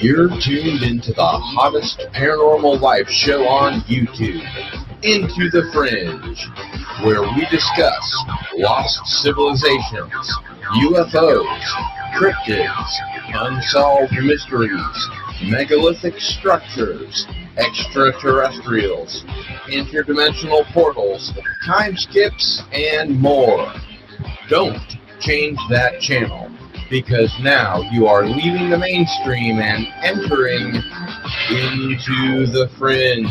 You're tuned into the hottest paranormal life show on YouTube, Into the Fringe, where we discuss lost civilizations, UFOs, cryptids, unsolved mysteries, megalithic structures, extraterrestrials, interdimensional portals, time skips, and more. Don't change that channel, because now you are leaving the mainstream and entering into the fringe.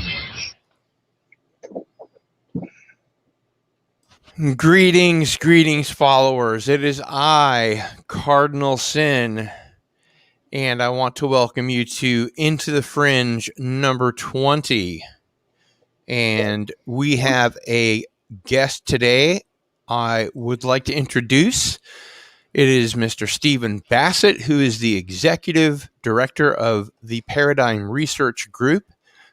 Greetings, followers. It is I, Cardinal Sin, and I want to welcome you to Into the Fringe number 20. And we have a guest today I would like to introduce. It is Mr. Stephen Bassett, who is the executive director of the Paradigm Research Group,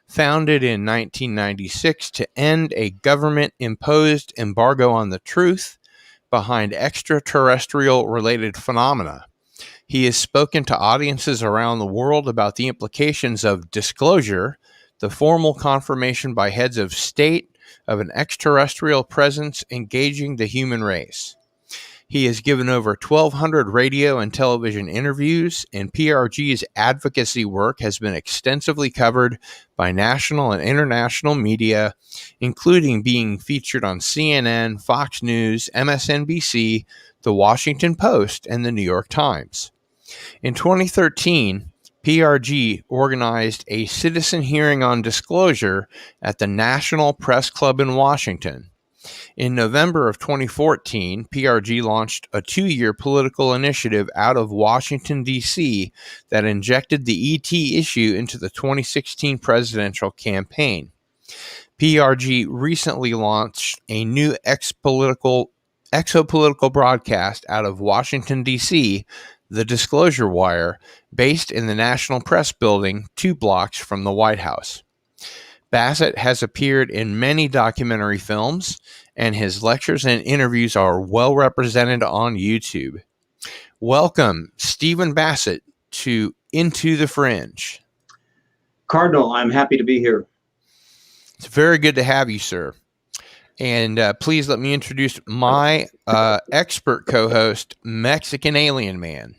founded in 1996 to end a government-imposed embargo on the truth behind extraterrestrial-related phenomena. He has spoken to audiences around the world about the implications of disclosure, the formal confirmation by heads of state of an extraterrestrial presence engaging the human race. He has given over 1,200 radio and television interviews, and PRG's advocacy work has been extensively covered by national and international media, including being featured on CNN, Fox News, MSNBC, The Washington Post, and The New York Times. In 2013, PRG organized a citizen hearing on disclosure at the National Press Club in Washington. In November of 2014, PRG launched a 2-year political initiative out of Washington, D.C. that injected the ET issue into the 2016 presidential campaign. PRG recently launched a new exopolitical broadcast out of Washington, D.C., The Disclosure Wire, based in the National Press Building 2 blocks from the White House. Bassett has appeared in many documentary films, and his lectures and interviews are well represented on YouTube. Welcome, Stephen Bassett, to Into the Fringe. Cardinal, I'm happy to be here. It's very good to have you, sir. And please let me introduce my expert co-host, Mexican Alien Man.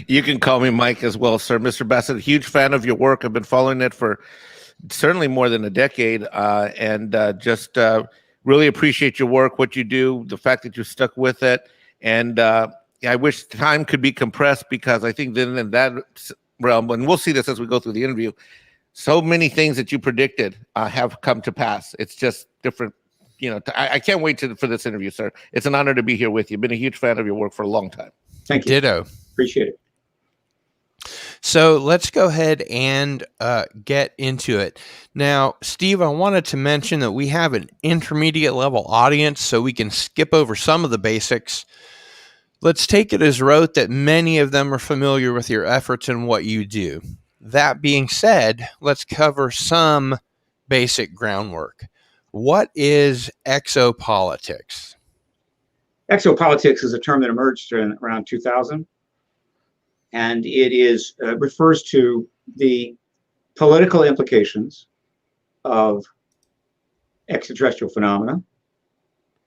You can call me Mike as well, sir. Mr. Bassett, huge fan of your work. I've been following it for certainly more than a decade, and just really appreciate your work, what you do, the fact that you stuck with it. And I wish time could be compressed, because I think then in that realm, and we'll see this as we go through the interview, so many things that you predicted have come to pass. It's just different. You know, I can't wait for this interview, sir. It's an honor to be here with you. Been a huge fan of your work for a long time. Thank you. Ditto. Appreciate it. So let's go ahead and get into it. Now, Steve, I wanted to mention that we have an intermediate level audience, so we can skip over some of the basics. Let's take it as rote that many of them are familiar with your efforts and what you do. That being said, let's cover some basic groundwork. What is exopolitics? Exopolitics is a term that emerged around 2000. And it refers to the political implications of extraterrestrial phenomena,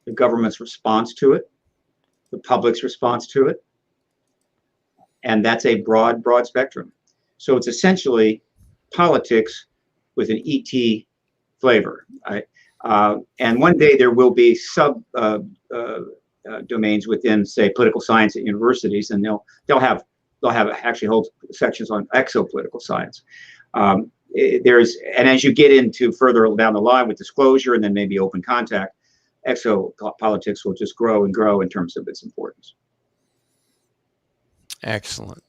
the government's response to it, the public's response to it, and that's a broad spectrum. So it's essentially politics with an ET flavor. And one day there will be sub domains within, say, political science at universities, and they'll have actually whole sections on exopolitical science. And as you get into further down the line with disclosure and then maybe open contact, exopolitics will just grow and grow in terms of its importance. Excellent.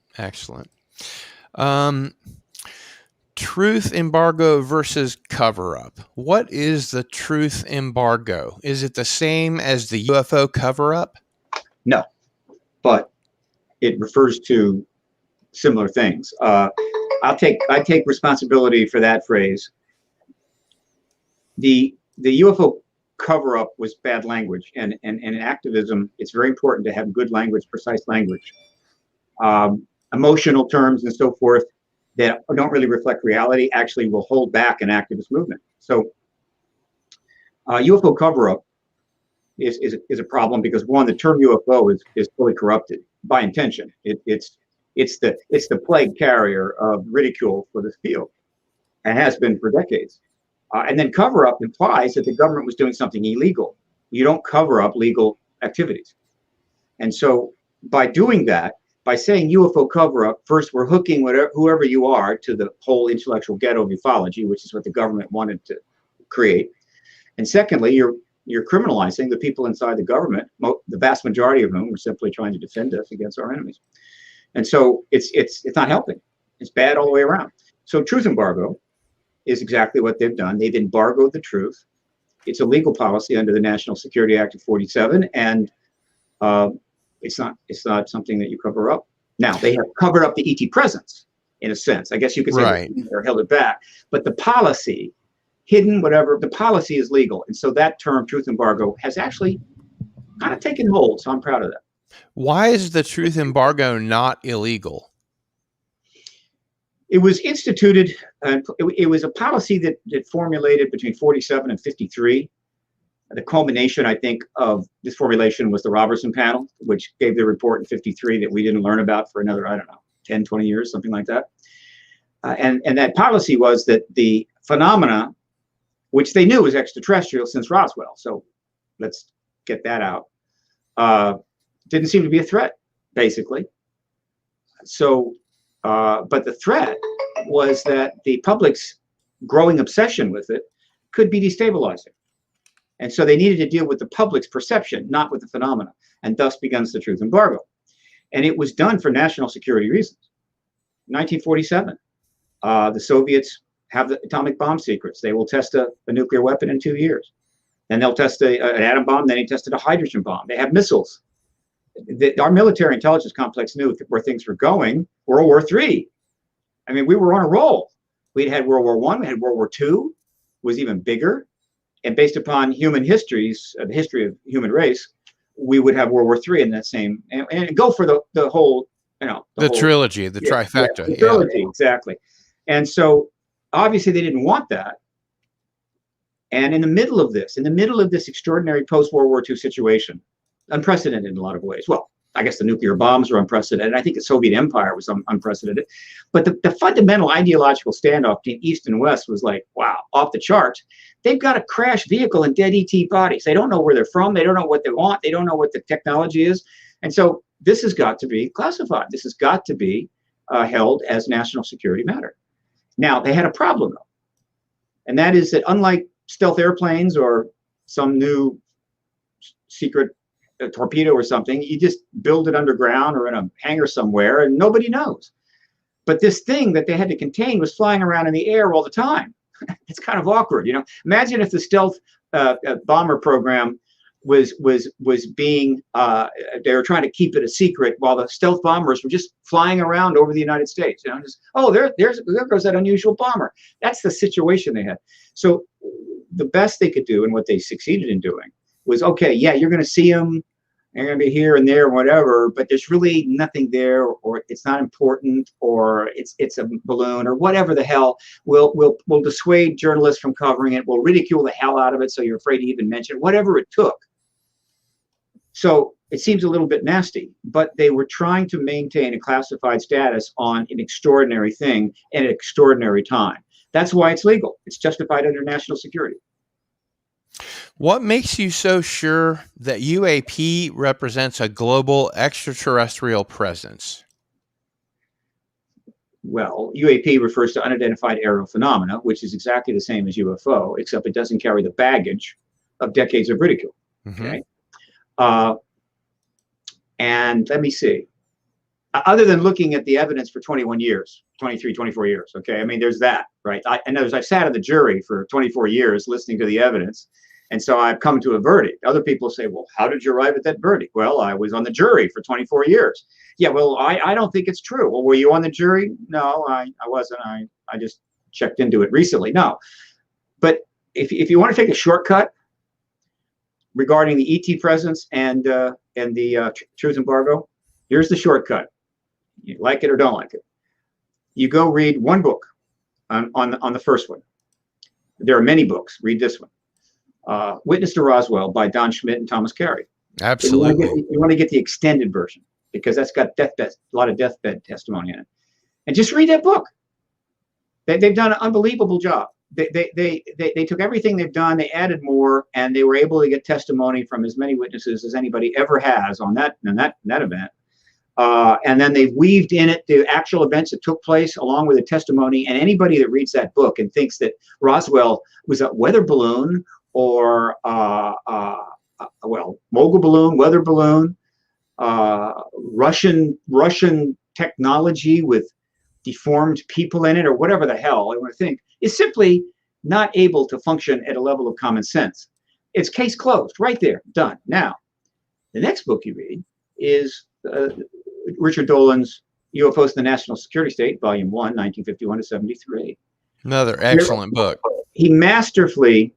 Truth embargo versus cover-up. What is the truth embargo? Is it the same as the UFO cover-up? No, but it refers to similar things. I take responsibility for that phrase. The UFO cover-up was bad language, and in activism, it's very important to have good language, precise language. Emotional terms and so forth that don't really reflect reality actually will hold back an activist movement. So UFO cover-up is a problem because, one, the term UFO is fully corrupted by intention. It's the plague carrier of ridicule for this field, and has been for decades. And then cover-up implies that the government was doing something illegal. You don't cover up legal activities. And so by doing that, by saying UFO cover-up, first we're hooking whoever you are to the whole intellectual ghetto of ufology, which is what the government wanted to create. And secondly, you're criminalizing the people inside the government, the vast majority of whom are simply trying to defend us against our enemies. And so it's not helping. It's bad all the way around. So truth embargo is exactly what they've done. They've embargoed the truth. It's a legal policy under the National Security Act of 47, and it's not something that you cover up. Now, they have covered up the ET presence, in a sense. I guess you could say Right. they're held it back. But the policy, hidden, whatever, the policy is legal. And so that term, truth embargo, has actually kind of taken hold. So I'm proud of that. Why is the truth embargo not illegal? It was instituted, it was a policy that formulated between 47 and 53. The culmination, I think, of this formulation was the Robertson panel, which gave the report in 53 that we didn't learn about for another, I don't know, 10, 20 years, something like that. And that policy was that the phenomena, which they knew was extraterrestrial since Roswell, so let's get that out, didn't seem to be a threat, basically. So, but the threat was that the public's growing obsession with it could be destabilizing. And so they needed to deal with the public's perception, not with the phenomena, and thus begins the truth embargo. And it was done for national security reasons. 1947, the Soviets have the atomic bomb secrets. They will test a nuclear weapon in 2 years. Then they'll test an atom bomb, then they tested a hydrogen bomb. They have missiles. Our military intelligence complex knew where things were going. World War III. I mean, we were on a roll. We'd had World War I, we had World War II, was even bigger. And based upon human histories, the history of human race, we would have World War III in that same, and go for the whole, The trilogy, the trifecta. The trilogy, exactly. And so obviously they didn't want that. And in the middle of this extraordinary post-World War II situation, unprecedented in a lot of ways. Well, I guess the nuclear bombs were unprecedented. I think the Soviet Empire was unprecedented. But the fundamental ideological standoff between East and West was like, wow, off the charts. They've got a crashed vehicle and dead ET bodies. They don't know where they're from. They don't know what they want. They don't know what the technology is. And so this has got to be classified. This has got to be held as national security matter. Now, they had a problem, though. And that is that unlike stealth airplanes or some new secret torpedo or something, you just build it underground or in a hangar somewhere and nobody knows. But this thing that they had to contain was flying around in the air all the time. It's kind of awkward, Imagine if the stealth bomber program was being, they were trying to keep it a secret while the stealth bombers were just flying around over the United States. There goes that unusual bomber. That's the situation they had. So the best they could do and what they succeeded in doing was, okay, yeah, you're going to see them. They're going to be here and there, whatever, but there's really nothing there, or it's not important, or it's a balloon, or whatever the hell. We'll dissuade journalists from covering it. We'll ridicule the hell out of it, so you're afraid to even mention it, whatever it took. So it seems a little bit nasty, but they were trying to maintain a classified status on an extraordinary thing at an extraordinary time. That's why it's legal. It's justified under national security. What makes you so sure that UAP represents a global extraterrestrial presence? Well, UAP refers to unidentified aerial phenomena, which is exactly the same as UFO, except it doesn't carry the baggage of decades of ridicule. Mm-hmm. Okay. And let me see. Other than looking at the evidence for 21 years, 23, 24 years, okay? I mean, there's that, right? I've sat in the jury for 24 years listening to the evidence, and so I've come to a verdict. Other people say, well, how did you arrive at that verdict? Well, I was on the jury for 24 years. Yeah, well, I don't think it's true. Well, were you on the jury? No, I wasn't. I just checked into it recently. No. But if you want to take a shortcut regarding the ET presence and the truth embargo, here's the shortcut. You like it or don't like it. You go read one book on the first one. There are many books. Read this one. Witness to Roswell by Don Schmidt and Thomas Carey. Absolutely. You want to get the extended version because that's got a lot of deathbed testimony in it. And just read that book. They've done an unbelievable job. They took everything they've done, they added more, and they were able to get testimony from as many witnesses as anybody ever has on that event. And then they've weaved in it the actual events that took place along with the testimony. And anybody that reads that book and thinks that Roswell was a weather balloon or mogul balloon, weather balloon, Russian technology with deformed people in it, or whatever the hell I want to think, is simply not able to function at a level of common sense. It's case closed, right there, done. Now, the next book you read is Richard Dolan's UFOs in the National Security State, Volume 1, 1951 to 73. Another excellent book. He masterfully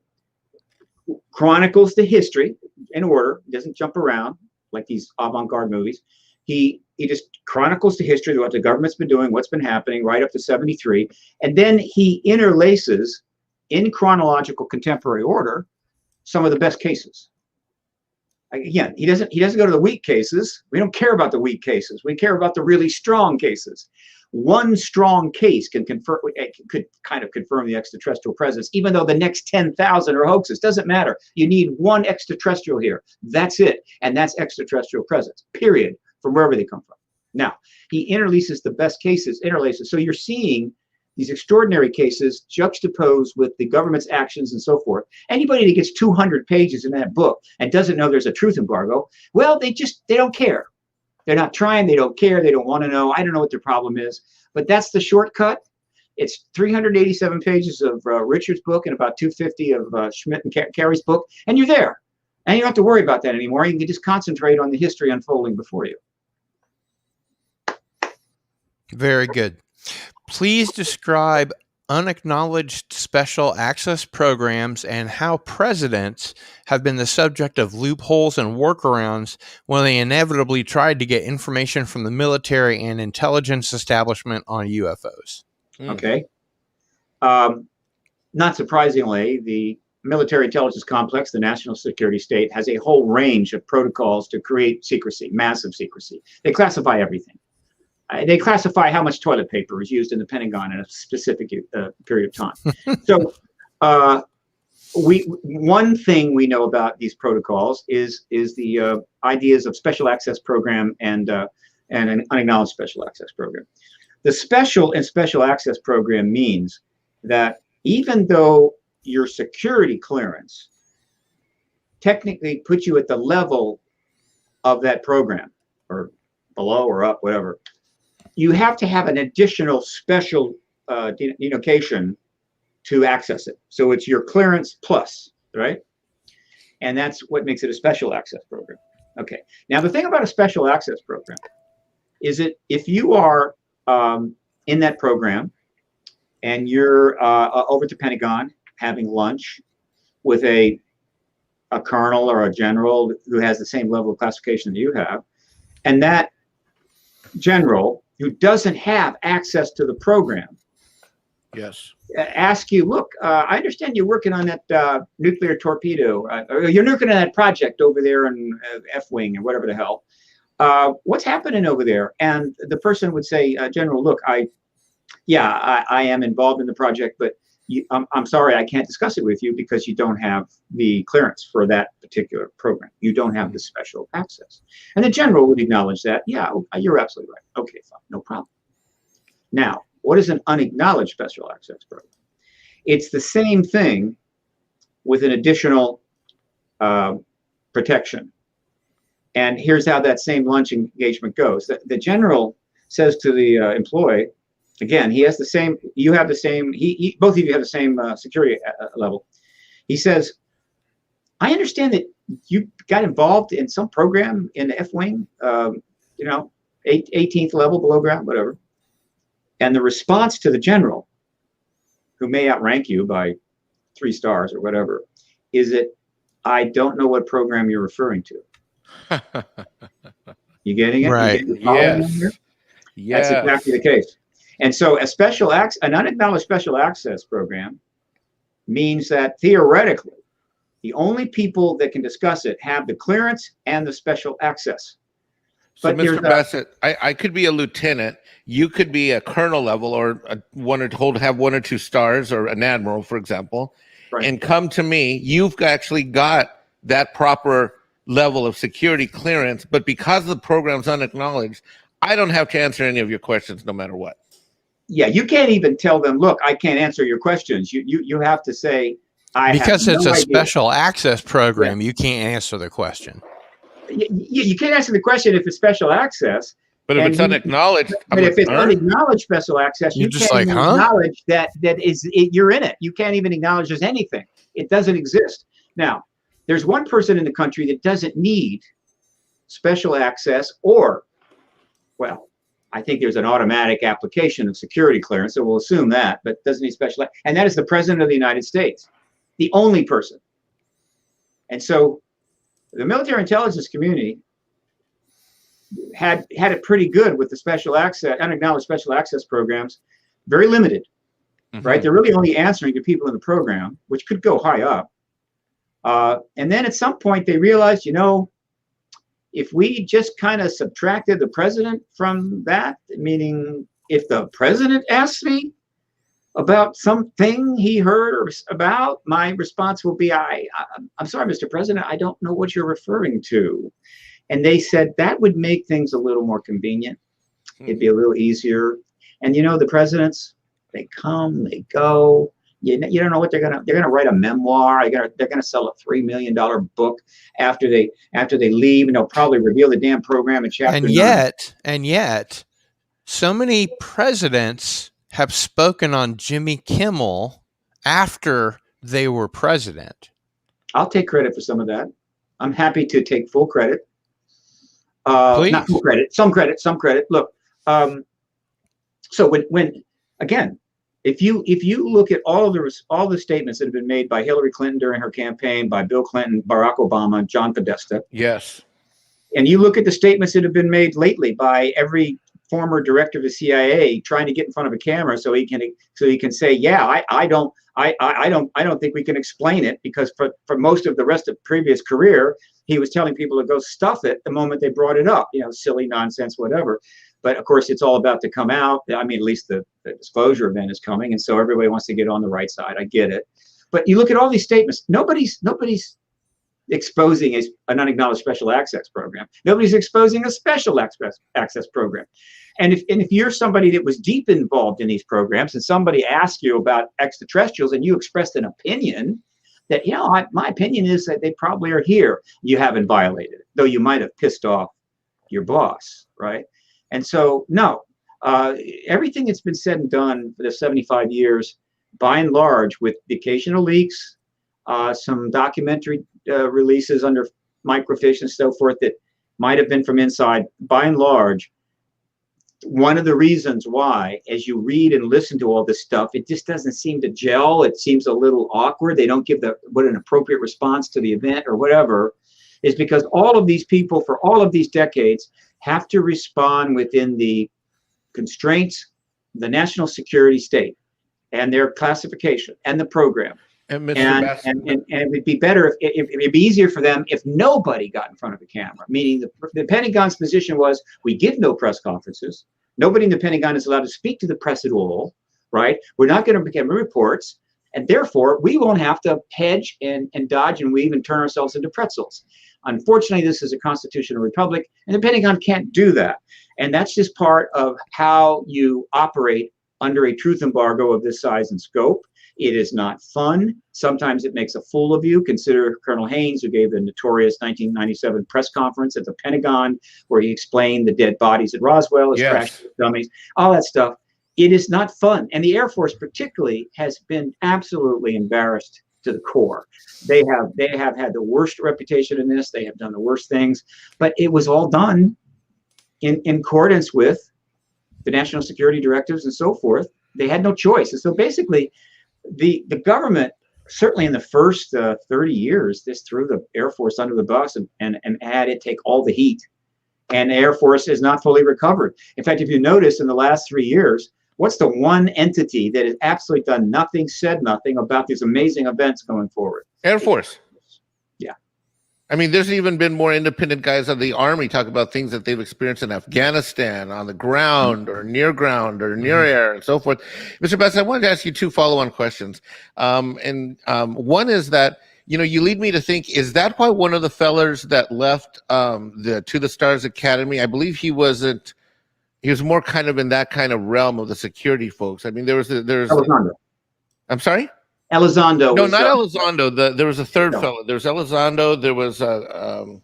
chronicles the history in order, doesn't jump around like these avant-garde movies. He just chronicles the history of what the government's been doing, what's been happening right up to 73. And then he interlaces in chronological contemporary order some of the best cases. Again, he doesn't go to the weak cases. We don't care about the weak cases. We care about the really strong cases. One strong case could kind of confirm the extraterrestrial presence, even though the next 10,000 are hoaxes. Doesn't matter. You need one extraterrestrial here. That's it. And that's extraterrestrial presence, period, from wherever they come from. Now, he interlaces the best cases, So you're seeing these extraordinary cases juxtaposed with the government's actions and so forth. Anybody that gets 200 pages in that book and doesn't know there's a truth embargo, well, they don't care. They're not trying. They don't care. They don't want to know. I don't know what their problem is. But that's the shortcut. It's 387 pages of Richard's book and about 250 of Schmidt and Carey's book, and you're there. And you don't have to worry about that anymore. You can just concentrate on the history unfolding before you. Very good. Please describe unacknowledged special access programs and how presidents have been the subject of loopholes and workarounds when they inevitably tried to get information from the military and intelligence establishment on UFOs. Okay. Not surprisingly, the military intelligence complex, the national security state, has a whole range of protocols to create secrecy, massive secrecy. They classify everything. They classify how much toilet paper is used in the Pentagon in a specific period of time. So one thing we know about these protocols is the ideas of special access program and an unacknowledged special access program. The special and special access program means that even though your security clearance technically puts you at the level of that program, or below or up, whatever, you have to have an additional special denotation to access it. So it's your clearance plus, right? And that's what makes it a special access program. Okay. Now, the thing about a special access program is that if you are in that program and you're over at the Pentagon having lunch with a colonel or a general who has the same level of classification that you have, and that general who doesn't have access to the program, yes, ask you, look, I understand you're working on that nuclear torpedo, or you're working on that project over there in F-wing or whatever the hell. What's happening over there? And the person would say, General, look, I am involved in the project, but I'm sorry, I can't discuss it with you because you don't have the clearance for that particular program. You don't have the special access. And the general would acknowledge that. Yeah, you're absolutely right. Okay, fine, no problem. Now, what is an unacknowledged special access program? It's the same thing with an additional protection. And here's how that same lunch engagement goes. The general says to the employee, again, he has the same, you have the same, both of you have the same security level. He says, I understand that you got involved in some program in the F-wing, 18th level below ground, whatever. And the response to the general, who may outrank you by 3 stars or whatever, is that I don't know what program you're referring to. You getting it? Right. Yes. That's exactly the case. And so an unacknowledged special access program means that theoretically, the only people that can discuss it have the clearance and the special access. So, But Mr. Bassett, I could be a lieutenant. You could be a colonel level, or have 1 or 2 stars, or an admiral, for example, right. and come to me. You've actually got that proper level of security clearance, but because the program's unacknowledged, I don't have to answer any of your questions, no matter what. Yeah, you can't even tell them, look, I can't answer your questions. You have to say, because it's a special access program, yeah. You can't answer the question. You can't answer the question if it's special access. But if it's unacknowledged, but if it's unacknowledged special access, you're you just can't like, even acknowledge that you're in it. You can't even acknowledge there's anything. It doesn't exist. Now, there's one person in the country that doesn't need special access, or, well, I think there's an automatic application of security clearance, so we'll assume that, but doesn't need special, and that is the President of the United States, the only person. And so the military intelligence community had it pretty good with the special access, unacknowledged special access programs, very limited, right? They're really only answering to people in the program, which could go high up. And then at some point they realized, if we just kind of subtracted the president from that, meaning if the president asks me about something he heard or about, my response will be, I'm sorry, Mr. President, I don't know what you're referring to. And they said that would make things a little more convenient. It'd be a little easier. And the presidents, they come, they go. You don't know what they're gonna write a memoir. They're gonna sell a $3 million book after they leave, and they'll probably reveal the damn program in chapter 9. And yet, so many presidents have spoken on Jimmy Kimmel after they were president. I'll take credit for some of that. I'm happy to take full credit. Please. Not full credit, some credit. Look, so when again, if you look at all the statements that have been made by Hillary Clinton during her campaign, by Bill Clinton, Barack Obama, John Podesta, yes, and you look at the statements that have been made lately by every former director of the CIA trying to get in front of a camera so he can say, yeah, I don't think we can explain it, because for most of the rest of previous career, he was telling people to go stuff it the moment they brought it up, silly nonsense, whatever. But of course, it's all about to come out. I mean, at least the disclosure event is coming, and so everybody wants to get on the right side. I get it. But you look at all these statements. Nobody's exposing an unacknowledged special access program. Nobody's exposing a special access program. And if you're somebody that was deep involved in these programs, and somebody asked you about extraterrestrials, and you expressed an opinion that, my opinion is that they probably are here, you haven't violated it, though you might have pissed off your boss, right? And so, no, everything that's been said and done for the 75 years, by and large, with the occasional leaks, some documentary releases under microfiche and so forth that might have been from inside, by and large, one of the reasons why, as you read and listen to all this stuff, it just doesn't seem to gel. It seems a little awkward. They don't give what an appropriate response to the event or whatever, is because all of these people for all of these decades have to respond within the constraints, the national security state, and their classification and the program. And it'd be better it'd be easier for them if nobody got in front of a camera. Meaning the Pentagon's position was, we give no press conferences. Nobody in the Pentagon is allowed to speak to the press at all, right? We're not going to give reports, and therefore we won't have to hedge and dodge and weave and turn ourselves into pretzels. Unfortunately, this is a constitutional republic, and the Pentagon can't do that. And that's just part of how you operate under a truth embargo of this size and scope. It is not fun. Sometimes it makes a fool of you. Consider Colonel Haynes, who gave the notorious 1997 press conference at the Pentagon, where he explained the dead bodies at Roswell as crash dummies, all that stuff. It is not fun. And the Air Force particularly has been absolutely embarrassed to the core. They have had the worst reputation in this. They have done the worst things, but it was all done in accordance with the national security directives and so forth. They had no choice. And so basically, the government, certainly in the first 30 years, this threw the Air Force under the bus and had it take all the heat. And the Air Force is not fully recovered. In fact, if you notice, in the last 3 years, What's the one entity that has absolutely done nothing, said nothing about these amazing events going forward? Air Force. Yeah. I mean, there's even been more independent guys of the Army talk about things that they've experienced in Afghanistan, on the ground or near air, and so forth. Mr. Bassett, I wanted to ask you 2 follow-on questions. One is that, you know, you lead me to think, is that why one of the fellers that left the To the Stars Academy, I believe he was more kind of in that kind of realm of the security folks. I mean, Elizondo. I'm sorry? Elizondo. No, not Elizondo. There was a third No. fellow. There was Elizondo. There was oh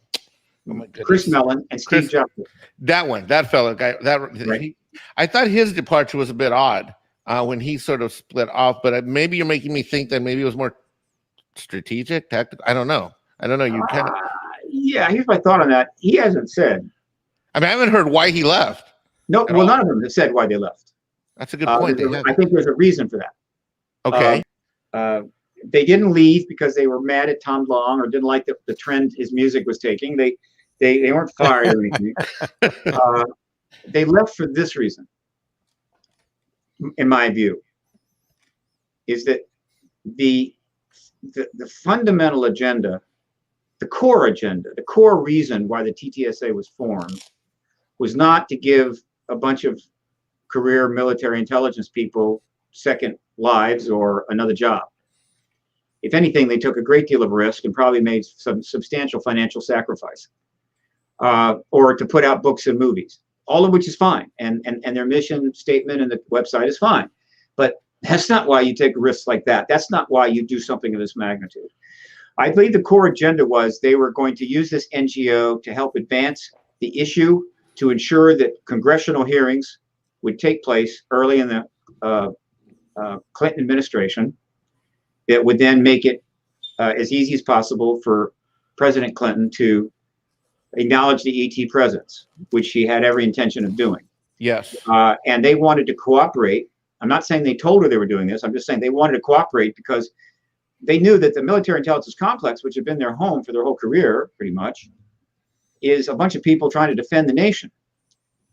my goodness, Chris Mellon and Steve Jobson. That fellow guy. Right. I thought his departure was a bit odd when he sort of split off. But maybe you're making me think that maybe it was more strategic, tactical. I don't know. You kind of. Yeah, here's my thought on that. He hasn't said. I mean, I haven't heard why he left. No, well, none of them have said why they left. That's a good point. I think there's a reason for that. Okay. They didn't leave because they were mad at Tom Long or didn't like the trend his music was taking. They weren't fired or anything. They left for this reason, in my view, is that the fundamental agenda, the core reason why the TTSA was formed was not to give a bunch of career military intelligence people second lives or another job. If anything, they took a great deal of risk and probably made some substantial financial sacrifice, or to put out books and movies, all of which is fine. And their mission statement and the website is fine. But that's not why you take risks like that. That's not why you do something of this magnitude. I believe the core agenda was they were going to use this NGO to help advance the issue, to ensure that congressional hearings would take place early in the Clinton administration. That would then make it as easy as possible for President Clinton to acknowledge the ET presence, which she had every intention of doing. Yes. And they wanted to cooperate. I'm not saying they told her they were doing this. I'm just saying they wanted to cooperate because they knew that the military intelligence complex, which had been their home for their whole career, pretty much, is a bunch of people trying to defend the nation.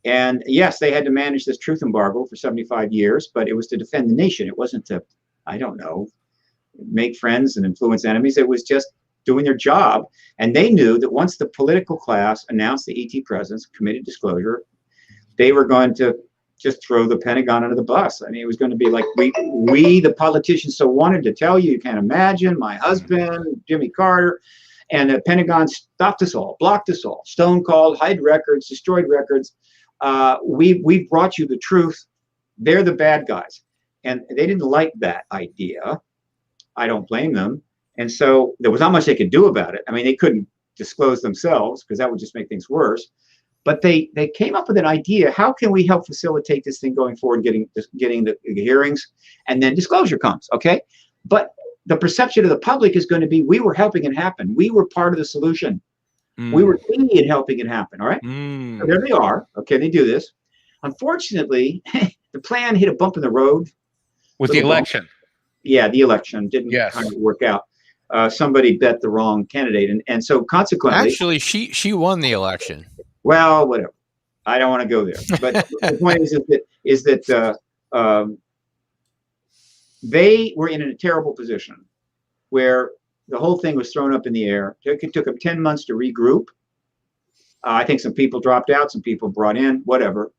And yes, they had to manage this truth embargo for 75 years, but it was to defend the nation. It wasn't to, I don't know, make friends and influence enemies. It was just doing their job. And they knew that once the political class announced the ET presence, committed disclosure, they were going to just throw the Pentagon under the bus. I mean, it was going to be like, we the politicians so wanted to tell you, you can't imagine, my husband, Jimmy Carter, and the Pentagon stopped us all, blocked us all, stone cold, hid records, destroyed records. We've brought you the truth. They're the bad guys. And they didn't like that idea. I don't blame them. And so there was not much they could do about it. I mean, they couldn't disclose themselves because that would just make things worse. But they came up with an idea. How can we help facilitate this thing going forward, getting the hearings, and then disclosure comes, okay? But the perception of the public is going to be, we were helping it happen. We were part of the solution. We were key in helping it happen, all right? So there they are. Okay, they do this. Unfortunately, the plan hit a bump in the road. With the election. Yeah, the election didn't kind of work out. Somebody bet the wrong candidate, and so consequently, actually, she won the election. Well, whatever. I don't want to go there. But the point is that they were in a terrible position where the whole thing was thrown up in the air. It took them 10 months to regroup. I think some people dropped out, some people brought in, whatever.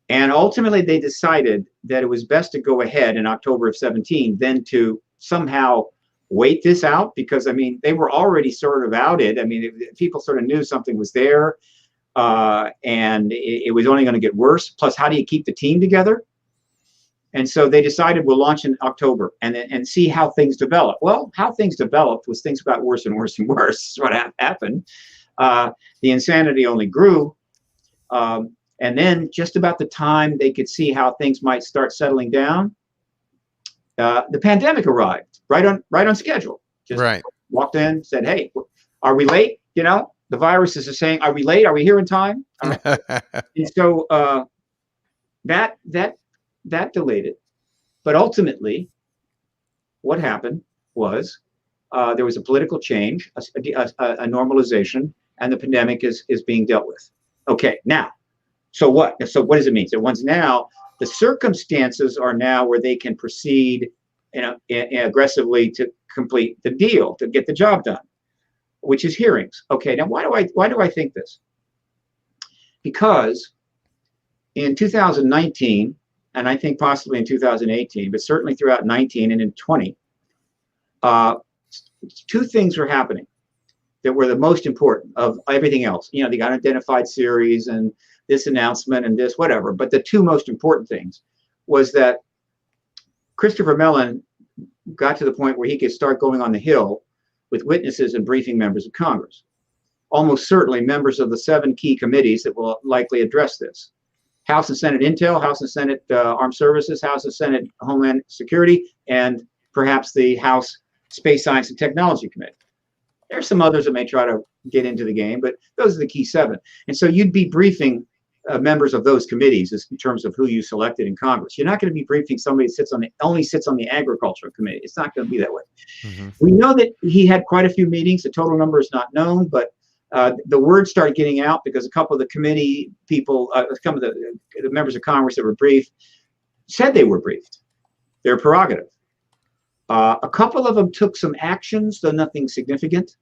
And ultimately, they decided that it was best to go ahead in October of 17 than to somehow wait this out, because, I mean, they were already sort of outed. I mean, people sort of knew something was there, and it was only going to get worse. Plus, how do you keep the team together? And so they decided we'll launch in October and see how things develop. Well, how things developed was things got worse and worse and worse. That's what happened. The insanity only grew. And then just about the time they could see how things might start settling down, the pandemic arrived right on schedule. Just walked in, said, "Hey, are we late?" You know, the viruses are saying, "Are we late? Are we here in time?" And so that delayed it. But ultimately, what happened was there was a political change, a normalization, and the pandemic is being dealt with. Okay, now. So what? So what does it mean? So once now The circumstances are now where they can proceed, aggressively to complete the deal, to get the job done, which is hearings. Okay, now why do I think this? Because in 2019, and I think possibly in 2018, but certainly throughout 19 and in 20, two things were happening that were the most important of everything else. You know, the unidentified series and this announcement and this whatever. But the two most important things was that Christopher Mellon got to the point where he could start going on the Hill with witnesses and briefing members of Congress. Almost certainly members of the 7 key committees that will likely address this. House and Senate Intel, House and Senate Armed Services, House and Senate Homeland Security, and perhaps the House Space Science and Technology Committee. There's some others that may try to get into the game, but those are the key 7. And so you'd be briefing members of those committees in terms of who you selected in Congress. You're not going to be briefing somebody that only sits on the Agriculture Committee. It's not going to be that way. Mm-hmm. We know that he had quite a few meetings. The total number is not known, but the word started getting out because a couple of the committee people, some of the members of Congress that were briefed, said they were briefed. Their prerogative. A couple of them took some actions, though nothing significant.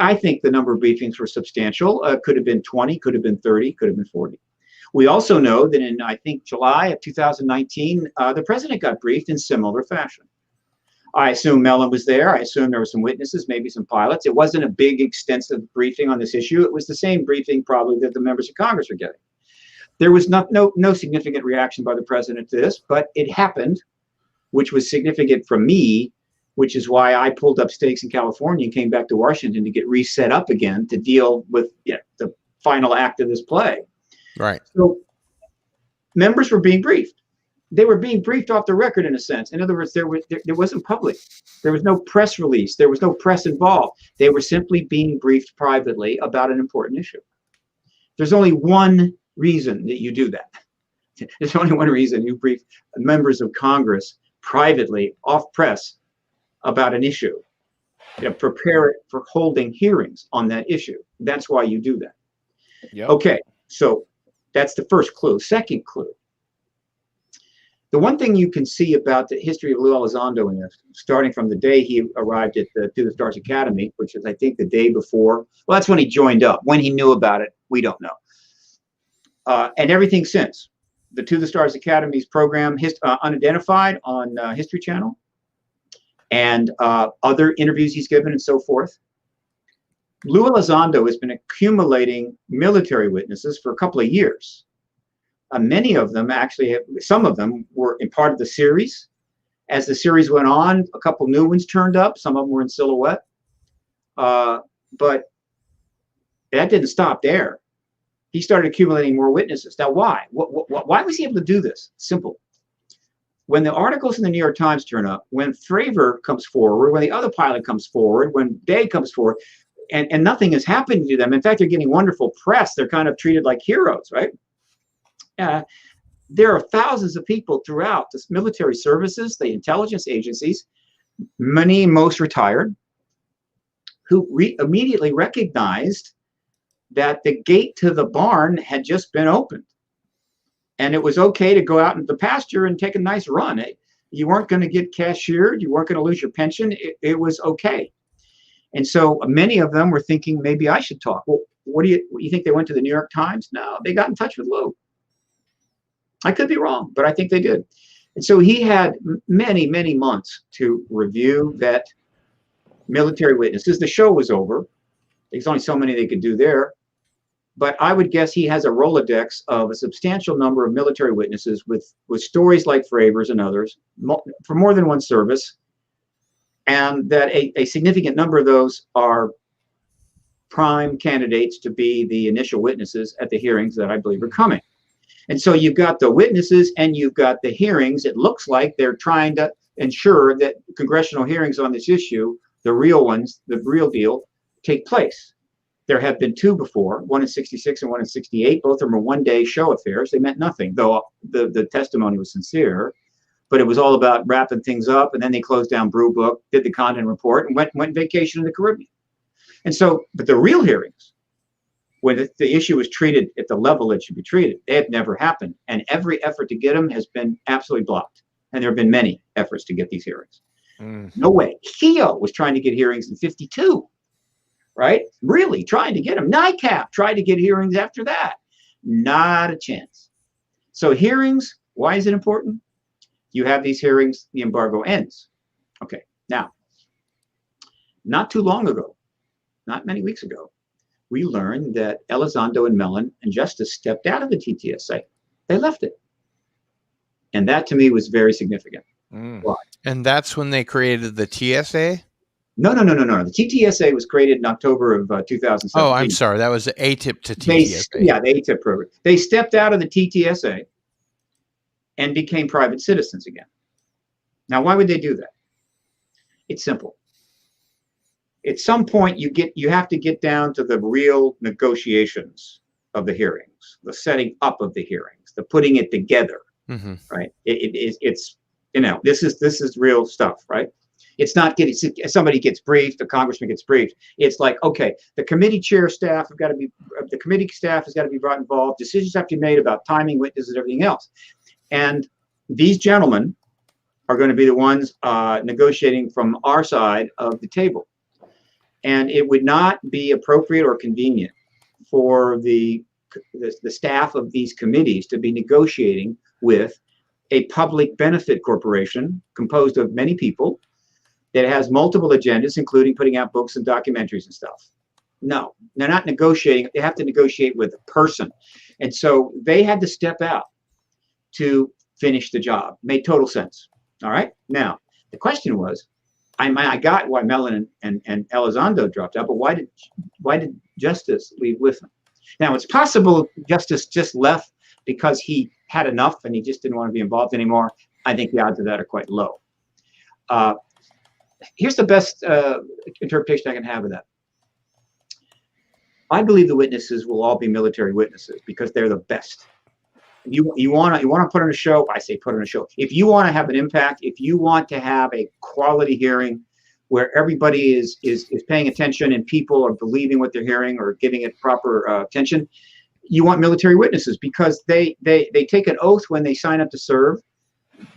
I think the number of briefings were substantial. Could have been 20, could have been 30, could have been 40. We also know that in, I think, July of 2019, the president got briefed in similar fashion. I assume Mellon was there. I assume there were some witnesses, maybe some pilots. It wasn't a big, extensive briefing on this issue. It was the same briefing probably that the members of Congress were getting. There was no significant reaction by the president to this, but it happened, which was significant for me, which is why I pulled up stakes in California and came back to Washington to get reset up again to deal with the final act of this play. Right. So members were being briefed. They were being briefed off the record in a sense. In other words, there wasn't public. There was no press release. There was no press involved. They were simply being briefed privately about an important issue. There's only one reason that you do that. There's only one reason you brief members of Congress privately off press about an issue. Prepare it for holding hearings on that issue. That's why you do that. Yep. Okay, so that's the first clue. Second clue. The one thing you can see about the history of Lou Elizondo in this, starting from the day he arrived at the To the Stars Academy, which is, I think, the day before. Well, that's when he joined up. When he knew about it, we don't know. And everything since. The To the Stars Academy's program, Unidentified on History Channel, and other interviews he's given and so forth. Lou Elizondo has been accumulating military witnesses for a couple of years. Many of them actually, some of them were in part of the series. As the series went on, a couple new ones turned up. Some of them were in silhouette. But that didn't stop there. He started accumulating more witnesses. Now, why? Why was he able to do this? Simple. When the articles in the New York Times turn up, when Fravor comes forward, when the other pilot comes forward, when Day comes forward, and nothing is happening to them. In fact, they're getting wonderful press. They're kind of treated like heroes, right? There are thousands of people throughout the military services, the intelligence agencies, most retired, who immediately recognized that the gate to the barn had just been opened. And it was okay to go out into the pasture and take a nice run. You weren't going to get cashiered. You weren't going to lose your pension. It was okay. And so many of them were thinking, maybe I should talk. Well, what do you think they went to the New York Times? No, they got in touch with Lou. I could be wrong, but I think they did. And so he had many, many months to review, vet military witnesses. The show was over. There's only so many they could do there. But I would guess he has a Rolodex of a substantial number of military witnesses with stories like Fravor's and others for more than one service, and that a significant number of those are prime candidates to be the initial witnesses at the hearings that I believe are coming. And so you've got the witnesses and you've got the hearings. It looks like they're trying to ensure that congressional hearings on this issue, the real ones, the real deal, take place. There have been 2 before, one in 66 and one in 68. Both of them were one-day show affairs. They meant nothing, though the testimony was sincere. But it was all about wrapping things up, and then they closed down Brew Book, did the Condon report, and went vacation in the Caribbean. And so, but the real hearings when the issue was treated at the level it should be treated, they have never happened. And every effort to get them has been absolutely blocked. And there have been many efforts to get these hearings. No way. HEO was trying to get hearings in 52, right? Really trying to get them. NICAP tried to get hearings after that. Not a chance. So hearings, why is it important? You have these hearings, the embargo ends. Okay, now, not too long ago, not many weeks ago, we learned that Elizondo and Mellon and Justice stepped out of the TTSA. They left it. And that to me was very significant. Why? And that's when they created the TSA? No. The TTSA was created in October of 2017. Oh, I'm sorry. That was the ATIP to TTSA. The ATIP program. They stepped out of the TTSA and became private citizens again. Now, why would they do that? It's simple. At some point, you have to get down to the real negotiations of the hearings, the setting up of the hearings, the putting it together, right? It's this is real stuff, right? It's not getting, somebody gets briefed, the congressman gets briefed. It's like, okay, the committee staff has got to be brought involved. Decisions have to be made about timing, witnesses, everything else. And these gentlemen are going to be the ones negotiating from our side of the table. And it would not be appropriate or convenient for the staff of these committees to be negotiating with a public benefit corporation composed of many people that has multiple agendas, including putting out books and documentaries and stuff. No, they're not negotiating. They have to negotiate with a person. And so they had to step out to finish the job. Made total sense. All right. Now, the question was, I got why Mellon and Elizondo dropped out, but why did Justice leave with them? Now, it's possible Justice just left because he had enough and he just didn't want to be involved anymore. I think the odds of that are quite low. Here's the best interpretation I can have of that. I believe the witnesses will all be military witnesses because they're the best. You want to put on a show, I say put on a show. If you want to have an impact, if you want to have a quality hearing where everybody is paying attention and people are believing what they're hearing or giving it proper attention, you want military witnesses because they take an oath when they sign up to serve.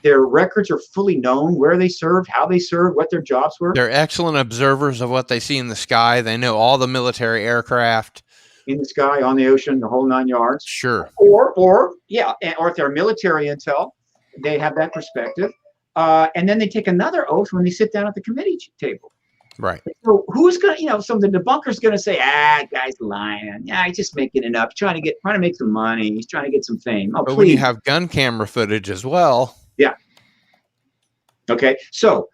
Their records are fully known, where they served, how they served, what their jobs were. They're excellent observers of what they see in the sky. They know all the military aircraft. In the sky, on the ocean, the whole 9 yards. Sure. Or if they're military intel, they have that perspective. And then they take another oath when they sit down at the committee table. Right. So who's going to, so the debunker's going to say, guy's lying. Yeah, he's just making it up. Trying to make some money. He's trying to get some fame. Oh, but please. When you have gun camera footage as well. Yeah. Okay. So,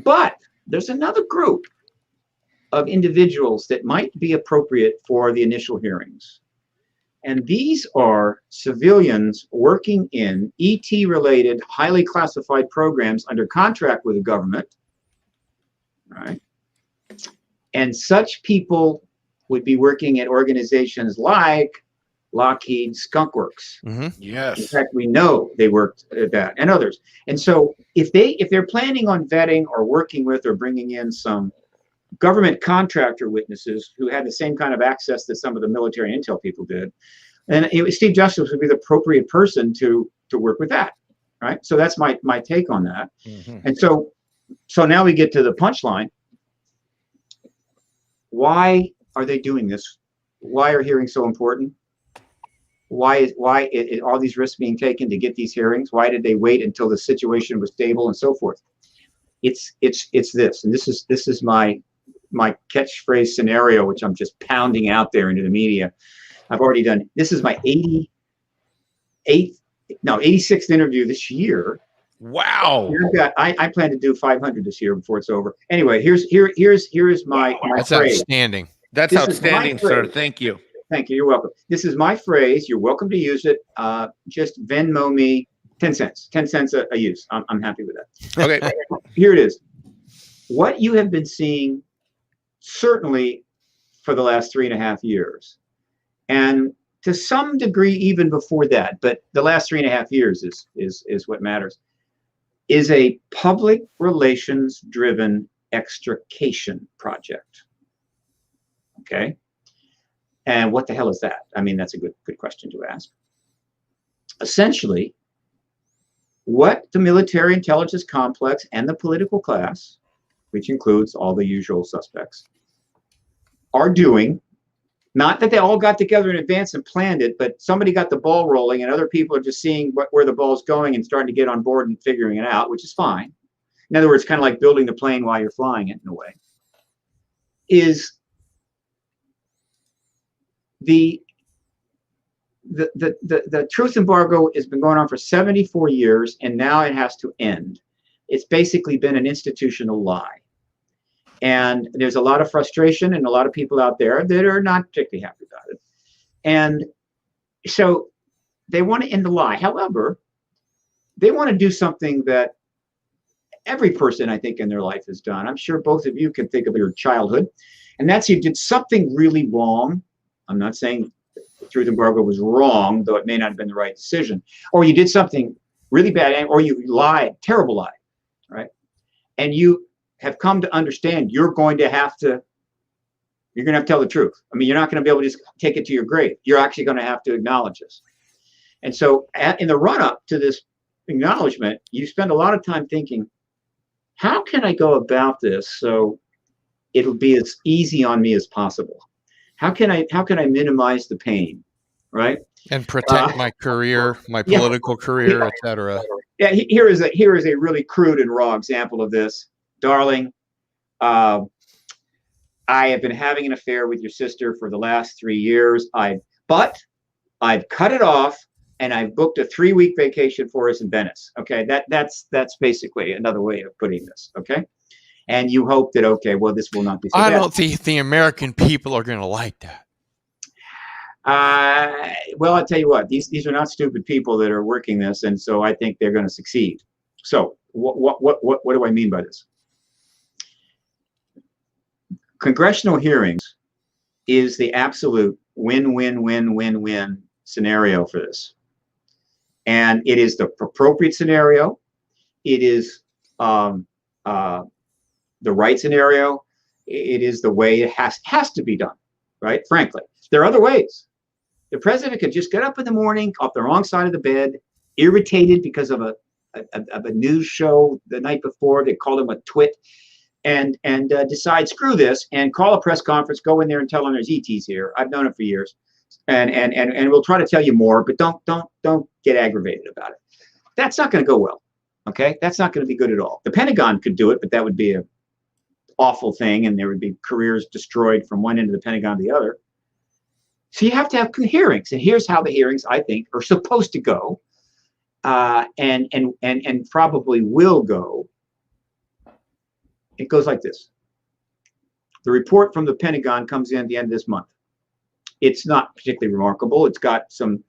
but there's another group of individuals that might be appropriate for the initial hearings. And these are civilians working in ET-related, highly classified programs under contract with the government. All right. And such people would be working at organizations like Lockheed Skunk Works. Yes. In fact, we know they worked at that and others. And so if they're planning on vetting or working with or bringing in some government contractor witnesses who had the same kind of access that some of the military intel people did, and Steve Justice would be the appropriate person to work with that, right? So that's my take on that. And so now we get to the punchline. Why are they doing this? Why are hearings so important? Why all these risks being taken to get these hearings? Why did they wait until the situation was stable and so forth? It's this, and this is my catchphrase scenario, which I'm just pounding out there into the media. I've already done, this is my 86th interview this year. Wow. I plan to do 500 this year before it's over. Anyway, here's my That's phrase. outstanding. That's outstanding, sir. Thank you. Thank you. You're welcome. This is my phrase. You're welcome to use it. Just Venmo me 10 cents. 10 cents a use. I'm happy with that. Okay. Here it is. What you have been seeing, certainly for the last 3.5 years, and to some degree even before that, but the last 3.5 years is what matters, is a public relations driven extrication project. Okay. And what the hell is that? I mean, that's a good question to ask. Essentially, what the military intelligence complex and the political class, which includes all the usual suspects, are doing, not that they all got together in advance and planned it, but somebody got the ball rolling and other people are just seeing where the ball's going and starting to get on board and figuring it out, which is fine. In other words, kind of like building the plane while you're flying it in a way, is the truth embargo has been going on for 74 years, and now it has to end. It's basically been an institutional lie. And there's a lot of frustration and a lot of people out there that are not particularly happy about it. And so they want to end the lie. However, they want to do something that every person, I think, in their life has done. I'm sure both of you can think of your childhood. And that's you did something really wrong. I'm not saying the truth embargo was wrong, though it may not have been the right decision. Or you did something really bad, or you lied, terrible lie, right? And you have come to understand you're going to have to tell the truth. I mean, you're not going to be able to just take it to your grave. You're actually going to have to acknowledge this. And so in the run-up to this acknowledgement, you spend a lot of time thinking, how can I go about this so it'll be as easy on me as possible? How can I minimize the pain, right? And protect my career, my political career, etc. Yeah, here is a really crude and raw example of this. Darling, I have been having an affair with your sister for the last 3 years. But I've cut it off and I've booked a 3-week vacation for us in Venice. Okay, that's basically another way of putting this. Okay, and you hope that well, this will not be so bad. I don't think the American people are going to like that. Well, I'll tell you what, these are not stupid people that are working this, and so I think they're going to succeed. So what do I mean by this? Congressional hearings is the absolute win-win-win-win-win scenario for this. And it is the appropriate scenario. It is the right scenario. It is the way it has to be done, right? Frankly, there are other ways. The president could just get up in the morning off the wrong side of the bed, irritated because of a news show the night before. They called him a twit. And decide, screw this, and call a press conference, go in there and tell them there's ETs here. I've known it for years. And we'll try to tell you more, but don't get aggravated about it. That's not going to go well. Okay? That's not going to be good at all. The Pentagon could do it, but that would be an awful thing, and there would be careers destroyed from one end of the Pentagon to the other. So you have to have hearings, and here's how the hearings, I think, are supposed to go, and probably will go. It goes like this. The report from the Pentagon comes in at the end of this month. It's not particularly remarkable. It's got some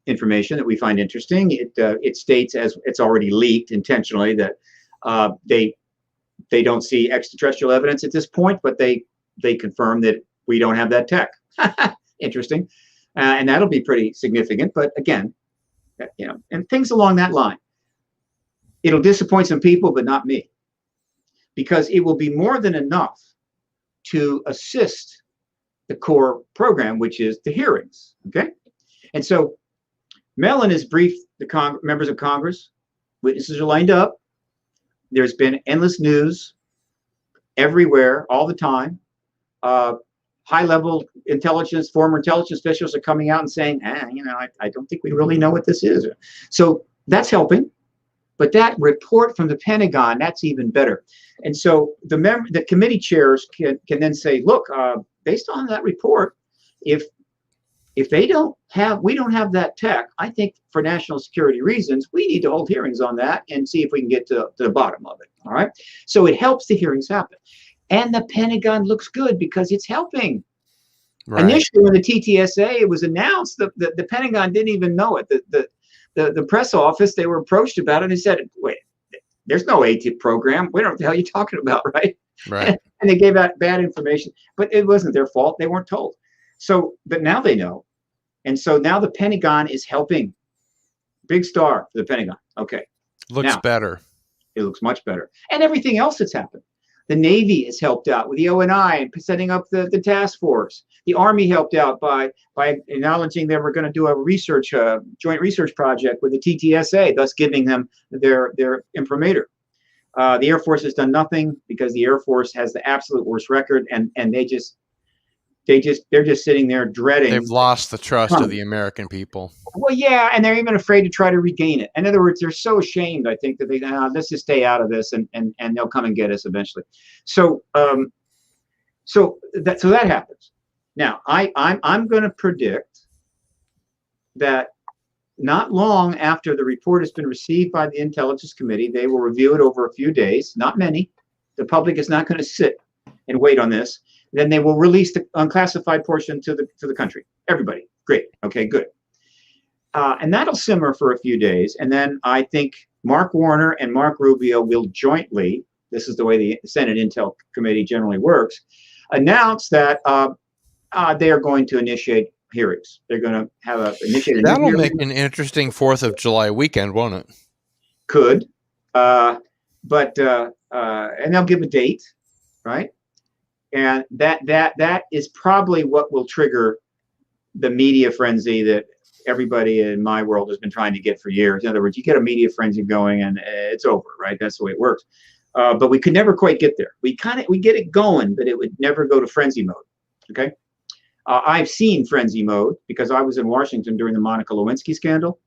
information that we find interesting. It states, as it's already leaked intentionally, that they don't see extraterrestrial evidence at this point, but they confirm that we don't have that tech. Interesting. And that'll be pretty significant. But again, and things along that line. It'll disappoint some people, but not me. Because it will be more than enough to assist the core program, which is the hearings, okay? And so Mellon has briefed the members of Congress. Witnesses are lined up. There's been endless news everywhere, all the time. High-level intelligence, former intelligence officials are coming out and saying, I don't think we really know what this is. So that's helping. But that report from the Pentagon, that's even better. And so the committee chairs can then say, look, based on that report, if we don't have that tech, I think for national security reasons, we need to hold hearings on that and see if we can get to the bottom of it. All right. So it helps the hearings happen. And the Pentagon looks good because it's helping. Right. Initially, when the TTSA was announced, the Pentagon didn't even know it. The press office, they were approached about it and said, wait, there's no ATIP program. We don't know what the hell you're talking about, right? Right. And they gave out bad information, but it wasn't their fault. They weren't told. So, but now they know. And so now the Pentagon is helping. Big star for the Pentagon. Okay. Looks better. It looks much better. And everything else that's happened. The Navy has helped out with the ONI and setting up the task force. The Army helped out by acknowledging they were going to do a joint research project with the TTSA, thus giving them their imprimatur. The Air Force has done nothing because the Air Force has the absolute worst record, and they're just sitting there dreading. They've lost the trust of the American people. Well, yeah, and they're even afraid to try to regain it. In other words, they're so ashamed, I think, that let's just stay out of this, and they'll come and get us eventually. So that happens. Now, I'm going to predict that not long after the report has been received by the Intelligence Committee, they will review it over a few days, not many. The public is not going to sit and wait on this. Then they will release the unclassified portion to the country. Everybody, great, okay, good. And that'll simmer for a few days. And then I think Mark Warner and Mark Rubio will jointly, this is the way the Senate Intel Committee generally works, announce that they are going to initiate hearings. They're going to have initiate. That'll make an interesting 4th of July weekend, won't it? Could, and they'll give a date, right? And that is probably what will trigger the media frenzy that everybody in my world has been trying to get for years. In other words, you get a media frenzy going and it's over, right? That's the way it works. But we could never quite get there. We get it going, but it would never go to frenzy mode. Okay. I've seen frenzy mode because I was in Washington during the Monica Lewinsky scandal,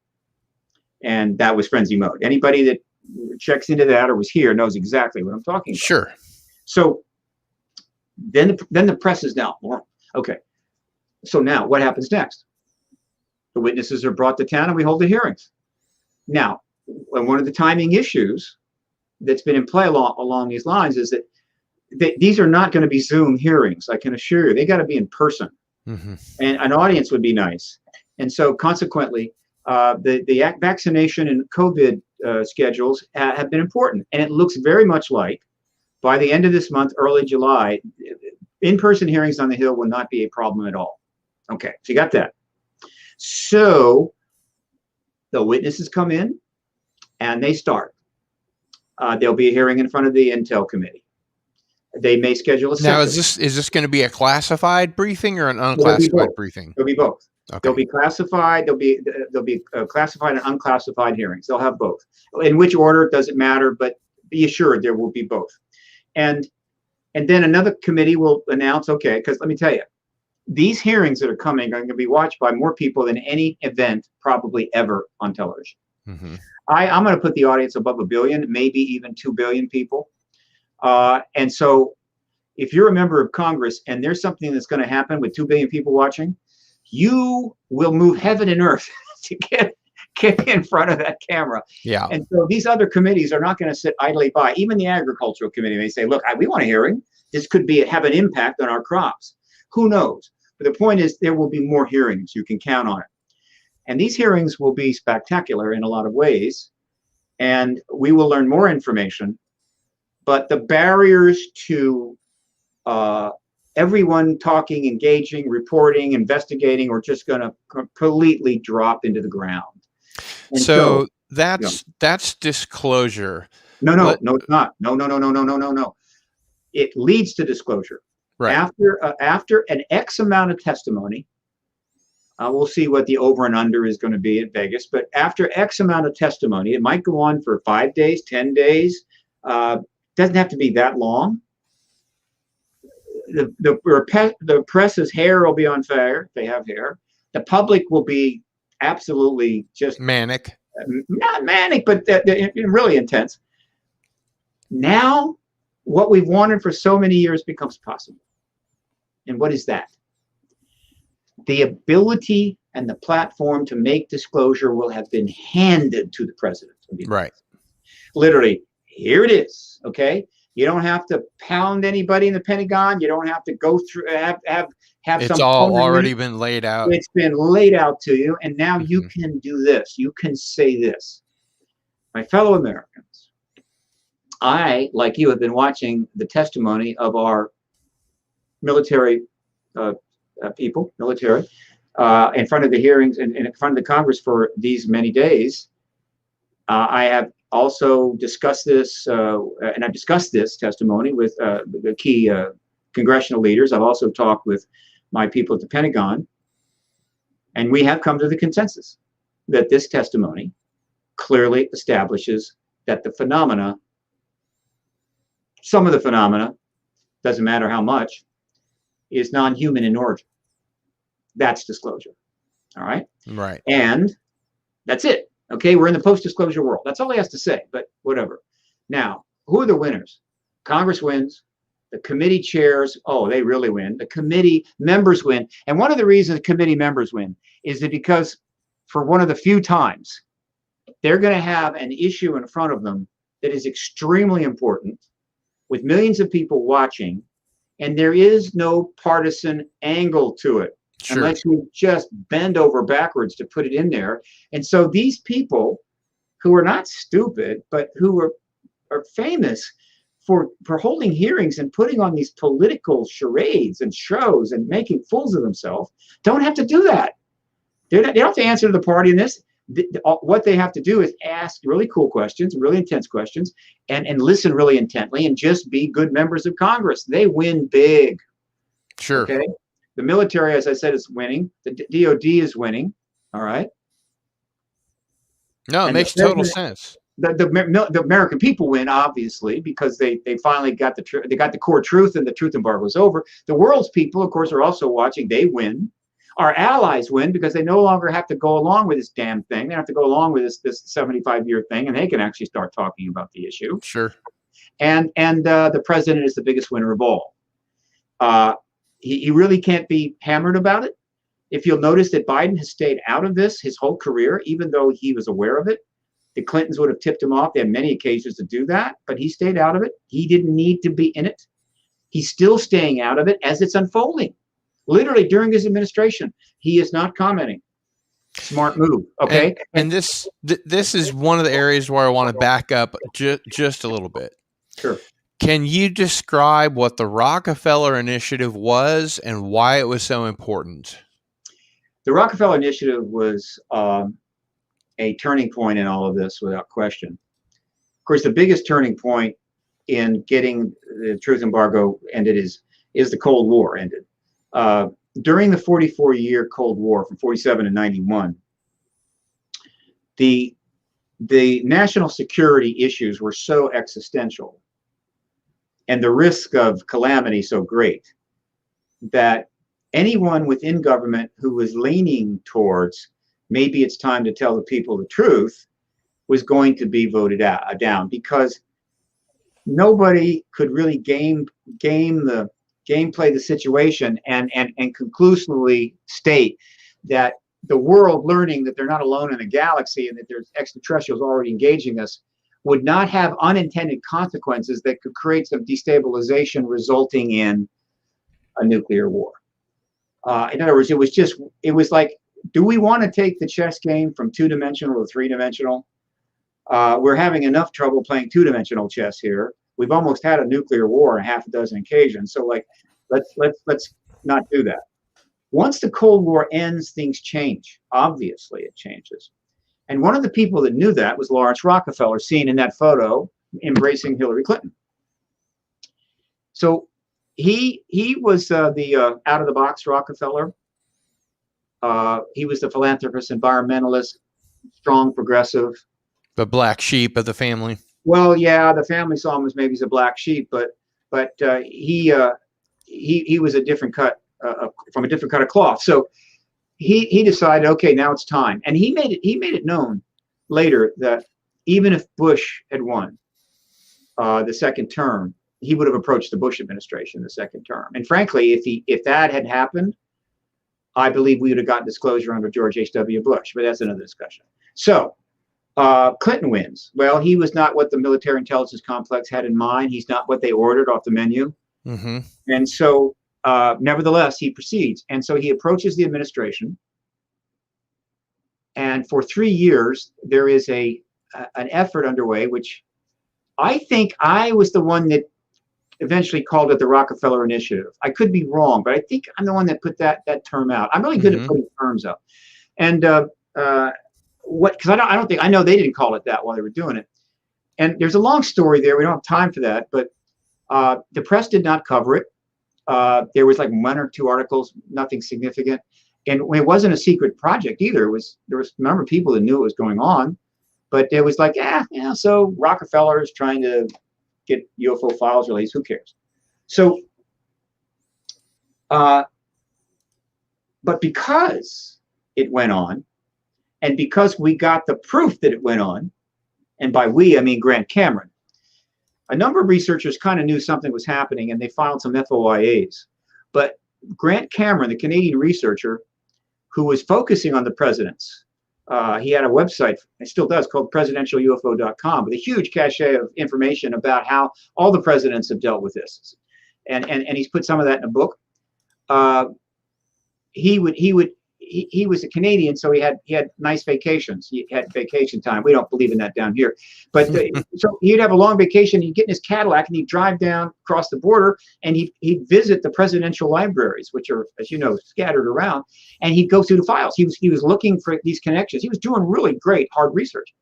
and that was frenzy mode. Anybody that checks into that or was here knows exactly what I'm talking about. Sure. So then the press is now. Okay. So now what happens next? The witnesses are brought to town and we hold the hearings. Now, one of the timing issues that's been in play along these lines is that these are not going to be Zoom hearings. I can assure you, they got to be in person. Mm-hmm. And an audience would be nice. And so consequently, the vaccination and COVID schedules have been important. And it looks very much like by the end of this month, early July, in-person hearings on the Hill will not be a problem at all. Okay, so you got that. So the witnesses come in and they start. There'll be a hearing in front of the Intel Committee. They may schedule a second. Now, is this going to be a classified briefing or an unclassified briefing? It'll be both. Okay. They'll be classified. There'll be classified and unclassified hearings. They'll have both. In which order doesn't matter, but be assured there will be both. And then another committee will announce. Okay, because let me tell you, these hearings that are coming are going to be watched by more people than any event probably ever on television. Mm-hmm. I'm going to put the audience above 1 billion, maybe even 2 billion people. And so if you're a member of Congress and there's something that's going to happen with 2 billion people watching, you will move heaven and earth to get in front of that camera. Yeah. And so these other committees are not going to sit idly by. Even the Agricultural Committee, they say, look, we want a hearing. This could have an impact on our crops. Who knows? But the point is there will be more hearings. You can count on it. And these hearings will be spectacular in a lot of ways. And we will learn more information. But the barriers to everyone talking, engaging, reporting, investigating are just going to completely drop into the ground. And so that's disclosure. No, it's not. No. It leads to disclosure. Right. After an X amount of testimony, we'll see what the over and under is going to be at Vegas. But after X amount of testimony, it might go on for 5 days, 10 days. Doesn't have to be that long. The press's hair will be on fire if they have hair. The public will be absolutely just manic. Not manic, but really intense. Now, what we've wanted for so many years becomes possible. And what is that? The ability and the platform to make disclosure will have been handed to the president. Right. Literally, here it is. Okay. You don't have to pound anybody in the Pentagon. You don't have to go through have it's all already been laid out. It's been laid out to you, and now you can do this. You can say this. My fellow Americans, I, like you, have been watching the testimony of our military people, in front of the hearings and in front of the Congress for these many days. I have also discussed this, and I've discussed this testimony with the key congressional leaders. I've also talked with my people at the Pentagon, and we have come to the consensus that this testimony clearly establishes that the phenomena, some of the phenomena, doesn't matter how much, is non-human in origin. That's disclosure. All right? Right. And that's it. Okay, we're in the post-disclosure world. That's all he has to say, but whatever. Now, who are the winners? Congress wins. The committee chairs, oh, they really win. The committee members win. And one of the reasons committee members win is that because for one of the few times, they're going to have an issue in front of them that is extremely important with millions of people watching, and there is no partisan angle to it. Sure. Unless you just bend over backwards to put it in there. And so these people who are not stupid, but who are famous for holding hearings and putting on these political charades and shows and making fools of themselves, don't have to do that. They don't have to answer to the party in this. What they have to do is ask really cool questions, really intense questions, and listen really intently and just be good members of Congress. They win big. Sure. Okay. The military, as I said, is winning. The DOD is winning. All right. No, it makes total sense. The American people win, obviously, because they finally got the core truth, and the truth embargo is over. The world's people, of course, are also watching. They win. Our allies win because they no longer have to go along with this damn thing. They have to go along with this 75-year thing, and they can actually start talking about the issue. Sure. And the president is the biggest winner of all. He really can't be hammered about it. If you'll notice that Biden has stayed out of this his whole career, even though he was aware of it. The Clintons would have tipped him off. They had many occasions to do that, but he stayed out of it. He didn't need to be in it. He's still staying out of it as it's unfolding. Literally during his administration, he is not commenting. Smart move. Okay. And this is one of the areas where I want to back up just a little bit. Sure. Can you describe what the Rockefeller Initiative was and why it was so important? The Rockefeller Initiative was a turning point in all of this, without question. Of course, the biggest turning point in getting the truth embargo ended is the Cold War ended. During the 44-year Cold War from 47 to 91, the national security issues were so existential and the risk of calamity so great that anyone within government who was leaning towards maybe it's time to tell the people the truth was going to be voted down, because nobody could really gameplay the situation and conclusively state that the world learning that they're not alone in a galaxy and that there's extraterrestrials already engaging us would not have unintended consequences that could create some destabilization resulting in a nuclear war. In other words, it was like, do we want to take the chess game from two-dimensional to three-dimensional? We're having enough trouble playing two-dimensional chess here. We've almost had a nuclear war on half a dozen occasions. So like, let's not do that. Once the Cold War ends, things change. Obviously, it changes. And one of the people that knew that was Lawrence Rockefeller, seen in that photo embracing Hillary Clinton. So he was the out-of-the-box Rockefeller. He was the philanthropist, environmentalist, strong progressive. The black sheep of the family. Well, yeah, the family saw him as maybe he's a black sheep, but he was a different cut from a different cut of cloth. So he decided, okay, now it's time, and he made it known later that even if Bush had won the second term, he would have approached the Bush administration the second term. And frankly, if that had happened, I believe we would have gotten disclosure under George H.W. Bush, but that's another discussion. So Clinton wins. Well, he was not what the military intelligence complex had in mind. He's not what they ordered off the menu. Mm-hmm. And so, nevertheless, he proceeds. And so he approaches the administration. And for 3 years, there is an effort underway, which I think I was the one that eventually called it the Rockefeller Initiative. I could be wrong, but I think I'm the one that put that term out. I'm really good at putting terms out. And because I know they didn't call it that while they were doing it. And there's a long story there. We don't have time for that, but the press did not cover it. There was like 1 or 2 articles, nothing significant. And it wasn't a secret project either. There was a number of people that knew what was going on, but it was like, so Rockefeller is trying to get UFO files released. Who cares? So, but because it went on, and because we got the proof that it went on, and by we, I mean Grant Cameron, a number of researchers kind of knew something was happening, and they filed some FOIAs. But Grant Cameron, the Canadian researcher who was focusing on the presidents, he had a website, it still does, called presidentialufo.com, with a huge cache of information about how all the presidents have dealt with this. And he's put some of that in a book. He was a Canadian, so he had nice vacations. He had vacation time. We don't believe in that down here. But so he'd have a long vacation. He'd get in his Cadillac and he'd drive down across the border, and he'd visit the presidential libraries, which are, as you know, scattered around. And he'd go through the files. He was looking for these connections. He was doing really great, hard research.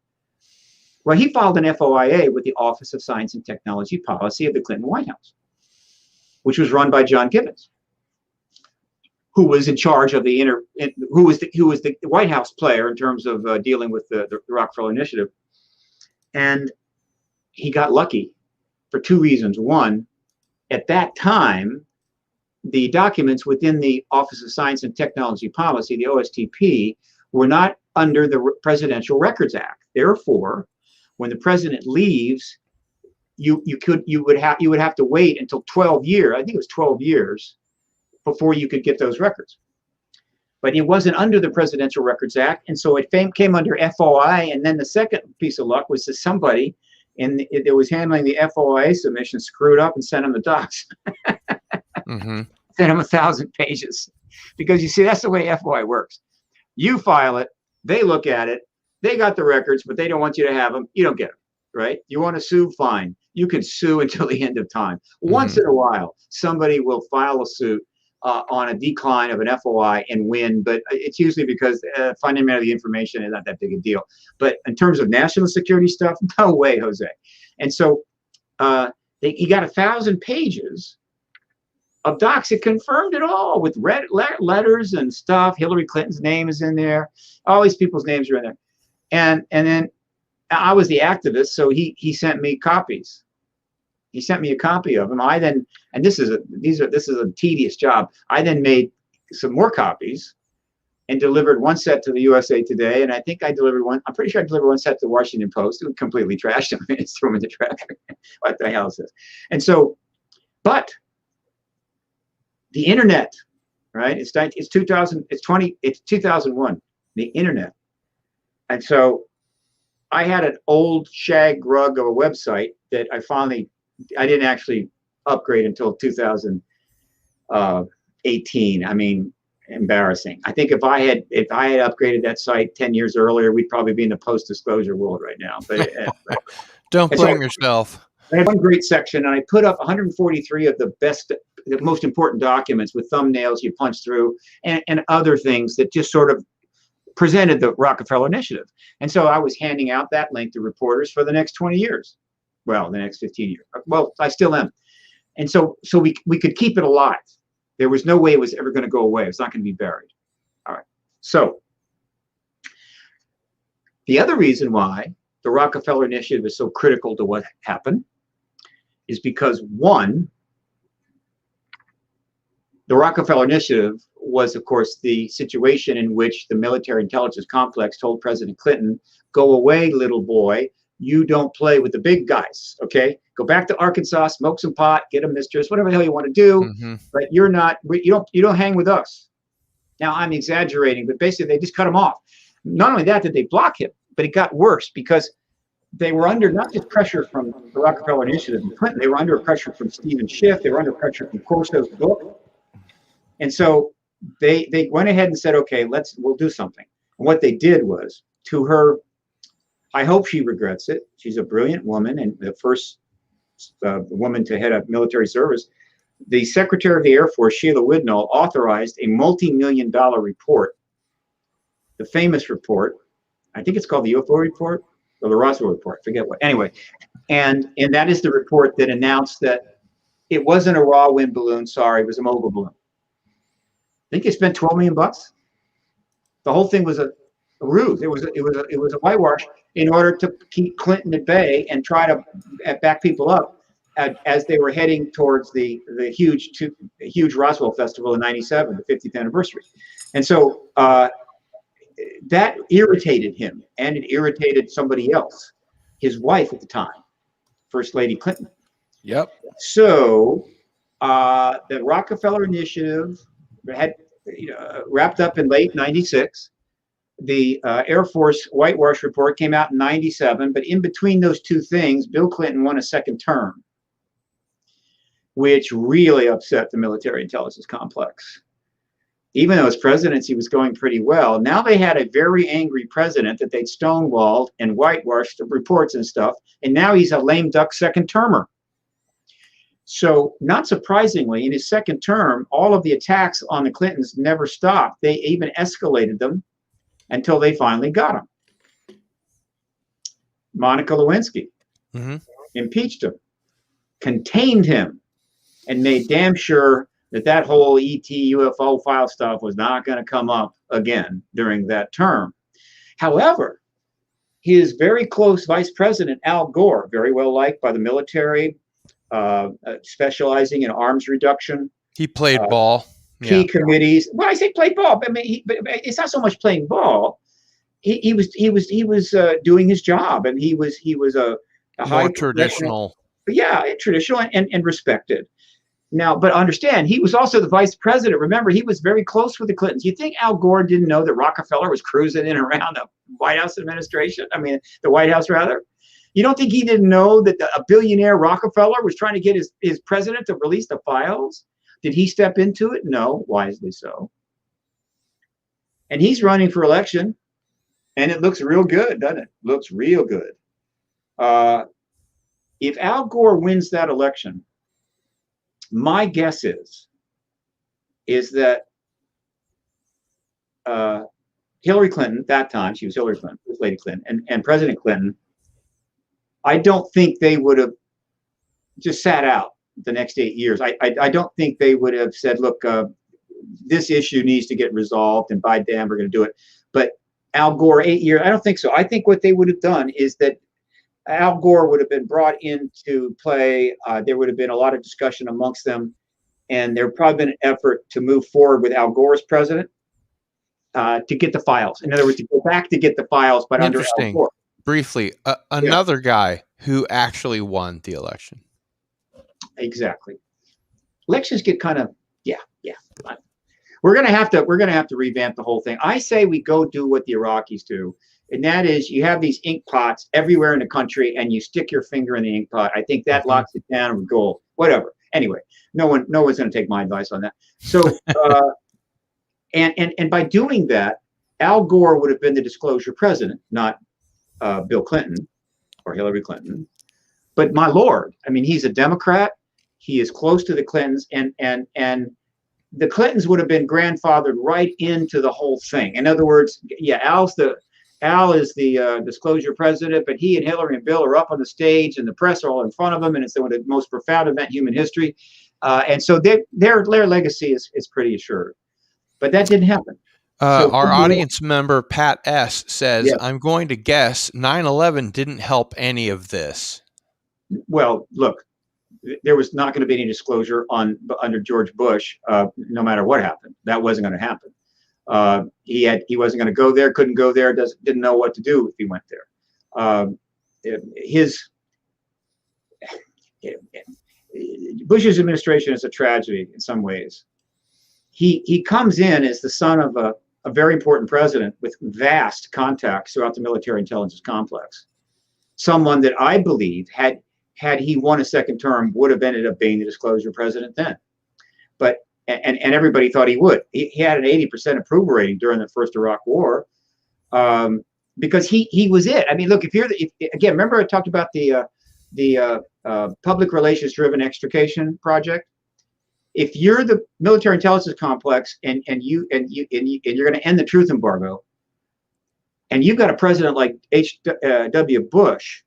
Well, he filed an FOIA with the Office of Science and Technology Policy of the Clinton White House, which was run by John Gibbons, who was in charge of who was the White House player in terms of dealing with the Rockefeller Initiative. And he got lucky for 2 reasons. One, at that time, the documents within the Office of Science and Technology Policy, the OSTP, were not under the Presidential Records Act. Therefore, when the president leaves, you would have to wait until 12 years. I think it was 12 years before you could get those records. But it wasn't under the Presidential Records Act, and so it came under FOI. And then the second piece of luck was that somebody that was handling the FOIA submission screwed up and sent him the docs. Mm-hmm. Sent him 1,000 pages. Because you see, that's the way FOI works. You file it, they look at it, they got the records, but they don't want you to have them. You don't get them, right? You want to sue, fine. You can sue until the end of time. Mm-hmm. Once in a while, somebody will file a suit on a decline of an FOI and win, but it's usually because finding out the information is not that big a deal. But in terms of national security stuff, no way, Jose. And so he got 1,000 pages of docs that confirmed it all with letters and stuff. Hillary Clinton's name is in there. All these people's names are in there. And then I was the activist, so he sent me copies. He sent me a copy of them. I then, and this is a tedious job. I then made some more copies and delivered one set to the USA Today, and I think I delivered one. I'm pretty sure I delivered one set to the Washington Post. It was completely trashed them. I just threw them in the trash. What the hell is this? And so, but the internet, right? It's 2000. It's 2001. The internet, and so I had an old shag rug of a website that I didn't actually upgrade until 2018. I mean, embarrassing. I think if I had upgraded that site 10 years earlier, we'd probably be in the post-disclosure world right now. But don't blame yourself. I had one great section, and I put up 143 of the most important documents with thumbnails you punch through, and other things that just sort of presented the Rockefeller Initiative. And so I was handing out that link to reporters for the next 20 years. Well, the next 15 years. Well, I still am. And so we could keep it alive. There was no way it was ever going to go away. It's not going to be buried. All right. So the other reason why the Rockefeller Initiative is so critical to what happened is because, one, the Rockefeller Initiative was, of course, the situation in which the military intelligence complex told President Clinton, go away, little boy. You don't play with the big guys, okay? Go back to Arkansas, smoke some pot, get a mistress, whatever the hell you want to do, mm-hmm. but you don't hang with us. Now, I'm exaggerating, but basically they just cut him off. Not only that did they block him, but it got worse because they were under not just pressure from the Rockefeller Initiative and Clinton, they were under pressure from Stephen Schiff, they were under pressure from Corso's book. And so they went ahead and said, okay, we'll do something. And what they did was, to her, I hope she regrets it. She's a brilliant woman and the first woman to head up military service. The Secretary of the Air Force, Sheila Widnall, authorized a multi-million-dollar report, the famous report. I think it's called the UFO report. or the Roswell report, forget what. Anyway, and that is the report that announced that it wasn't a raw wind balloon. Sorry, it was a mobile balloon. I think they spent $12 million. The whole thing was a ruse. It was a whitewash in order to keep Clinton at bay and try to back people up as they were heading towards the huge Roswell Festival in '97, the 50th anniversary. And so that irritated him, and it irritated somebody else, his wife at the time, First Lady Clinton. Yep. So the Rockefeller Initiative had wrapped up in late '96. The Air Force whitewash report came out in '97, but in between those two things, Bill Clinton won a second term, which really upset the military intelligence complex. Even though his presidency was going pretty well, now they had a very angry president that they'd stonewalled and whitewashed the reports and stuff, and now he's a lame duck second termer. So not surprisingly, in his second term, all of the attacks on the Clintons never stopped. They even escalated them until they finally got him. Monica Lewinsky impeached him, contained him, and made damn sure that whole ET UFO file stuff was not going to come up again during that term. However, his very close vice president, Al Gore, very well liked by the military, specializing in arms reduction. He played ball. Key committees. Well, I say played ball, but I mean, but it's not so much playing ball. He was doing his job, and he was a high traditional. Yeah, traditional and respected. Now, but understand, he was also the vice president. Remember, he was very close with the Clintons. You think Al Gore didn't know that Rockefeller was cruising in around the White House administration? I mean, the White House, rather. You don't think he didn't know that a billionaire Rockefeller was trying to get his president to release the files? Did he step into it? No, wisely so. And he's running for election, and it looks real good, doesn't it? Looks real good. If Al Gore wins that election, my guess is that Hillary Clinton, at that time, she was Hillary Clinton, Lady Clinton, and President Clinton, I don't think they would have just sat out the next 8 years. I don't think they would have said, look, this issue needs to get resolved, and by damn, we're going to do it. But Al Gore, 8 years, I don't think so. I think what they would have done is that Al Gore would have been brought into play. There would have been a lot of discussion amongst them, and there would probably been an effort to move forward with Al Gore as president to get the files. In other words, to go back to get the files, but under Al Gore. Briefly, another guy who actually won the election. Exactly. Elections get kind of We're gonna have to revamp the whole thing. I say we go do what the Iraqis do, and that is you have these ink pots everywhere in the country, and you stick your finger in the ink pot. I think that locks it down with gold. Whatever. Anyway, no one's gonna take my advice on that. So, and by doing that, Al Gore would have been the disclosure president, not Bill Clinton or Hillary Clinton. But my Lord, I mean, he's a Democrat. He is close to the Clintons, and the Clintons would have been grandfathered right into the whole thing. In other words, yeah, Al is the disclosure president, but he and Hillary and Bill are up on the stage, and the press are all in front of them, and it's one of the most profound event in human history. And so their legacy is pretty assured. But that didn't happen. Our audience member, Pat S., says, I'm going to guess 9/11 didn't help any of this. Well, look, there was not going to be any disclosure under George Bush, no matter what happened. That wasn't going to happen. He wasn't going to go there, couldn't go there, didn't know what to do if he went there. Bush's administration is a tragedy in some ways. He comes in as the son of a very important president with vast contacts throughout the military intelligence complex. Someone that I believe had he won a second term would have ended up being the disclosure president then. But and everybody thought he would. He had an 80% approval rating during the first Iraq War because he was it. I mean, look, again, remember I talked about the public relations driven extrication project. If you're the military intelligence complex and you're going to end the truth embargo, And you've got a president like H.W. Bush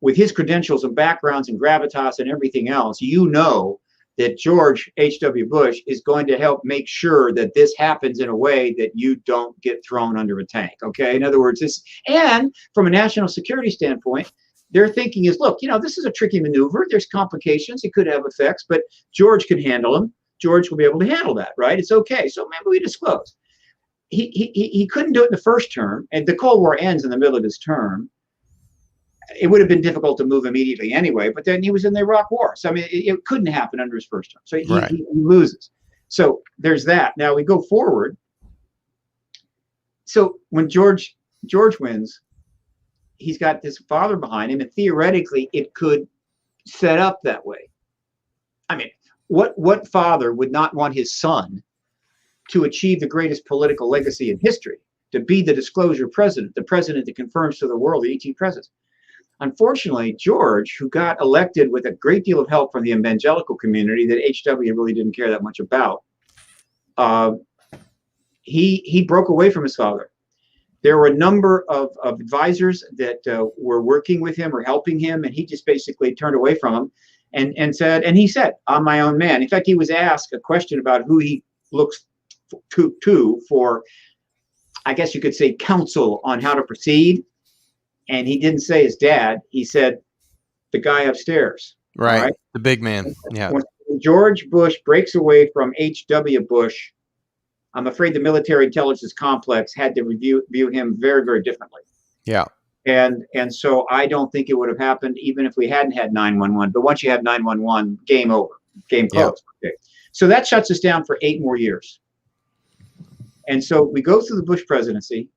with his credentials and backgrounds and gravitas and everything else, you know that George H.W. Bush is going to help make sure that this happens in a way that you don't get thrown under a tank. Okay. In other words, and from a national security standpoint, their thinking is, look, this is a tricky maneuver. There's complications. It could have effects, but George can handle them. George will be able to handle that, right? It's okay. So maybe we disclose. He couldn't do it in the first term, and the Cold War ends in the middle of his term. It would have been difficult to move immediately anyway, but then he was in the Iraq War. So, I mean, it couldn't happen under his first term. So he loses. So there's that. Now we go forward. So when George wins, he's got this father behind him, and theoretically it could set up that way. I mean, what father would not want his son to achieve the greatest political legacy in history, to be the disclosure president, the president that confirms to the world the 18 presidents? Unfortunately, George, who got elected with a great deal of help from the evangelical community that H.W. really didn't care that much about, he broke away from his father. There were a number of advisors that were working with him or helping him, and he just basically turned away from them and said, I'm my own man. In fact, he was asked a question about who he looks to for, I guess you could say, counsel on how to proceed. And he didn't say his dad. He said the guy upstairs. Right. The big man. Yeah. When George Bush breaks away from H.W. Bush, I'm afraid the military intelligence complex had to view him very, very differently. Yeah. And so I don't think it would have happened even if we hadn't had 911. But once you have 911, game over, game closed. Yeah. Okay. So that shuts us down for 8 more years. And so we go through the Bush presidency,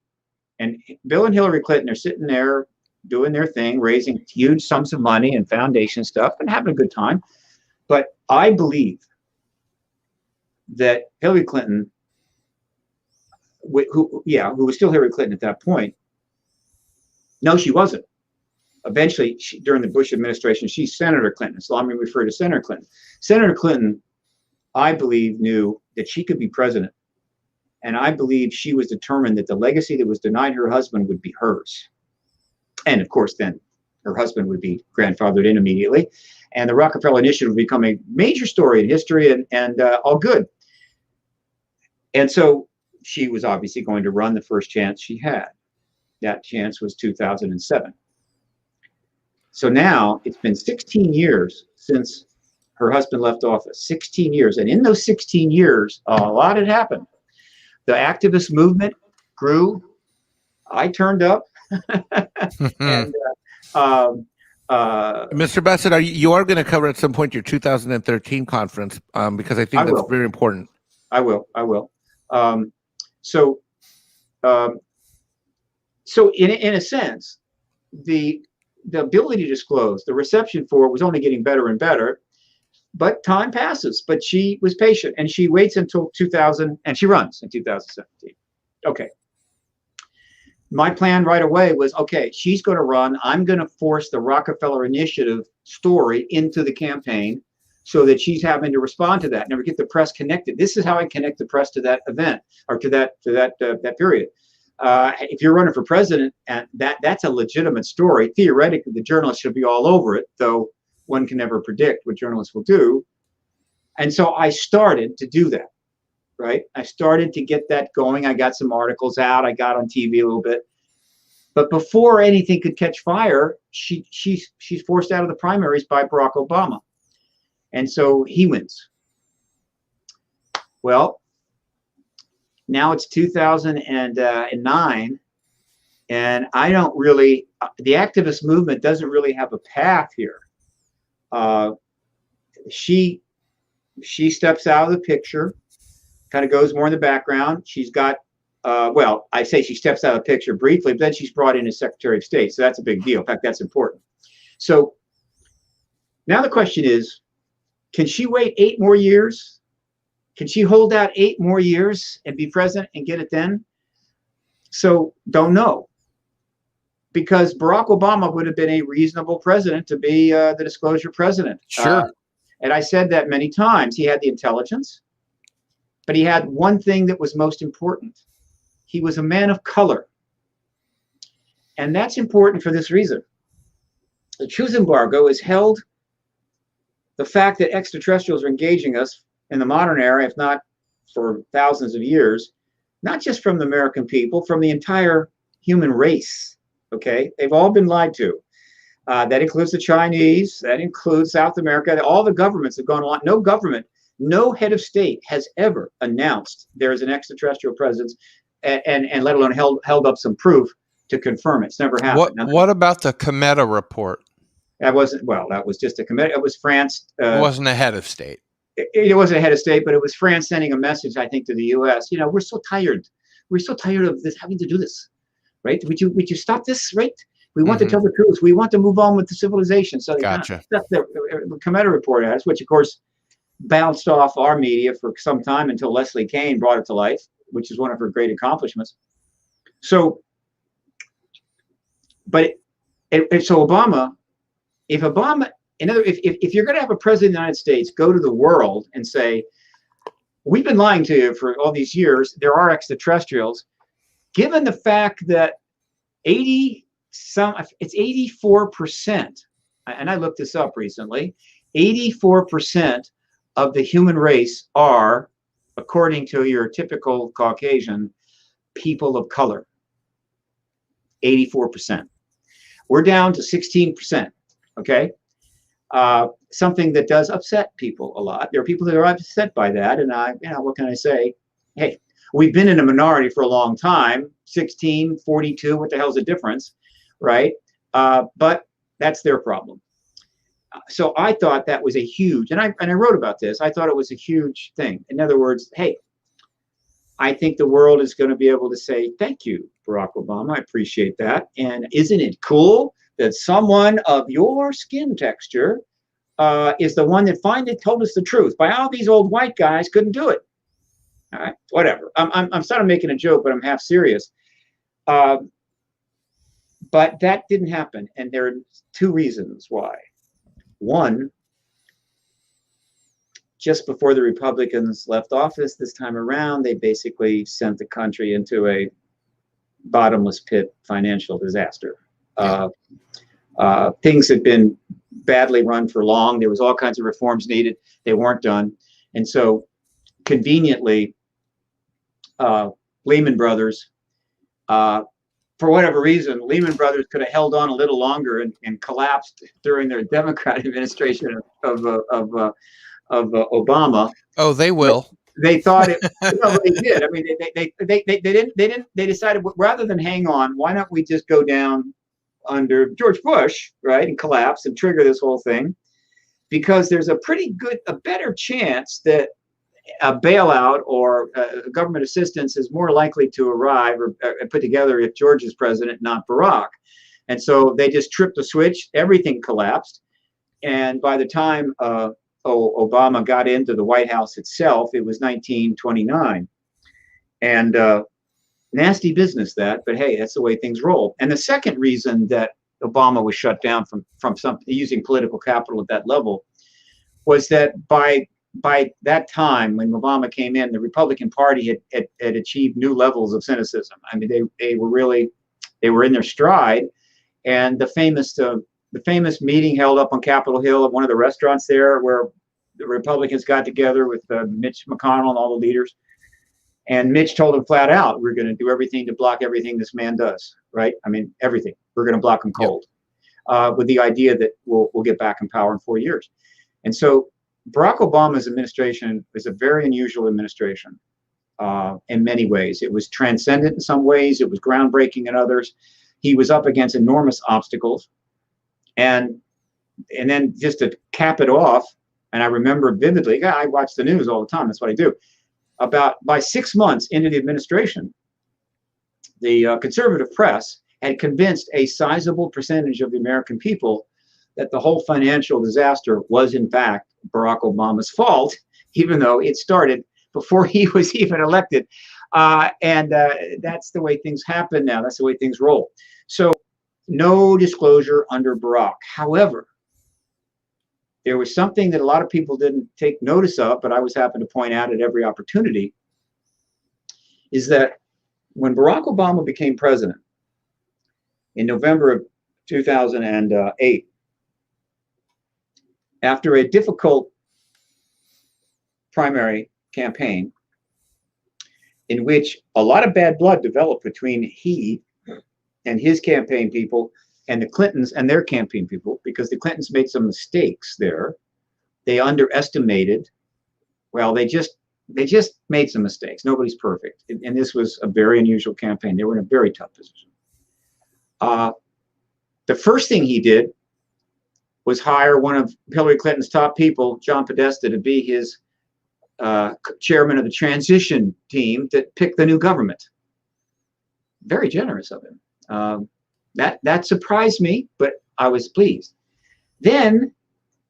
and Bill and Hillary Clinton are sitting there doing their thing, raising huge sums of money and foundation stuff and having a good time. But I believe that Hillary Clinton, who was still Hillary Clinton at that point, no, she wasn't. Eventually, during the Bush administration, she's Senator Clinton. So I'm going to refer to Senator Clinton. Senator Clinton, I believe, knew that she could be president. And I believe she was determined that the legacy that was denied her husband would be hers. And of course, then her husband would be grandfathered in immediately. And the Rockefeller Initiative would become a major story in history and all good. And so she was obviously going to run the first chance she had. That chance was 2007. So now it's been 16 years since her husband left office. 16 years. And in those 16 years, a lot had happened. The activist movement grew. I turned up. And Mr. Bassett, you are going to cover at some point your 2013 conference because I think that's very important. I will. So in a sense, the ability to disclose, the reception for it was only getting better and better. But time passes. But she was patient, and she waits until 2000, and she runs in 2017. Okay. My plan right away was, okay, she's going to run. I'm going to force the Rockefeller Initiative story into the campaign so that she's having to respond to that. Never get the press connected. This is how I connect the press to that event or to that period. If you're running for president, and that's a legitimate story. Theoretically, the journalists should be all over it, though one can never predict what journalists will do. And so I started to do that, right? I started to get that going. I got some articles out. I got on TV a little bit. But before anything could catch fire, she's forced out of the primaries by Barack Obama. And so he wins. Well, now it's 2009, and I don't really, the activist movement doesn't really have a path here. She steps out of the picture, kind of goes more in the background. She's got, well, I say she steps out of the picture briefly, but then she's brought in as Secretary of State. So that's a big deal. In fact, that's important. So now the question is, can she wait 8 more years? Can she hold out 8 more years and be president and get it then? So don't know. Because Barack Obama would have been a reasonable president to be the disclosure president. Sure. And I said that many times. He had the intelligence, but he had one thing that was most important. He was a man of color. And that's important for this reason. The truth embargo has held the fact that extraterrestrials are engaging us in the modern era, if not for thousands of years, not just from the American people, from the entire human race. Okay, they've all been lied to. That includes the Chinese, that includes South America. All the governments have gone along. No government, no head of state has ever announced there is an extraterrestrial presence, and let alone held up some proof to confirm it. It's never happened. What about the Cometa report? That wasn't, well, that was just a committee. It was France. It wasn't a head of state. It wasn't a head of state, but it was France sending a message, I think, to the U.S. You know, we're so tired. We're so tired of this, having to do this, right? Would you stop this, right? We want to tell the truth. We want to move on with the civilization. So gotcha. That's the Cometa report has, which of course bounced off our media for some time until Leslie Kean brought it to life, which is one of her great accomplishments. So, but so Obama, if you're going to have a president of the United States go to the world and say, we've been lying to you for all these years, there are extraterrestrials, given the fact that it's 84%, and I looked this up recently, 84% of the human race are, according to your typical Caucasian, people of color. 84%. We're down to 16%. Okay. Something that does upset people a lot. There are people that are upset by that. And what can I say? Hey, we've been in a minority for a long time, 16, 42, what the hell's the difference? Right. But that's their problem. So I thought that was a huge, and I wrote about this. I thought it was a huge thing. In other words, hey, I think the world is going to be able to say, thank you, Barack Obama. I appreciate that. And isn't it cool that someone of your skin texture is the one that finally told us the truth? By all these old white guys couldn't do it. All right, whatever. I'm sort of making a joke, but I'm half serious. But that didn't happen. And there are two reasons why. One, just before the Republicans left office this time around, they basically sent the country into a bottomless pit financial disaster. Things had been badly run for long. There was all kinds of reforms needed. They weren't done. And so conveniently, Lehman Brothers, for whatever reason, Lehman Brothers could have held on a little longer and collapsed during their Democratic administration of Obama. Oh, they will. They thought it. No, they did. I mean, they decided rather than hang on, why don't we just go down under George Bush, right, and collapse and trigger this whole thing? Because there's a better chance that a bailout or government assistance is more likely to arrive or put together if George is president, not Barack. And so they just tripped the switch. Everything collapsed. And by the time Obama got into the White House itself, it was 1929. And nasty business that, but hey, that's the way things roll. And the second reason that Obama was shut down from using political capital at that level was that by that time, when Obama came in, the Republican Party had achieved new levels of cynicism. I mean, they were in their stride, and the famous meeting held up on Capitol Hill at one of the restaurants there, where the Republicans got together with Mitch McConnell and all the leaders, and Mitch told them flat out, "We're going to do everything to block everything this man does." Right? I mean, everything. We're going to block him cold, with the idea that we'll get back in power in 4 years. And so Barack Obama's administration is a very unusual administration in many ways. It was transcendent in some ways. It was groundbreaking in others. He was up against enormous obstacles. And then just to cap it off, and I remember vividly, I watch the news all the time. That's what I do. By 6 months into the administration, the conservative press had convinced a sizable percentage of the American people that the whole financial disaster was, in fact, Barack Obama's fault, even though it started before he was even elected. And that's the way things happen now. That's the way things roll. So no disclosure under Barack. However, there was something that a lot of people didn't take notice of, but I was happy to point out at every opportunity, is that when Barack Obama became president, in November of 2008, after a difficult primary campaign in which a lot of bad blood developed between he and his campaign people and the Clintons and their campaign people, because the Clintons made some mistakes there. They underestimated, well, they just made some mistakes. Nobody's perfect. And this was a very unusual campaign. They were in a very tough position. The first thing he did was hire one of Hillary Clinton's top people, John Podesta, to be his chairman of the transition team that picked the new government. Very generous of him. That surprised me, but I was pleased. Then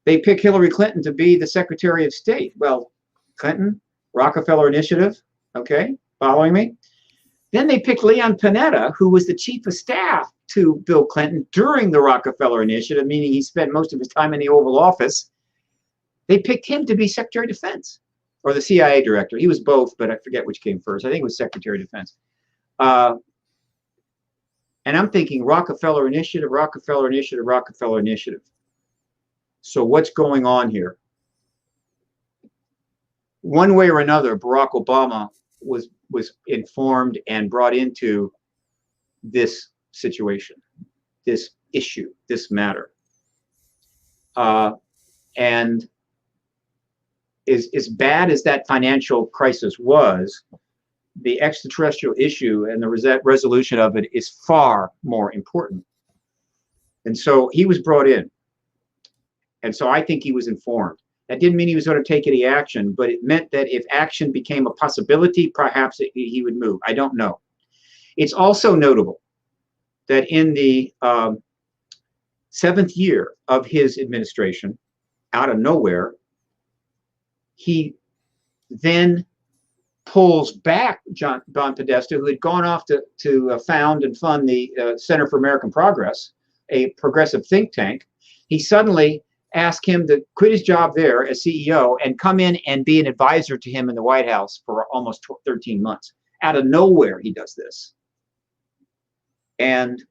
they picked Hillary Clinton to be the Secretary of State. Well, Clinton, Rockefeller Initiative, okay, following me? Then they picked Leon Panetta, who was the chief of staff to Bill Clinton during the Rockefeller Initiative, meaning he spent most of his time in the Oval Office. They picked him to be Secretary of Defense, or the CIA director. He was both, but I forget which came first. I think it was Secretary of Defense. And I'm thinking Rockefeller Initiative, Rockefeller Initiative, Rockefeller Initiative. So what's going on here? One way or another, Barack Obama was informed and brought into this situation, this issue, this matter. And as bad as that financial crisis was, the extraterrestrial issue and the resolution of it is far more important. And so he was brought in. And so I think he was informed. That didn't mean he was going to take any action, but it meant that if action became a possibility, perhaps he would move. I don't know. It's also notable that in the 7th year of his administration, out of nowhere, he then pulls back John Podesta, who had gone off to found and fund the Center for American Progress, a progressive think tank. He suddenly asked him to quit his job there as CEO and come in and be an advisor to him in the White House for almost 13 months. Out of nowhere, he does this. And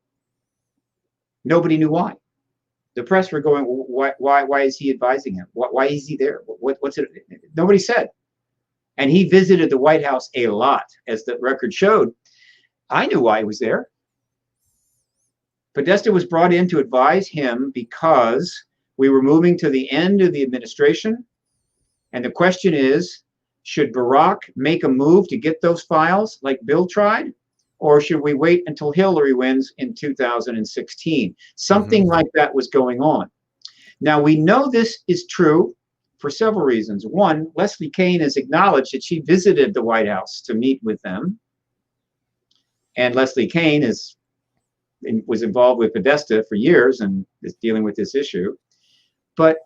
nobody knew why. The press were going, why is he advising him? Why is he there? What's it? Nobody said. And he visited the White House a lot, as the record showed. I knew why he was there. Podesta was brought in to advise him because we were moving to the end of the administration. And the question is, should Barack make a move to get those files like Bill tried? Or should we wait until Hillary wins in 2016? Something like that was going on. Now, we know this is true for several reasons. One, Leslie Kean has acknowledged that she visited the White House to meet with them. And Leslie Kean was involved with Podesta for years and is dealing with this issue. But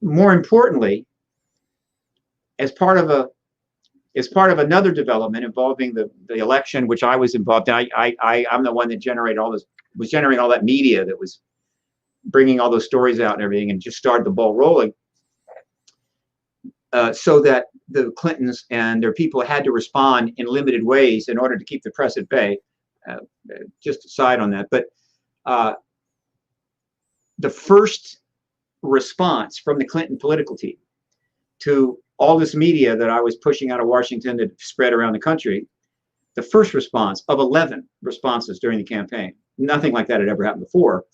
more importantly, as part of another development involving the election, which I was involved in, I'm the one that generated all that media that was bringing all those stories out and everything, and just started the ball rolling. So that the Clintons and their people had to respond in limited ways in order to keep the press at bay. Just aside on that, but the first response from the Clinton political team to all this media that I was pushing out of Washington that spread around the country, the first response of 11 responses during the campaign, nothing like that had ever happened before,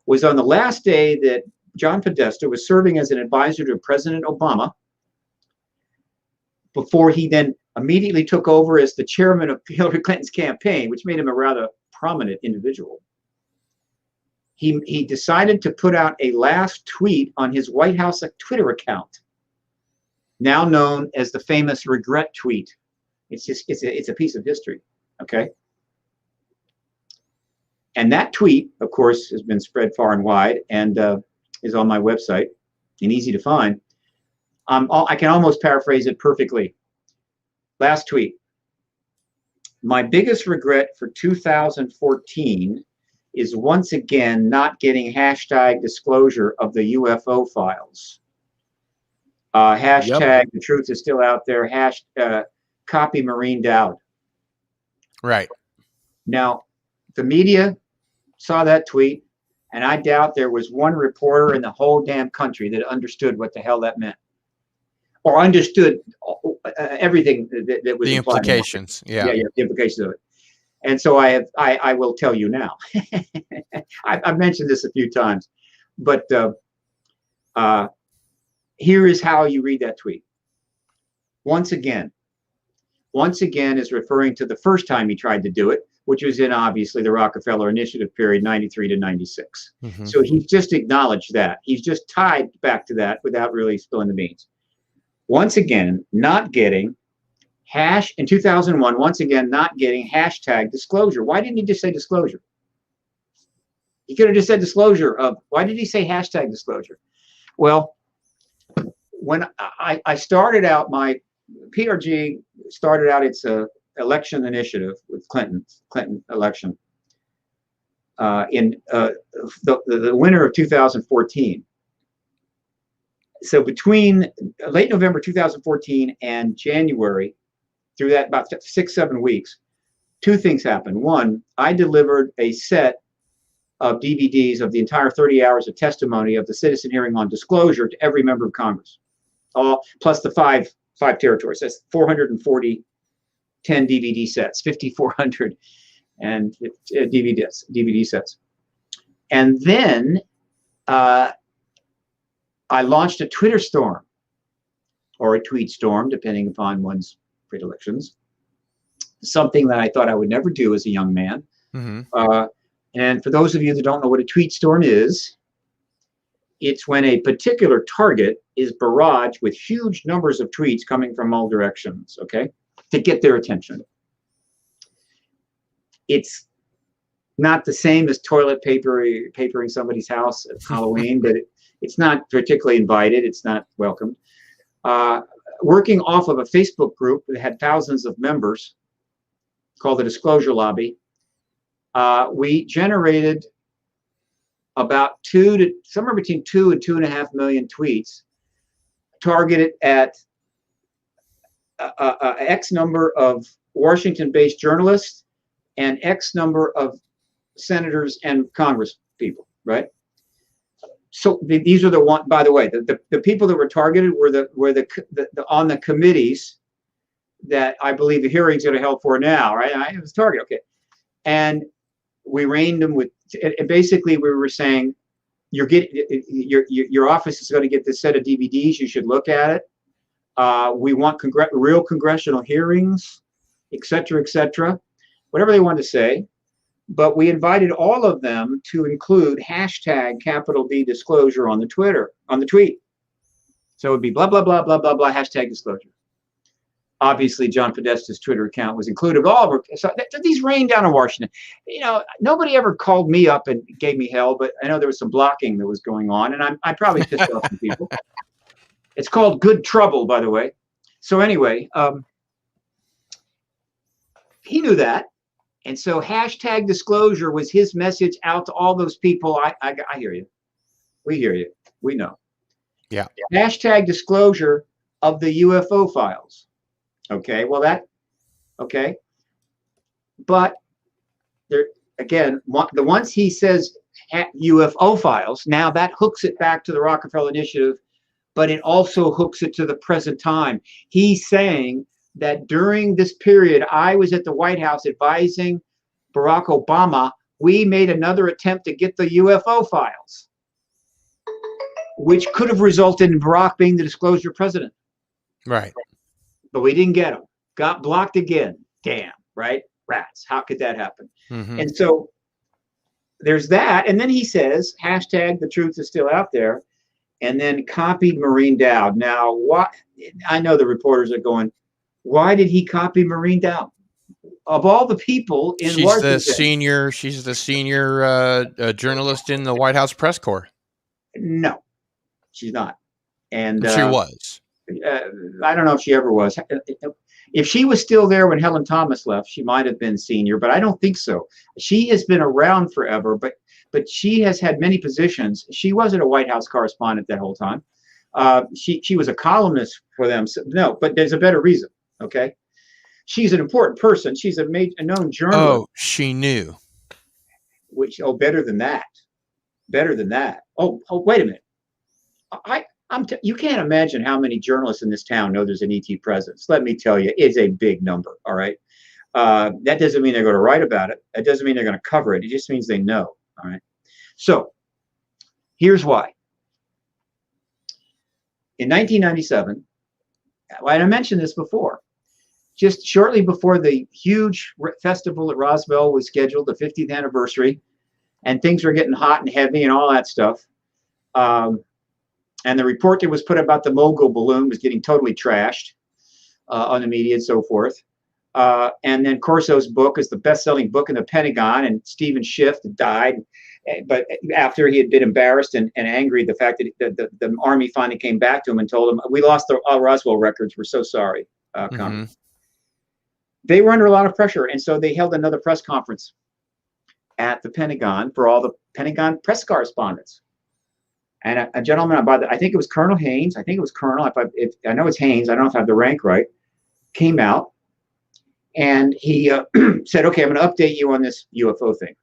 was on the last day that John Podesta was serving as an advisor to President Obama, before he then immediately took over as the chairman of Hillary Clinton's campaign, which made him a rather prominent individual. He decided to put out a last tweet on his White House Twitter account, now known as the famous regret tweet. It's a piece of history, okay? And that tweet, of course, has been spread far and wide and is on my website and easy to find. I can almost paraphrase it perfectly. Last tweet. My biggest regret for 2014 is once again not getting hashtag disclosure of the UFO files. Hashtag the truth is still out there. Copy Maureen Dowd. Right. Now, the media saw that tweet, and I doubt there was one reporter in the whole damn country that understood what the hell that meant, or understood everything that was The implied. implications. Yeah. The implications of it. And so I will tell you now. I've mentioned this a few times, but here is how you read that tweet. Once again is referring to the first time he tried to do it, which was in obviously the Rockefeller Initiative period, 93 to 96. Mm-hmm. So he's just acknowledged that. He's just tied back to that without really spilling the beans. Once again, not getting in 2001, once again, not getting hashtag disclosure. Why didn't he just say disclosure? He could have just said disclosure of, why did he say hashtag disclosure? Well, when I started out, my PRG started out its election initiative with Clinton election in the winter of 2014. So between late November 2014 and January, through that about 6-7 weeks, two things happened. One, I delivered a set of DVDs of the entire 30 hours of testimony of the citizen hearing on disclosure to every member of Congress, all plus the five territories. That's 440 10 DVD sets, 5,400 and DVD sets. And then I launched a Twitter storm, or a tweet storm, depending upon one's predilections. Something that I thought I would never do as a young man. Mm-hmm. And for those of you that don't know what a tweet storm is, it's when a particular target is barraged with huge numbers of tweets coming from all directions, okay, to get their attention. It's not the same as toilet papering somebody's house at Halloween, but it's not particularly invited. It's not welcomed. Working off of a Facebook group that had thousands of members called the Disclosure Lobby, we generated about somewhere between 2 and 2.5 million tweets targeted at X number of Washington-based journalists and X number of senators and Congress people, right? So these are the one. By the way, the people that were targeted were the on the committees that I believe the hearings that are held for now, right? It was target, okay, and we reigned them with. And basically, we were saying, your office is going to get this set of DVDs. You should look at it. We want real congressional hearings, et cetera, whatever they wanted to say. But we invited all of them to include hashtag capital D disclosure on the tweet. So it would be blah, blah, blah, blah, blah, blah, hashtag disclosure. Obviously, John Podesta's Twitter account was included. So these rained down in Washington. You know, nobody ever called me up and gave me hell, but I know there was some blocking that was going on, and I probably pissed off some people. It's called good trouble, by the way. So anyway, he knew that. And so hashtag disclosure was his message out to all those people. I hear you. We hear you. We know. Yeah. Hashtag disclosure of the UFO files. Okay. Well, okay. But there again, the once he says UFO files, now that hooks it back to the Rockefeller Initiative, but it also hooks it to the present time. He's saying that during this period, I was at the White House advising Barack Obama. We made another attempt to get the UFO files, which could have resulted in Barack being the disclosure president. Right. But we didn't get them. Got blocked again. Damn, right? Rats. How could that happen? Mm-hmm. And so there's that. And then he says, hashtag the truth is still out there. And then copied Maureen Dowd. Now, what? I know the reporters are going, why did he copy Maureen Dowd? Of all the people in Washington, she's the senior journalist in the White House press corps. No, she's not. And she was. I don't know if she ever was. If she was still there when Helen Thomas left, she might have been senior, but I don't think so. She has been around forever, but she has had many positions. She wasn't a White House correspondent that whole time. She was a columnist for them. So, no, but there's a better reason. Okay, she's an important person. She's a known journalist. Oh, she knew. better than that. Better than that. Oh, wait a minute. You can't imagine how many journalists in this town know there's an ET presence. Let me tell you, it's a big number. All right. That doesn't mean they're going to write about it. That doesn't mean they're going to cover it. It just means they know. All right. So here's why. In 1997, and I mentioned this before, just shortly before the huge festival at Roswell was scheduled, the 50th anniversary, and things were getting hot and heavy and all that stuff. And the report that was put about the mogul balloon was getting totally trashed on the media and so forth. And then Corso's book is the best-selling book in the Pentagon, and Stephen Schiff died. But after he had been embarrassed and angry, the fact that the Army finally came back to him and told him, we lost the Roswell records. We're so sorry. They were under a lot of pressure. And so they held another press conference at the Pentagon for all the Pentagon press correspondents. And a gentleman, I think it was Colonel Haynes. I think it was Colonel. If I know it's Haynes. I don't know if I have the rank right. Came out and he said, "Okay, I'm going to update you on this UFO thing."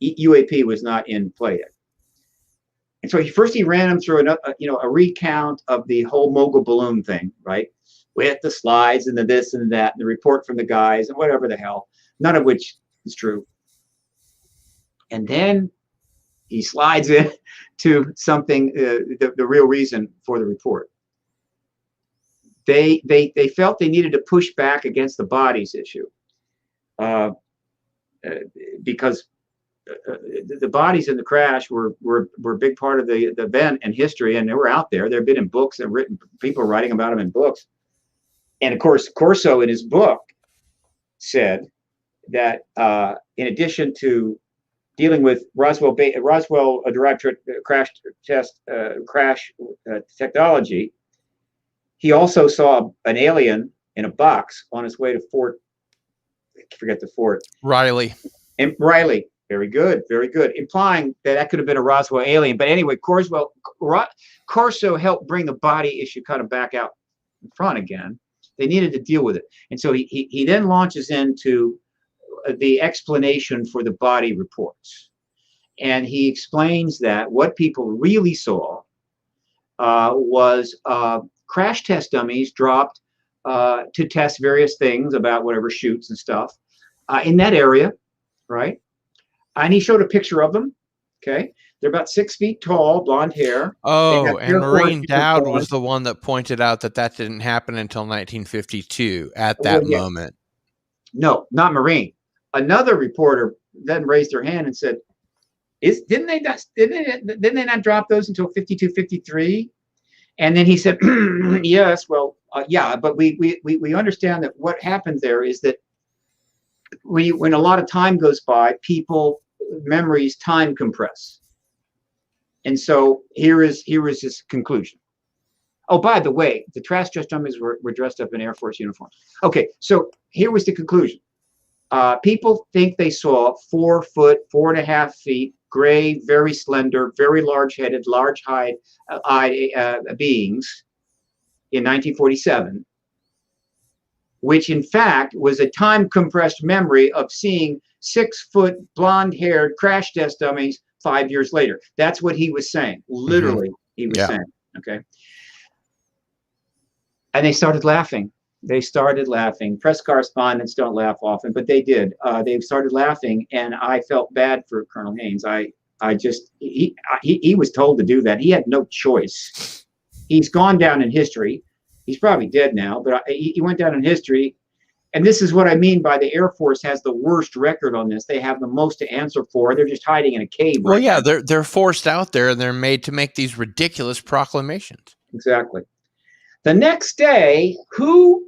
UAP was not in play yet. And so he ran him through a recount of the whole mogul balloon thing, right? With the slides and the this and that, and the report from the guys and whatever the hell, none of which is true. And then he slides in to something, the real reason for the report. They felt they needed to push back against the bodies issue because the bodies in the crash were a big part of the event and history, and they were out there. They've been in books and written, people writing about them in books. And of course, Corso in his book said that in addition to dealing with Roswell derived crash technology, he also saw an alien in a box on his way to Fort. I forget the fort. Riley. And Riley. Very good, very good. Implying that could have been a Roswell alien. But anyway, Corso helped bring the body issue kind of back out in front again. They needed to deal with it. And so he then launches into the explanation for the body reports. And he explains that what people really saw was crash test dummies dropped to test various things about whatever shoots and stuff in that area, right? And he showed a picture of them. Okay, they're about 6 feet tall, blonde hair. Oh, and Maureen Dowd was the one that pointed out that didn't happen until 1952 at that moment. No, not Maureen. Another reporter then raised her hand and said, didn't they not drop those until 52, 53? And then he said, yes, well, yeah, but we understand that what happened there is that when a lot of time goes by, memories time compress. And so here is his conclusion. Oh, by the way, the trash test dummies were dressed up in Air Force uniforms. Okay, so here was the conclusion. People think they saw 4 foot, 4.5 feet, gray, very slender, very large-headed, large-eyed beings in 1947, which in fact was a time-compressed memory of seeing 6 foot, blonde-haired crash test dummies 5 years later. That's what he was saying. Literally, he was saying. Okay. And they started laughing. They started laughing. Press correspondents don't laugh often, but they did. They started laughing, and I felt bad for Colonel Haynes. He was told to do that. He had no choice. He's gone down in history. He's probably dead now, but he went down in history. And this is what I mean by the Air Force has the worst record on this. They have the most to answer for. They're just hiding in a cave. Well, yeah, they're forced out there, and they're made to make these ridiculous proclamations. Exactly. The next day, who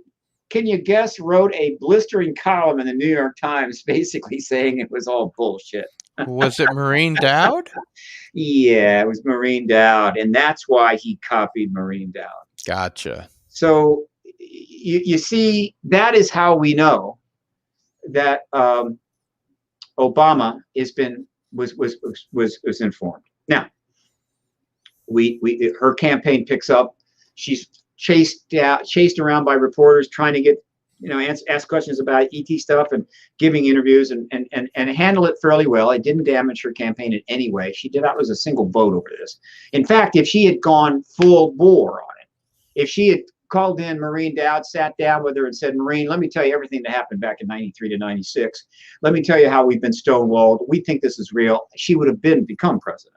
can you guess wrote a blistering column in the New York Times basically saying it was all bullshit? Was it Maureen Dowd? Yeah, it was Maureen Dowd. And that's why he copied Maureen Dowd. Gotcha. So you see, that is how we know that Obama was informed. Now, her campaign picks up. She's chased around by reporters trying to get ask questions about ET stuff and giving interviews and handle it fairly well. It didn't damage her campaign in any way. She did not lose a single vote over this. In fact, if she had gone full bore on it, if she had called in Maureen Dowd, sat down with her and said, Maureen, let me tell you everything that happened back in 93 to 96. Let me tell you how we've been stonewalled. We think this is real. She would have become president.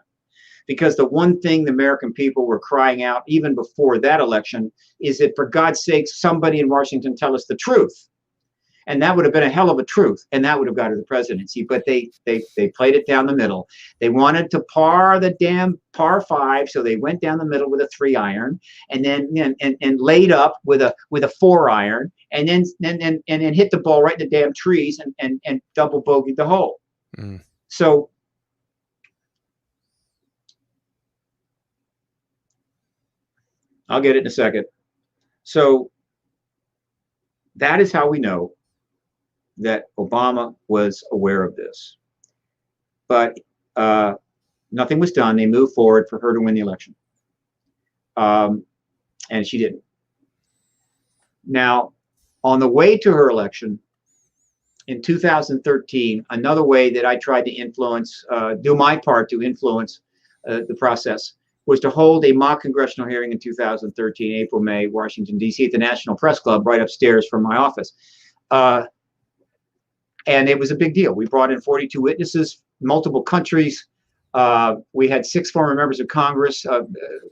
Because the one thing the American people were crying out even before that election is that, for God's sake, somebody in Washington tell us the truth. And that would have been a hell of a truth, and that would have got her the presidency. But they played it down the middle. They wanted to par the damn par 5, so they went down the middle with a 3-iron, and then and laid up with a 4-iron, and then hit the ball right in the damn trees and double bogeyed the hole. Mm. So. I'll get it in a second. So that is how we know that Obama was aware of this. But nothing was done. They moved forward for her to win the election. And she didn't. Now, on the way to her election in 2013, another way that I tried to influence, do my part to influence the process, was to hold a mock congressional hearing in 2013, April, May, Washington, D.C. at the National Press Club right upstairs from my office. And it was a big deal. We brought in 42 witnesses, multiple countries. We had 6 former members of Congress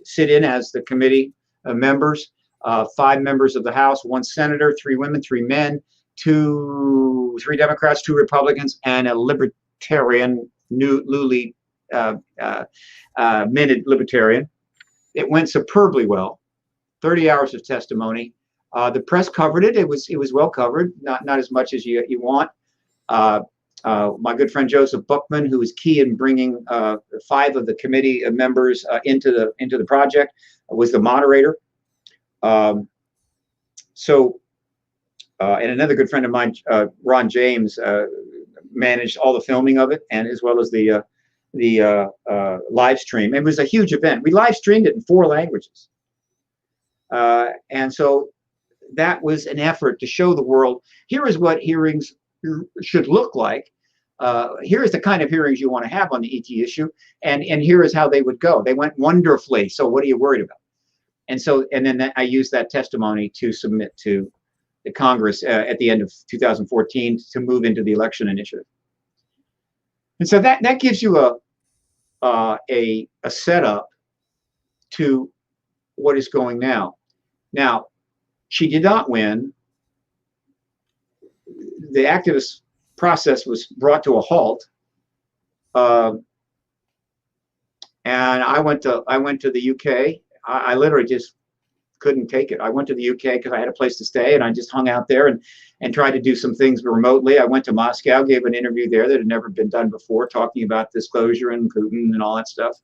sit in as the committee members, 5 members of the House, 1 senator, 3 women, 3 men, 3 Democrats, 2 Republicans, and a libertarian, newly minted libertarian. It went superbly well. 30 hours of testimony. The press covered it. It was well covered. Not as much as you want. My good friend Joseph Bookman, who was key in bringing 5 of the committee members into the project, was the moderator. And another good friend of mine, Ron James, managed all the filming of it, and as well as the live stream. It was a huge event. We live streamed it in 4 languages. And so that was an effort to show the world, here is what hearings should look like. Here is the kind of hearings you want to have on the ET issue. And here is how they would go. They went wonderfully. So what are you worried about? And then I used that testimony to submit to the Congress at the end of 2014 to move into the election initiative. And so that gives you a setup to what is going now. Now, she did not win. The activist process was brought to a halt, and I went to the UK. I literally just couldn't take it. I went to the UK because I had a place to stay, and I just hung out there and tried to do some things remotely. I went to Moscow, gave an interview there that had never been done before, talking about disclosure and Putin and all that stuff.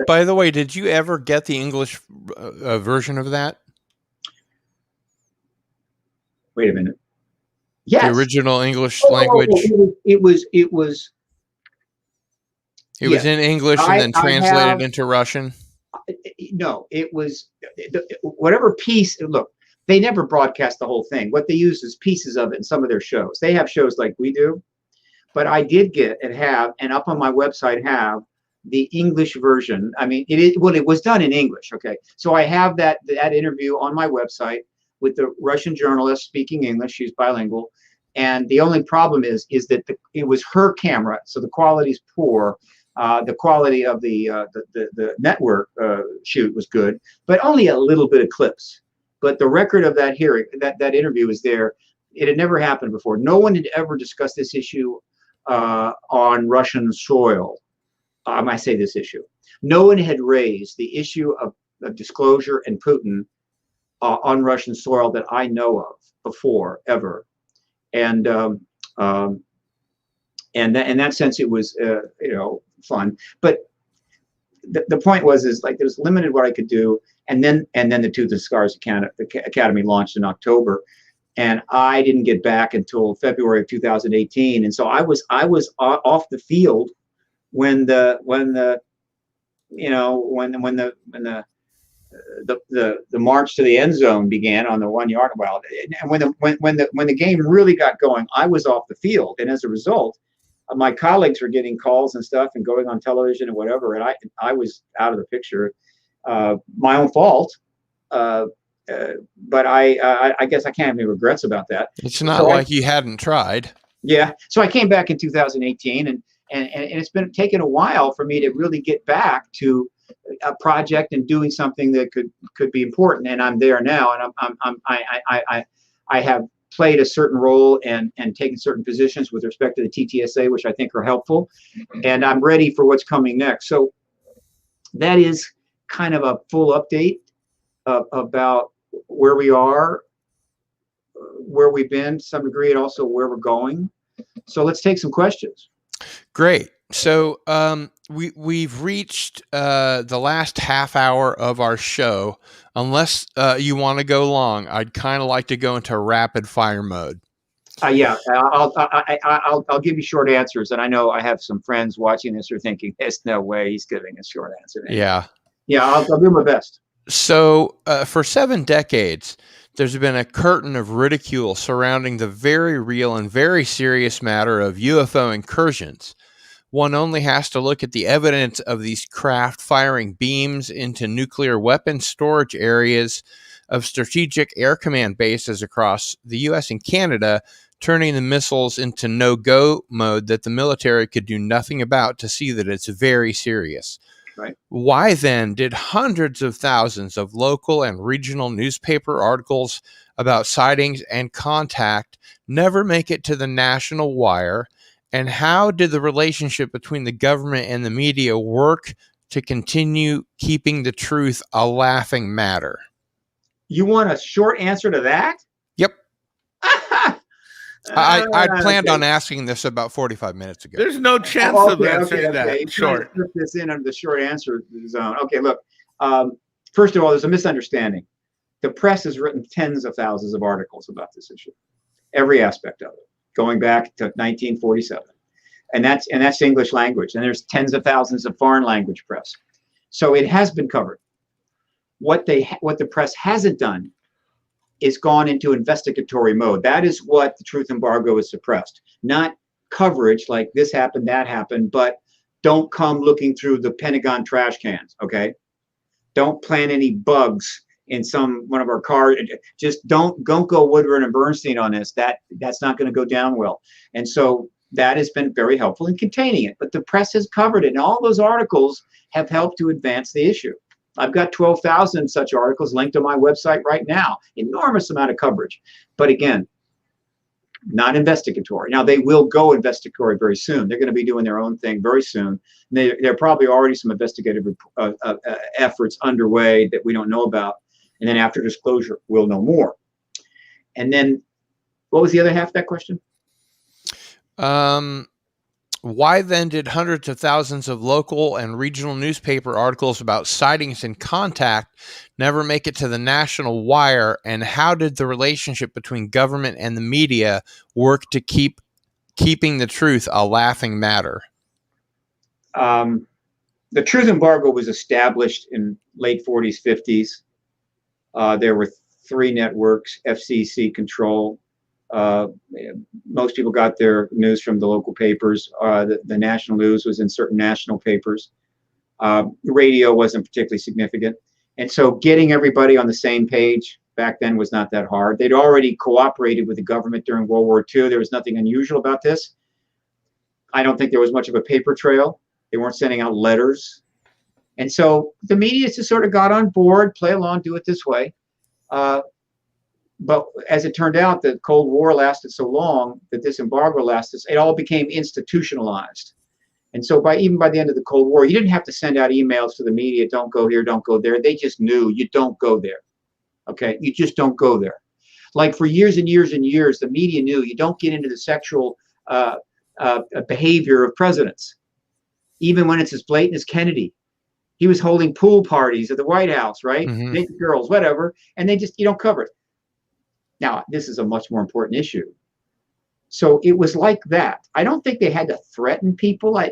By the way, did you ever get the English version of that? Wait a minute. Yes. The original English language. It was in English and then translated into Russian. No, it was whatever piece. Look, they never broadcast the whole thing. What they use is pieces of it in some of their shows. They have shows like we do, but I did get and have, and up on my website have the English version. I mean, it was done in English. Okay, so I have that interview on my website with the Russian journalist speaking English. She's bilingual, and the only problem is that it was her camera, so the quality's poor. The quality of the network shoot was good, but only a little bit of clips. But the record of that hearing, that interview is there. It had never happened before. No one had ever discussed this issue on Russian soil. I say this issue. No one had raised the issue of disclosure and Putin on Russian soil that I know of before, ever. And in that sense, it was fun. But the point was like there was limited what I could do. And then the Tooth and Scars Academy launched in October, and I didn't get back until February of 2018. And so I was off the field when the the march to the end zone began on the 1 yard. Well, and when the game really got going, I was off the field, and as a result, my colleagues were getting calls and stuff and going on television and whatever, and I was out of the picture. My own fault, but I guess I can't have any regrets about that. It's not like you hadn't tried. Yeah, so I came back in 2018, and it's been taking a while for me to really get back to a project and doing something that could be important, and I'm there now, and I have played a certain role and taken certain positions with respect to the TTSA, which I think are helpful, and I'm ready for what's coming next. So that is kind of a full update about where we are, where we've been to some degree, and also where we're going. So let's take some questions. Great. So we've reached the last half hour of our show. Unless you want to go long, I'd kind of like to go into rapid fire mode. Yeah, I'll give you short answers, and I know I have some friends watching this who are thinking, "There's no way he's giving a short answer." Yeah. I'll do my best. So for 7 decades, there's been a curtain of ridicule surrounding the very real and very serious matter of UFO incursions. One only has to look at the evidence of these craft firing beams into nuclear weapons storage areas of strategic air command bases across the U.S. and Canada, turning the missiles into no-go mode that the military could do nothing about to see that it's very serious. Right. Why then did hundreds of thousands of local and regional newspaper articles about sightings and contact never make it to the national wire? And how did the relationship between the government and the media work to continue keeping the truth a laughing matter? You want a short answer to that? Yep. I'd planned on asking this about 45 minutes ago. There's no chance of answering that short. Put this in under the short answer zone. Okay, look. First of all, there's a misunderstanding. The press has written tens of thousands of articles about this issue, every aspect of it, going back to 1947, and that's English language. And there's tens of thousands of foreign language press, so it has been covered. What the press hasn't done is gone into investigatory mode. That is what the truth embargo is suppressed. Not coverage like this happened, that happened, but don't come looking through the Pentagon trash cans, okay? Don't plant any bugs in one of our cars. Just don't go Woodward and Bernstein on this. That's not going to go down well. And so that has been very helpful in containing it. But the press has covered it, and all those articles have helped to advance the issue. I've got 12,000 such articles linked on my website right now. Enormous amount of coverage. But again, not investigatory. Now, they will go investigatory very soon. They're going to be doing their own thing very soon. There are probably already some investigative efforts underway that we don't know about. And then after disclosure, we'll know more. And then, what was the other half of that question? Why then did hundreds of thousands of local and regional newspaper articles about sightings and contact never make it to the national wire? And how did the relationship between government and the media work to keeping the truth a laughing matter? The truth embargo was established in late 40s, 50s. There were 3 networks, FCC control. Most people got their news from the local papers. The national news was in certain national papers. Radio wasn't particularly significant. And so getting everybody on the same page back then was not that hard. They'd already cooperated with the government during World War II. There was nothing unusual about this. I don't think there was much of a paper trail. They weren't sending out letters. And so the media just sort of got on board, play along, do it this way. But as it turned out, the Cold War lasted so long that this embargo lasted. It all became institutionalized. And so even by the end of the Cold War, you didn't have to send out emails to the media, don't go here, don't go there. They just knew you don't go there. Okay, you just don't go there. Like for years and years and years, the media knew you don't get into the sexual behavior of presidents. Even when it's as blatant as Kennedy. He was holding pool parties at the White House, right? Mm-hmm. Naked girls, whatever. And you don't cover it. Now, this is a much more important issue. So it was like that. I don't think they had to threaten people. I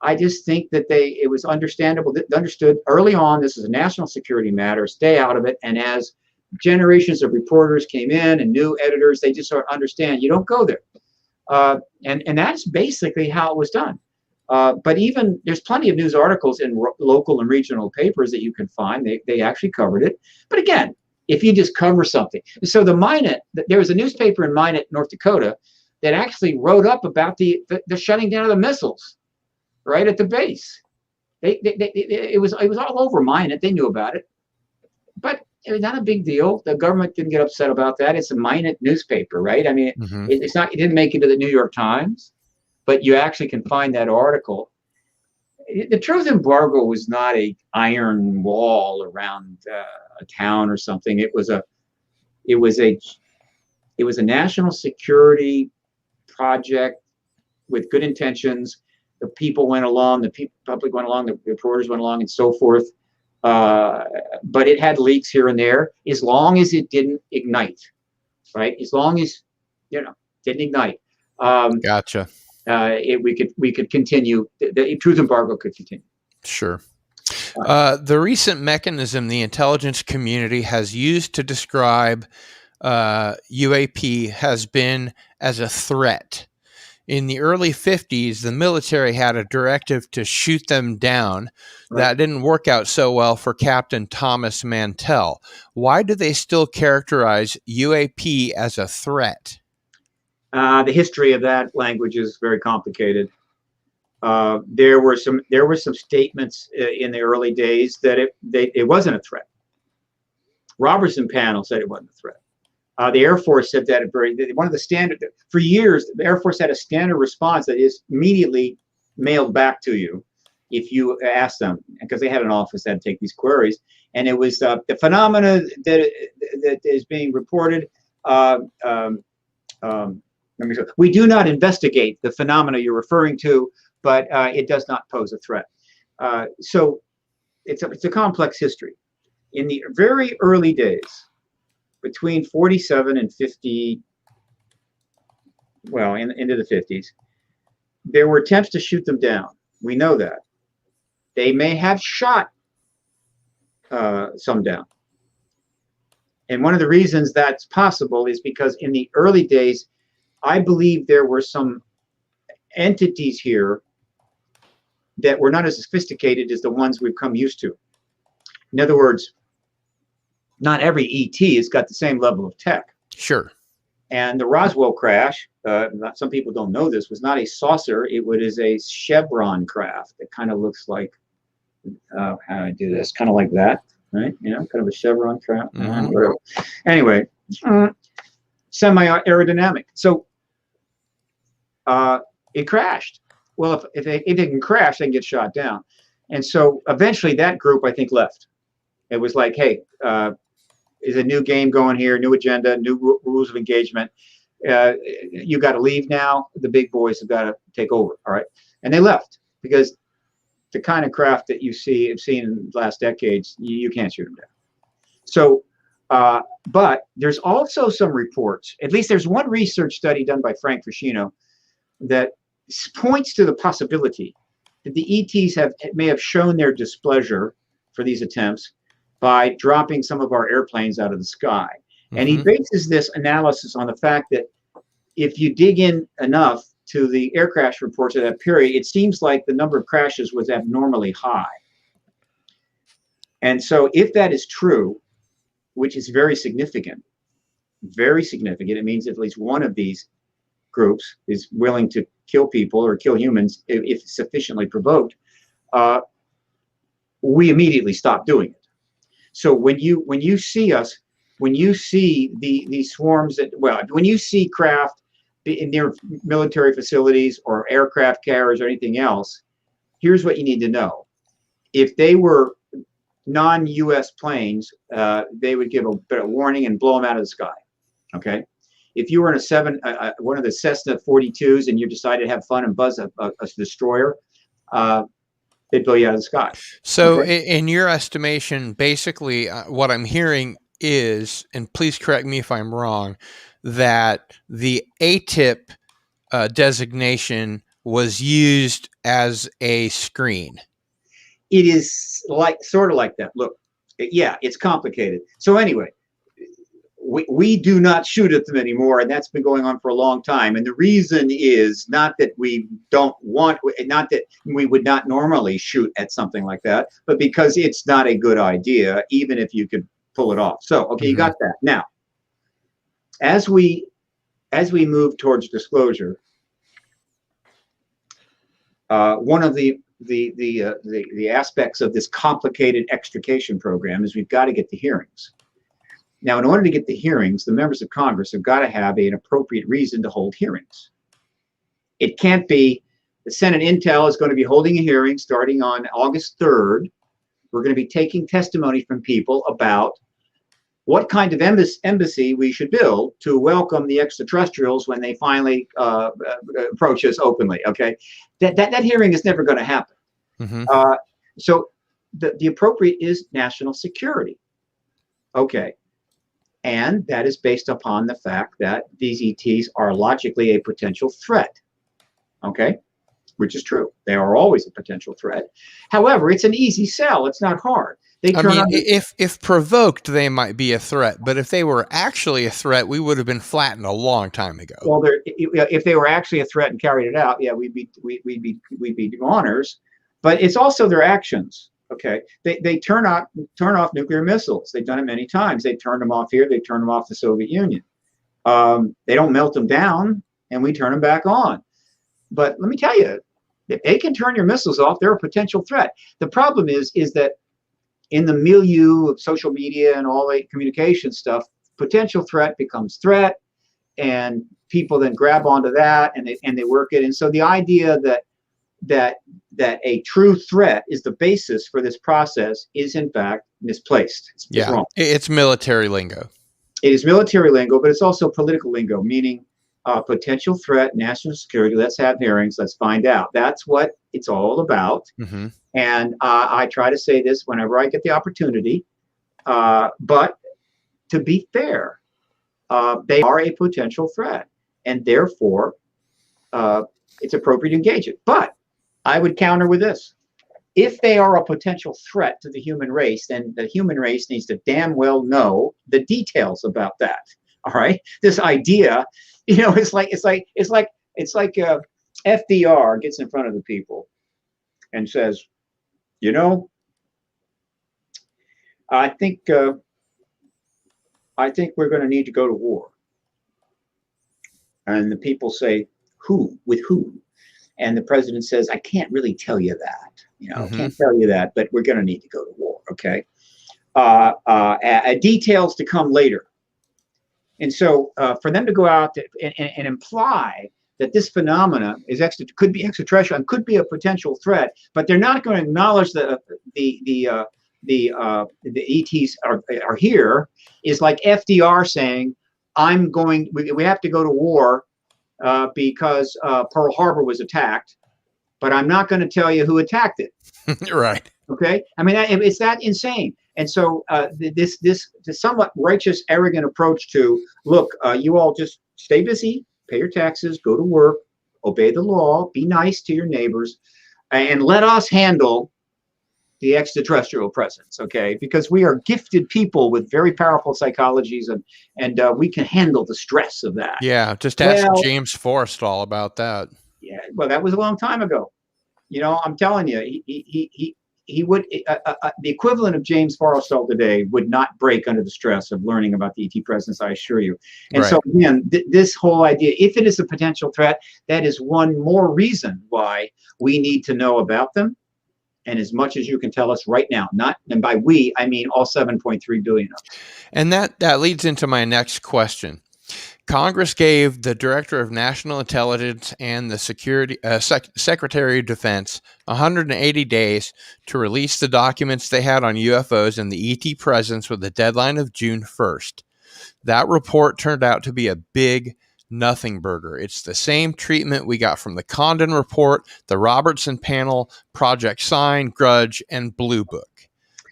I just think that it was understandable, understood early on, this is a national security matter, stay out of it. And as generations of reporters came in and new editors, they just sort of understand you don't go there. And that's basically how it was done. But even there's plenty of news articles in local and regional papers that you can find. They actually covered it. But again, if you just cover something. So there was a newspaper in Minot, North Dakota, that actually wrote up about the shutting down of the missiles right at the base. It was all over Minot. They knew about it. But it was not a big deal. The government didn't get upset about that. It's a Minot newspaper, right? I mean, it's not. It didn't make it to the New York Times, but you actually can find that article. The truth embargo was not a iron wall around a town or something. It was a national security project with good intentions. The people went along, the public went along, the reporters went along, and so forth. But it had leaks here and there, as long as it didn't ignite, right? As long as didn't ignite. Gotcha. We could continue. The truth embargo could continue. Sure. The recent mechanism the intelligence community has used to describe UAP has been as a threat. In the early 50s, the military had a directive to shoot them down. Right. That didn't work out so well for Captain Thomas Mantell. Why do they still characterize UAP as a threat? The history of that language is very complicated. There were some statements in the early days that it wasn't a threat. Robertson panel said it wasn't a threat. The Air Force said that one of the standard for years. The Air Force had a standard response that is immediately mailed back to you if you ask them, because they had an office that take these queries, and it was the phenomena that is being reported. We do not investigate the phenomena you're referring to, but it does not pose a threat. So it's a complex history. In the very early days, between 47 and 50, well, into the 50s, there were attempts to shoot them down. We know that. They may have shot some down. And one of the reasons that's possible is because in the early days, I believe there were some entities here that were not as sophisticated as the ones we've come used to. In other words, not every ET has got the same level of tech. Sure. And the Roswell crash, some people don't know this, was not a saucer. It was a chevron craft. It kind of looks like, how do I do this? Kind of like that, right? Kind of a chevron craft. Anyway, semi-aerodynamic. So it crashed. Well, if it can crash, they can get shot down. And so eventually that group, I think, left. It was like, hey, is a new game going here, new agenda, new rules of engagement. You got to leave now. The big boys have got to take over. All right. And they left because the kind of craft that have seen in the last decades, you can't shoot them down. So, but there's also some reports, at least there's one research study done by Frank Fuscino that points to the possibility that the ETs may have shown their displeasure for these attempts by dropping some of our airplanes out of the sky. And he bases this analysis on the fact that if you dig in enough to the air crash reports of that period, it seems like the number of crashes was abnormally high. And so if that is true, which is very significant, it means at least one of these groups is willing to kill people or kill humans if sufficiently provoked, we immediately stop doing it. So when you see us, when you see the swarms when you see craft near military facilities or aircraft carriers or anything else, here's what you need to know. If they were non-U.S. planes, they would give a bit of warning and blow them out of the sky. Okay. If you were in one of the Cessna 42s and you decided to have fun and buzz a destroyer, they'd blow you out of the sky. So in your estimation, basically what I'm hearing is, and please correct me if I'm wrong, that the ATIP designation was used as a screen. It is sort of like that. Look, yeah, it's complicated. So anyway, we do not shoot at them anymore, and that's been going on for a long time. And the reason is not that we don't want, not that we would not normally shoot at something like that, but because it's not a good idea, even if you could pull it off. So, okay, you got that. Now, as we move towards disclosure, one of the aspects of this complicated extrication program is we've got to get the hearings. Now, in order to get the hearings, the members of Congress have got to have an appropriate reason to hold hearings. It can't be the Senate Intel is going to be holding a hearing starting on August 3rd. We're going to be taking testimony from people about what kind of embassy we should build to welcome the extraterrestrials when they finally approach us openly. Okay, that hearing is never going to happen. So the appropriate is national security. Okay. And that is based upon the fact that these ETs are logically a potential threat, okay, which is true. They are always a potential threat. However, it's an easy sell. It's not hard. If provoked, they might be a threat, but if they were actually a threat, we would have been flattened a long time ago. Well, if they were actually a threat and carried it out, yeah, we'd be goners. But it's also their actions. Okay, they turn off nuclear missiles. They've done it many times. They turned them off here. They turned them off the Soviet Union. They don't melt them down, and we turn them back on. But let me tell you, if they can turn your missiles off, they're a potential threat. The problem is that in the milieu of social media and all that communication stuff, potential threat becomes threat, and people then grab onto that and they work it. And so the idea that a true threat is the basis for this process is in fact misplaced. It's wrong. It's military lingo. It is military lingo, but it's also political lingo, meaning potential threat, national security. Let's have hearings. Let's find out. That's what it's all about. And I try to say this whenever I get the opportunity. But to be fair, they are a potential threat, and therefore it's appropriate to engage it. But I would counter with this. If they are a potential threat to the human race, then the human race needs to damn well know the details about that. All right. This idea, it's like FDR gets in front of the people and says, I think we're going to need to go to war. And the people say, who? With who? And the president says, I can't really tell you that. Can't tell you that, but we're going to need to go to war. Okay. Details to come later. And so for them to go out and imply that this phenomena could be extraterrestrial and could be a potential threat, but they're not going to acknowledge the ETs are here, is like FDR saying, we have to go to war because Pearl Harbor was attacked, but I'm not going to tell you who attacked it. Right. Okay. I mean, it's that insane. And so this somewhat righteous, arrogant approach to, look, you all just stay busy, pay your taxes, go to work, obey the law, be nice to your neighbors, and let us handle the extraterrestrial presence, okay? Because we are gifted people with very powerful psychologies, and we can handle the stress of that. Yeah, just ask James Forrestal about that. Yeah, well, that was a long time ago. I'm telling you, he would the equivalent of James Forrestal today would not break under the stress of learning about the ET presence, I assure you. And so again, this whole idea, if it is a potential threat, that is one more reason why we need to know about them. And as much as you can tell us right now, and by we, I mean all 7.3 billion of us. And that leads into my next question. Congress gave the Director of National Intelligence and the Secretary of Defense 180 days to release the documents they had on UFOs and the ET presence with a deadline of June 1st. That report turned out to be a big nothing burger. It's the same treatment we got from the Condon report, the Robertson panel, Project Sign, Grudge, and Blue Book.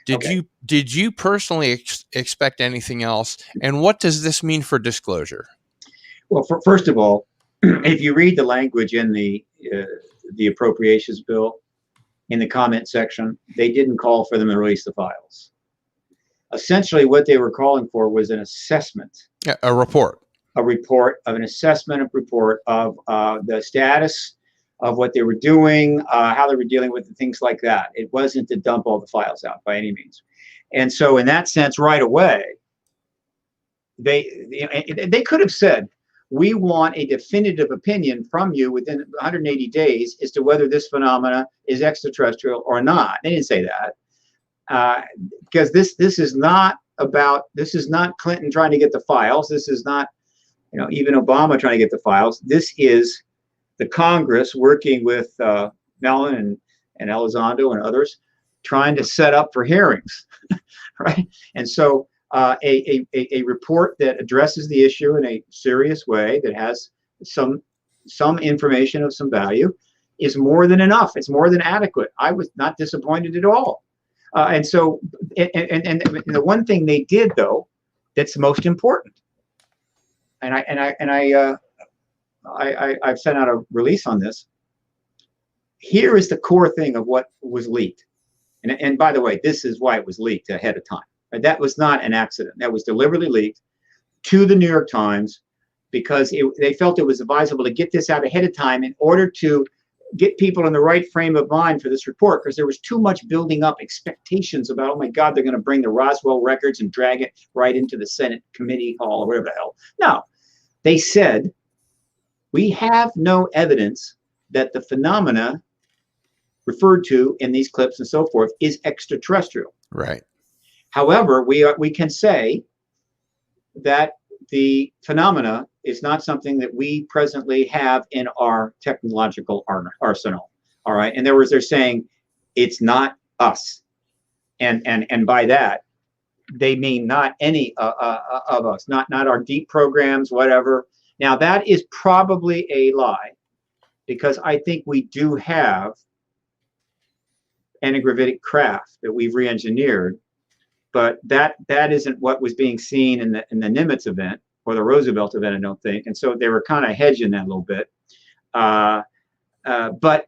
Did you personally expect anything else? And what does this mean for disclosure? Well, first of all, if you read the language in the appropriations bill, in the comment section, they didn't call for them to release the files. Essentially, what they were calling for was an assessment. A report. A report of an assessment report of the status of what they were doing, how they were dealing with things like that. It wasn't to dump all the files out by any means. And so in that sense, right away, they could have said, we want a definitive opinion from you within 180 days as to whether this phenomena is extraterrestrial or not. They didn't say that. Because this is not Clinton trying to get the files. This is not, even Obama trying to get the files. This is the Congress working with Mellon and Elizondo and others trying to set up for hearings, right? And so a report that addresses the issue in a serious way, that has some information of some value, is more than enough. It's more than adequate. I was not disappointed at all. And so, and the one thing they did, though, that's most important, I've sent out a release on this. Here is the core thing of what was leaked. And by the way, this is why it was leaked ahead of time. That was not an accident. That was deliberately leaked to the New York Times because they felt it was advisable to get this out ahead of time in order to get people in the right frame of mind for this report, because there was too much building up expectations about, oh my God, they're going to bring the Roswell records and drag it right into the Senate committee hall or whatever the hell. No, they said, we have no evidence that the phenomena referred to in these clips and so forth is extraterrestrial. Right. However, we can say that the phenomena is not something that we presently have in our technological arsenal. All right. In other words, they're saying it's not us. And by that, they mean not any of us, not our deep programs, whatever. Now, that is probably a lie, because I think we do have antigravitic craft that we've re-engineered, but that isn't what was being seen in the Nimitz event or the Roosevelt event, I don't think. And so they were kind of hedging that a little bit. But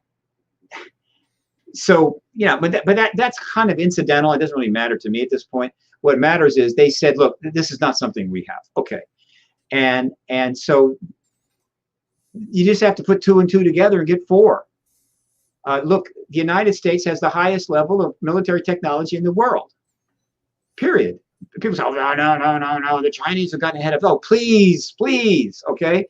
so, yeah, but that's kind of incidental. It doesn't really matter to me at this point. What matters is they said, look, this is not something we have. Okay. And so you just have to put 2 and 2 together and get 4. Look, the United States has the highest level of military technology in the world, period. People say, oh, no, the Chinese have gotten ahead of, oh, please, okay?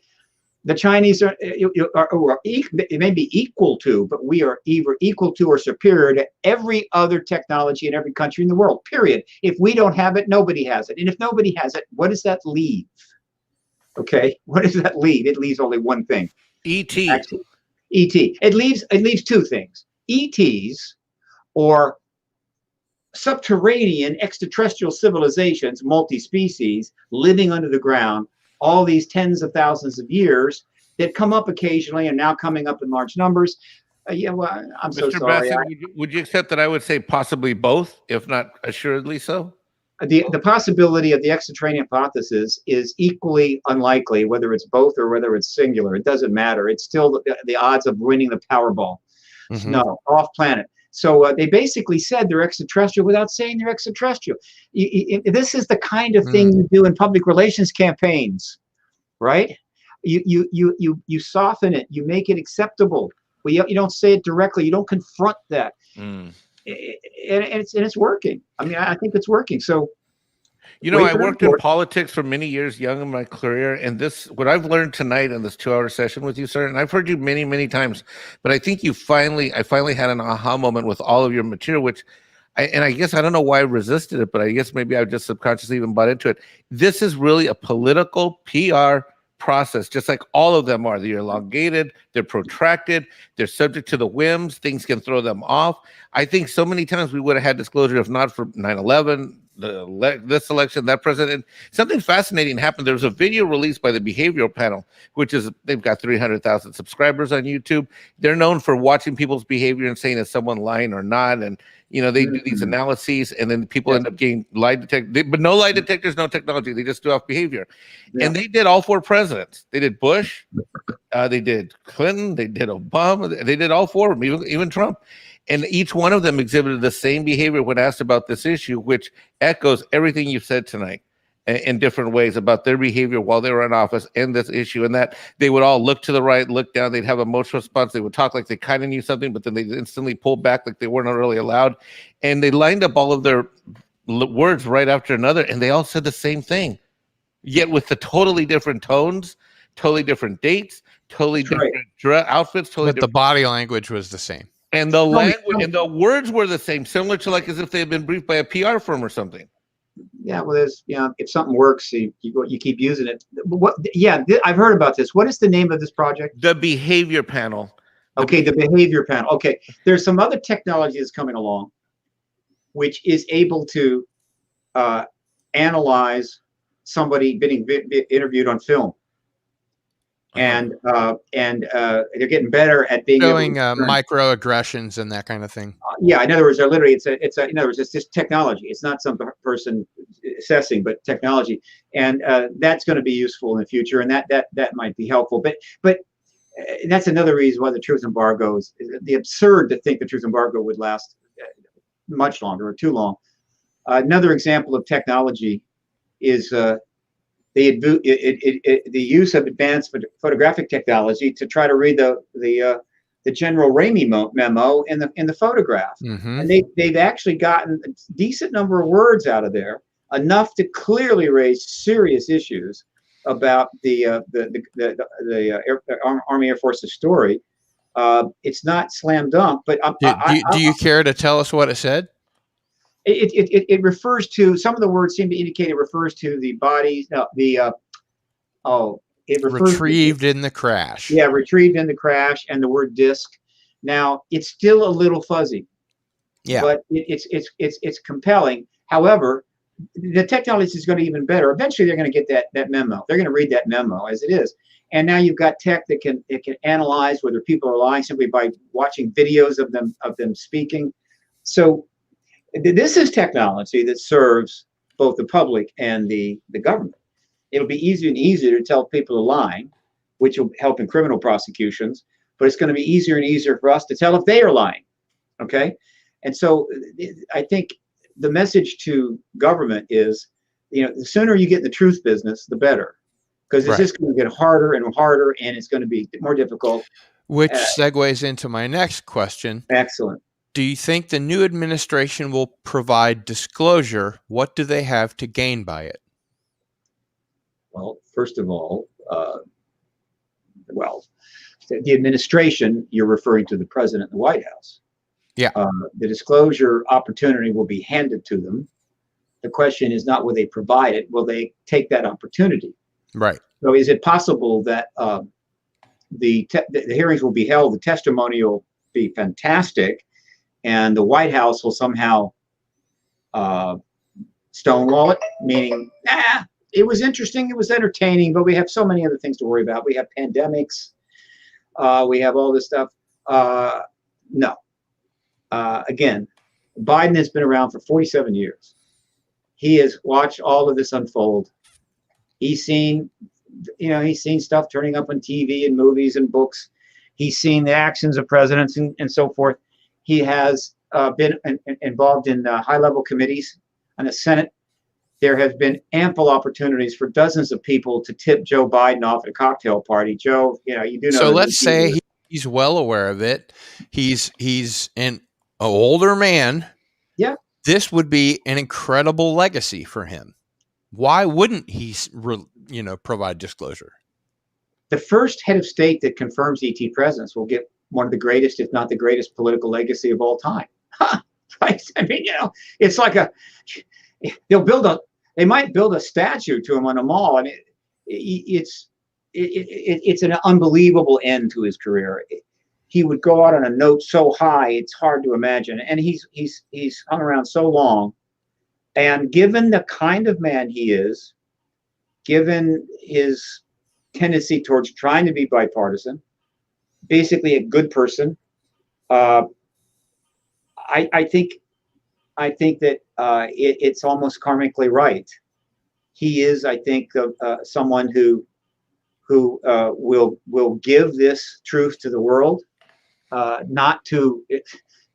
The Chinese are it may be equal to, but we are either equal to or superior to every other technology in every country in the world, period. If we don't have it, nobody has it. And if nobody has it, what does that leave? Okay, what does that leave? It leaves only one thing. E.T. Actually, E.T. It leaves 2 things. E.T.s, or subterranean extraterrestrial civilizations, multi-species, living under the ground, all these tens of thousands of years, that come up occasionally and now coming up in large numbers. Yeah, well, I'm so sorry. Bassett, would you accept that I would say possibly both, if not assuredly so? The possibility of the extraterrestrial hypothesis is equally unlikely, whether it's both or whether it's singular. It doesn't matter. It's still the odds of winning the Powerball. Mm-hmm. No, off planet. So they basically said they're extraterrestrial without saying they're extraterrestrial. This is the kind of thing you do in public relations campaigns, right? You soften it. You make it acceptable. Well, you don't say it directly. You don't confront that. And it's working. I mean, I think it's working. So, I worked in politics for many years, young in my career, and what I've learned tonight in this 2-hour session with you, sir, and I've heard you many, many times, but I think I finally had an aha moment with all of your material, which I guess I don't know why I resisted it, but I guess maybe I just subconsciously even bought into it. This is really a political PR process, just like all of them are. They're elongated, they're protracted, they're subject to the whims, things can throw them off. I think so many times we would have had disclosure if not for 9/11, this election, that president. Something fascinating happened. There was a video released by the Behavioral Panel, which is, they've got 300,000 subscribers on YouTube. They're known for watching people's behavior and saying, is someone lying or not? And, you know, they do these analyses, and then people end up getting lie detectors. But no lie detectors, no technology. They just do off behavior. Yeah. And they did all 4 presidents. They did Bush, they did Clinton, they did Obama, they did all 4 of them, even Trump. And each one of them exhibited the same behavior when asked about this issue, which echoes everything you've said tonight in different ways about their behavior while they were in office and this issue. And that they would all look to the right, look down, they'd have emotional response. They would talk like they kind of knew something, but then they instantly pull back like they weren't really allowed. And they lined up all of their words right after another, and they all said the same thing, yet with the totally different tones, totally different dates, totally different outfits. Totally but the body language was the same. And the language and the words were the same, similar to like as if they had been briefed by a PR firm or something. Yeah, well, there's, you know, if something works, you keep using it. What? Yeah, I've heard about this. What is the name of this project? The Behavior Panel. Okay, the Behavior Panel. Okay, there's some other technology that's coming along, which is able to analyze somebody being interviewed on film. And they're getting better at being showing microaggressions and that kind of thing. Yeah, in other words, they're literally in other words, it's just technology. It's not some person assessing, but technology, and that's going to be useful in the future, and that might be helpful. But that's another reason why the truth embargo is the absurd to think the truth embargo would last much longer or too long. Another example of technology is the use of advanced photographic technology to try to read the General Ramey memo in the photograph, and they've actually gotten a decent number of words out of there, enough to clearly raise serious issues about the Army Air Force's story. It's not slam dunk, but do you care to tell us what it said? It refers to, some of the words seem to indicate it refers to the body, it refers retrieved in the crash. Yeah, retrieved in the crash, and the word disc. Now it's still a little fuzzy. Yeah, but it's compelling. However, the technology is going to be even better. Eventually, they're going to get that memo. They're going to read that memo as it is. And now you've got tech that can analyze whether people are lying simply by watching videos of them speaking. So this is technology that serves both the public and the government. It'll be easier and easier to tell people are lying, which will help in criminal prosecutions, but it's going to be easier and easier for us to tell if they are lying. Okay? And so I think the message to government is, you know, the sooner you get in the truth business, the better, because it's just going to get harder and harder, and it's going to be more difficult. Which segues into my next question. Excellent. Do you think the new administration will provide disclosure? What do they have to gain by it? Well, first of all, the administration, you're referring to the president and the White House. Yeah. The disclosure opportunity will be handed to them. The question is not will they provide it, will they take that opportunity? Right. So is it possible that the hearings will be held, the testimony will be fantastic, and the White House will somehow stonewall it, meaning, it was interesting, it was entertaining, but we have so many other things to worry about. We have pandemics, we have all this stuff. No. Again, Biden has been around for 47 years. He has watched all of this unfold. He's seen stuff turning up on TV and movies and books. He's seen the actions of presidents and so forth. He has been involved in high-level committees in the Senate. There have been ample opportunities for dozens of people to tip Joe Biden off at a cocktail party. Joe, you do know. So let's say he's well aware of it. He's an older man. Yeah. This would be an incredible legacy for him. Why wouldn't he, provide disclosure? The first head of state that confirms ET presence will get one of the greatest, if not the greatest, political legacy of all time. Right? I mean, it's like they might build a statue to him on a mall. I mean, it's an unbelievable end to his career. He would go out on a note so high, it's hard to imagine. And he's hung around so long And given the kind of man he is, given his tendency towards trying to be bipartisan, basically a good person, I think that it's almost karmically right. He is, I think, someone who will give this truth to the world, not to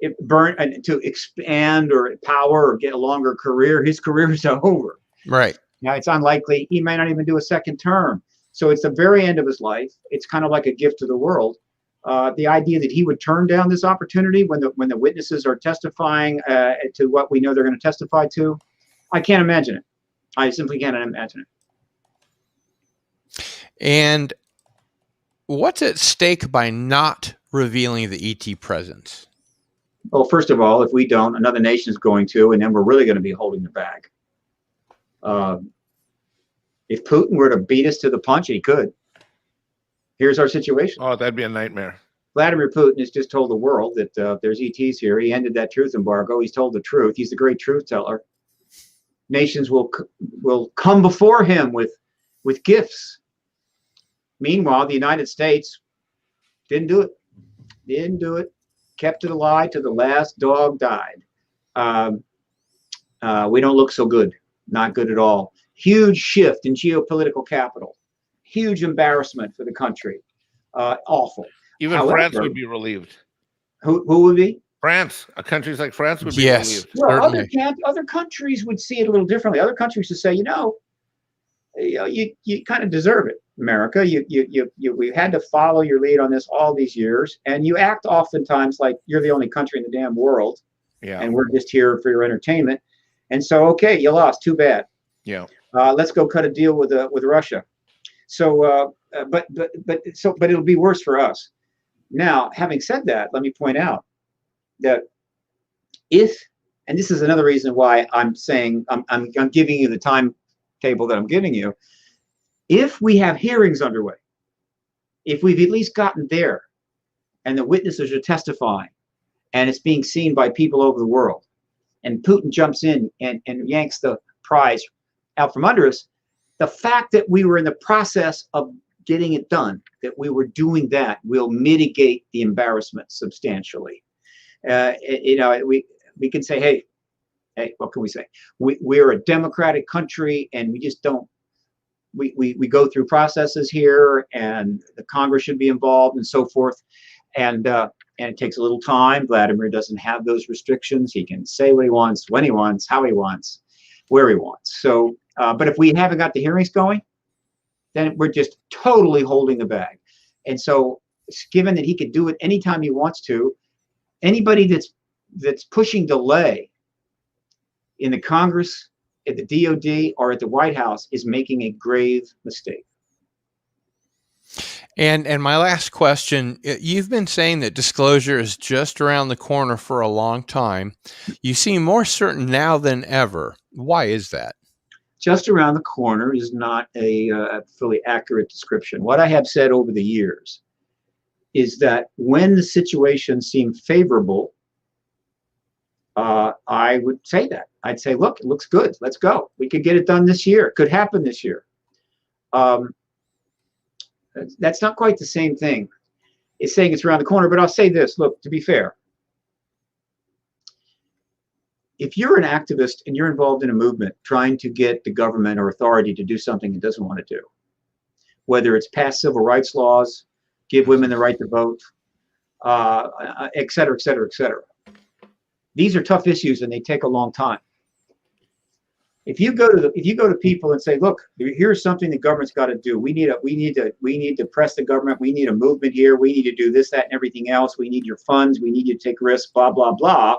to expand or power or get a longer career. His career is over. Right. Now, it's unlikely he may not even do a second term. So it's the very end of his life. It's kind of like a gift to the world. The idea that he would turn down this opportunity when the witnesses are testifying to what we know they're going to testify to, I can't imagine it. I simply can't imagine it. And what's at stake by not revealing the ET presence? Well, first of all, if we don't, another nation is going to, and then we're really going to be holding the bag. If Putin were to beat us to the punch, he could. Here's our situation. Oh, that'd be a nightmare. Vladimir Putin has just told the world that there's ETs here. He ended that truth embargo. He's told the truth. He's the great truth teller. Nations will come before him with gifts. Meanwhile, the United States didn't do it. Didn't do it. Kept it alive till the last dog died. We don't look so good. Not good at all. Huge shift in geopolitical capital. Huge embarrassment for the country. Awful. Even However, France would be relieved. Who would be? France. Countries like France would be Yes. relieved. Well, other countries would see it a little differently. Other countries would say, you kind of deserve it, America. We've had to follow your lead on this all these years, and you act oftentimes like you're the only country in the damn world, and we're just here for your entertainment. And so, okay, you lost. Too bad. Yeah. Let's go cut a deal with Russia. So, but it'll be worse for us. Now, having said that, let me point out that and this is another reason why I'm saying I'm giving you the timetable that I'm giving you. If we have hearings underway, if we've at least gotten there, and the witnesses are testifying, and it's being seen by people over the world, and Putin jumps in and yanks the prize out from under us, the fact that we were in the process of getting it done, that we were doing that, will mitigate the embarrassment substantially. We can say, hey, what can we say? We're a democratic country, and we just don't. We go through processes here, and the Congress should be involved, and so forth. And it takes a little time. Vladimir doesn't have those restrictions. He can say what he wants, when he wants, how he wants, where he wants. So, but if we haven't got the hearings going, then we're just totally holding the bag. And so, given that he could do it anytime he wants to, anybody that's pushing delay in the Congress, at the DOD, or at the White House is making a grave mistake. And my last question, you've been saying that disclosure is just around the corner for a long time. You seem more certain now than ever. Why is that? Just around the corner is not a fully accurate description. What I have said over the years is that when the situation seemed favorable, I would say that. I'd say, look, it looks good. Let's go. We could get it done this year. It could happen this year. That's not quite the same thing. It's saying it's around the corner, but I'll say this. Look, to be fair, if you're an activist and you're involved in a movement trying to get the government or authority to do something it doesn't want to do, whether it's pass civil rights laws, give women the right to vote, et cetera, et cetera, et cetera. These are tough issues, and they take a long time. If you go to people and say, look, here's something the government's got to do. We need to press the government. We need a movement here. We need to do this, that, and everything else. We need your funds. We need you to take risks, blah, blah, blah.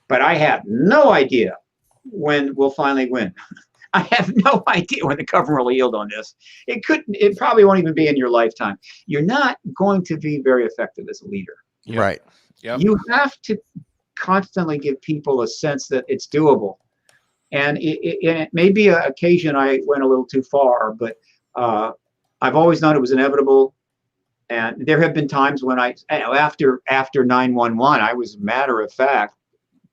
But I have no idea when we'll finally win. I have no idea when the government will yield on this. It probably won't even be in your lifetime. You're not going to be very effective as a leader. Yep. Right. Yep. You have to constantly give people a sense that it's doable. And it may be an occasion I went a little too far, but I've always known it was inevitable. And there have been times when after 9/11, I was matter of fact,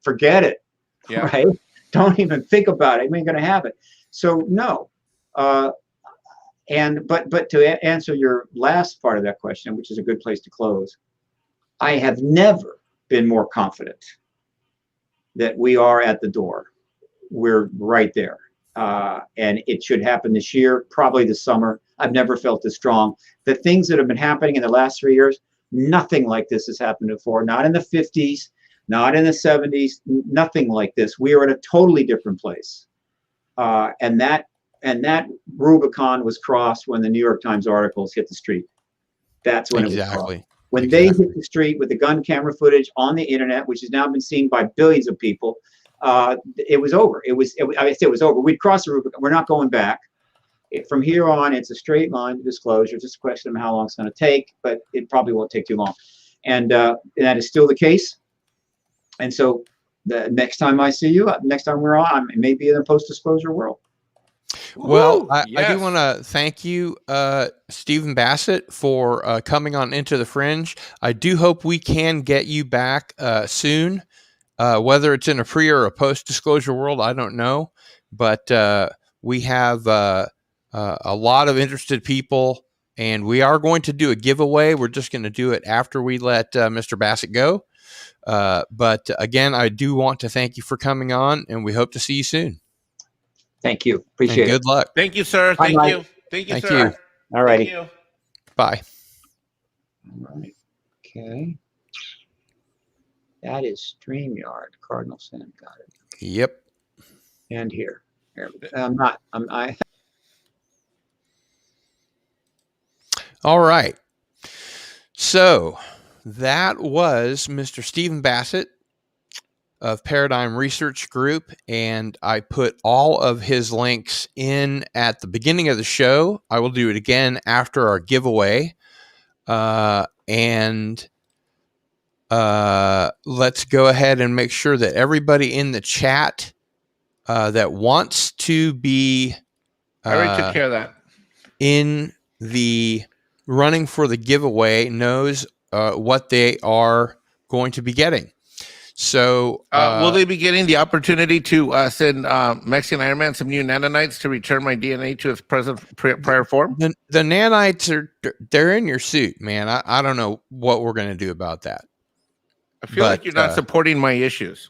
forget it. Yeah. Right? Don't even think about it. We ain't going to have it. So no. But to answer your last part of that question, which is a good place to close, I have never been more confident that we are at the door. We're right there. And it should happen this year, probably this summer. I've never felt this strong. The things that have been happening in the last 3 years, nothing like this has happened before. Not in the 50s, not in the 70s, nothing like this. We are at a totally different place. And that Rubicon was crossed when the New York Times articles hit the street. That's when it was crossed. When they hit the street with the gun camera footage on the internet, which has now been seen by billions of people, it was over. I say it was over. We'd crossed the Rubicon. We're not going back. From here on, it's a straight line to disclosure. It's just a question of how long it's going to take, but it probably won't take too long. And that is still the case. And so the next time I see you, next time we're on, it may be in a post-disclosure world. Well, I do want to thank you, Stephen Bassett, for coming on Into the Fringe. I do hope we can get you back soon, whether it's in a pre or a post-disclosure world, I don't know. But we have a lot of interested people, and we are going to do a giveaway. We're just going to do it after we let Mr. Bassett go. But again, I do want to thank you for coming on, and we hope to see you soon. Thank you. Appreciate it. Good luck. Thank you, sir. Bye, Thank Mike. you. Thank you, Thank sir. All righty. Thank you. Bye. All right. Okay. That is StreamYard. Cardinal Sin. Got it. Yep. And here. All right. So that was Mr. Stephen Bassett of Paradigm Research Group, and I put all of his links in at the beginning of the show. I will do it again after our giveaway. And let's go ahead and make sure that everybody in the chat that wants to be I already took care of that. in the running for the giveaway knows what they are going to be getting. So will they be getting the opportunity to send Mexican Iron Man some new nanonites to return my DNA to its present prior form? The nanites they're in your suit, man. I don't know what we're going to do about that. I feel like you're not supporting my issues.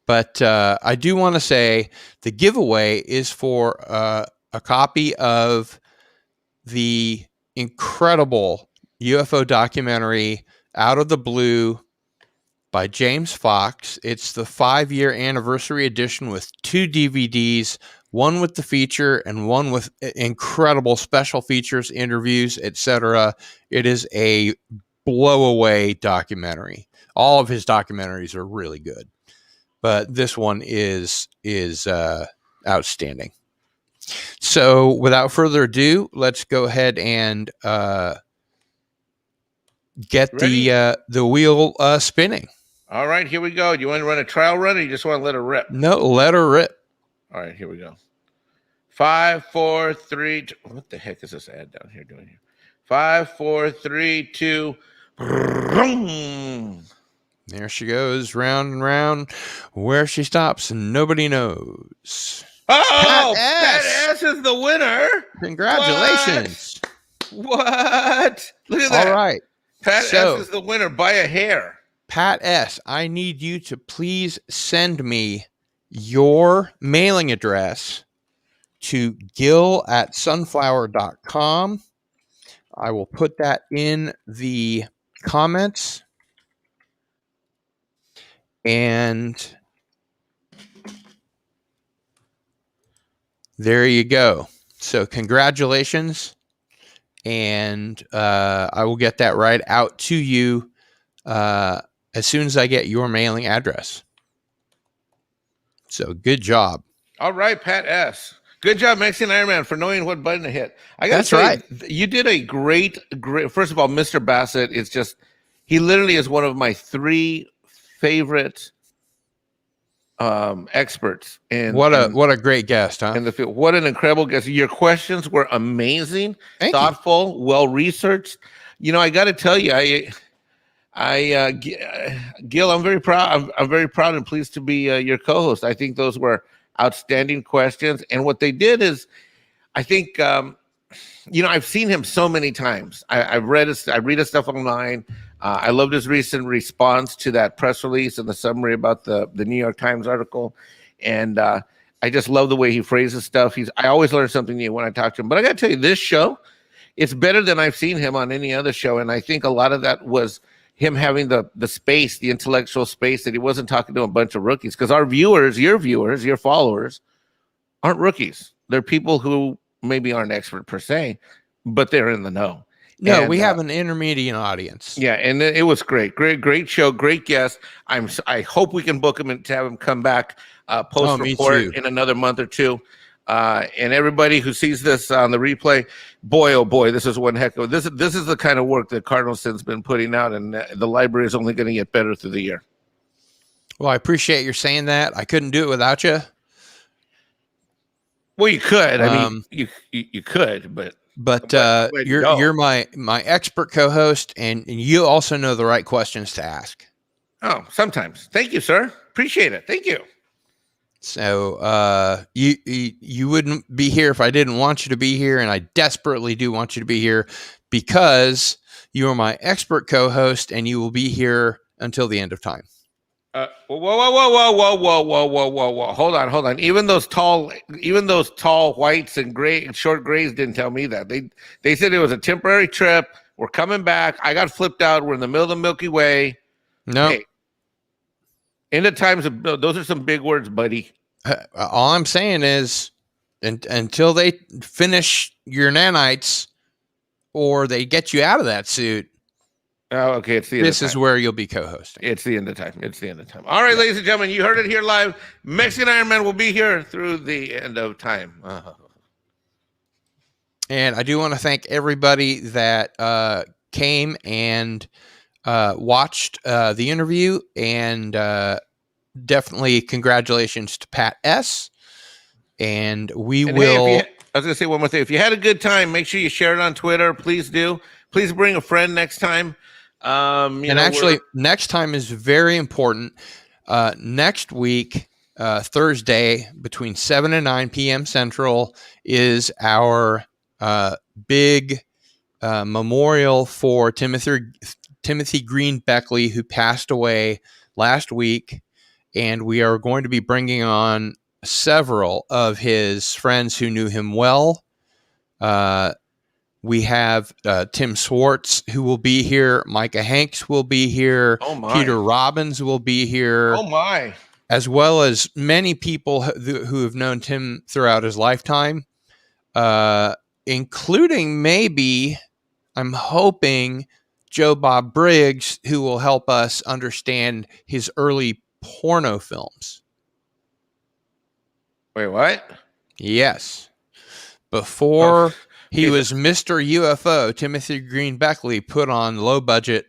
But I do want to say the giveaway is for a copy of the incredible UFO documentary Out of the Blue by James Fox. It's the 5-year anniversary edition with 2 DVDs, one with the feature and one with incredible special features, interviews, etc. It is a blow-away documentary. All of his documentaries are really good, but this one is outstanding. So without further ado, let's go ahead and get the wheel spinning. All right, here we go. Do you want to run a trial run, or you just want to let her rip? No, let her rip. All right, here we go. 5, 4, 3. 2. What the heck is this ad down here doing here? 5, 4, 3, 2. There she goes, round and round. Where she stops, nobody knows. Oh, Pat Pat S is the winner. Congratulations. What? Look at that. All right. Pat S is the winner by a hair. Pat S., I need you to please send me your mailing address to gil@sunflower.com. I will put that in the comments. And there you go. So congratulations. And I will get that right out to you as soon as I get your mailing address. So good job. All right, Pat S. Good job, Mexican Iron Man, for knowing what button to hit. That's right. You did a great. First of all, Mr. Bassett is he literally is one of my 3 favorite experts. And what a great guest, huh? In the field. What an incredible guest. Your questions were amazing, thoughtful, well researched. You know, I got to tell you, Gil, I'm very proud. I'm very proud and pleased to be your co-host. I think those were outstanding questions, and what they did is, I think, I've seen him so many times. I read his stuff online. I loved his recent response to that press release and the summary about the New York Times article, and I just love the way he phrases stuff. I always learn something new when I talk to him. But I got to tell you, this show, it's better than I've seen him on any other show, and I think a lot of that was him having the space, the intellectual space, that he wasn't talking to a bunch of rookies. Because our viewers, your followers, aren't rookies. They're people who maybe aren't expert per se, but they're in the know. No, and, we have an intermediate audience. Yeah, and it was great show, great guest. I hope we can book him and to have him come back post report in another month or two. And everybody who sees this on the replay, boy, oh boy, this is one heck of this. This is the kind of work that Cardinal Sin's been putting out, and the library is only going to get better through the year. Well, I appreciate your saying that. I couldn't do it without you. Well, you could. I mean, you could, but you're my expert co-host, and you also know the right questions to ask. Oh, sometimes. Thank you, sir. Appreciate it. Thank you. So you wouldn't be here if I didn't want you to be here, and I desperately do want you to be here because you are my expert co-host, and you will be here until the end of time. Whoa! Hold on. Even those tall whites and short grays didn't tell me that. They said it was a temporary trip. We're coming back. I got flipped out. We're in the middle of the Milky Way. No. Hey, in the times of those are some big words, buddy. All I'm saying is, until they finish your nanites or they get you out of that suit. Oh, okay. It's the end This of time. is where you'll be co-hosting. It's the end of time. All right, ladies and gentlemen, you heard it here live. Mexican Iron Man will be here through the end of time. And I do want to thank everybody that came and watched the interview, and definitely congratulations to Pat S. And we will. Hey, I was going to say one more thing. If you had a good time, make sure you share it on Twitter. Please do. Please bring a friend next time. Next time is very important. Next week, Thursday, between 7 and 9 p.m. Central, is our big memorial for Timothy Green Beckley, who passed away last week. And we are going to be bringing on several of his friends who knew him well. We have Tim Swartz, who will be here. Micah Hanks will be here. Oh my. Peter Robbins will be here. Oh my. As well as many people who have known Tim throughout his lifetime, including maybe, I'm hoping, Joe Bob Briggs, who will help us understand his early porno films. Wait, what? Yes. Before he was Mr. UFO, Timothy Green Beckley put on low-budget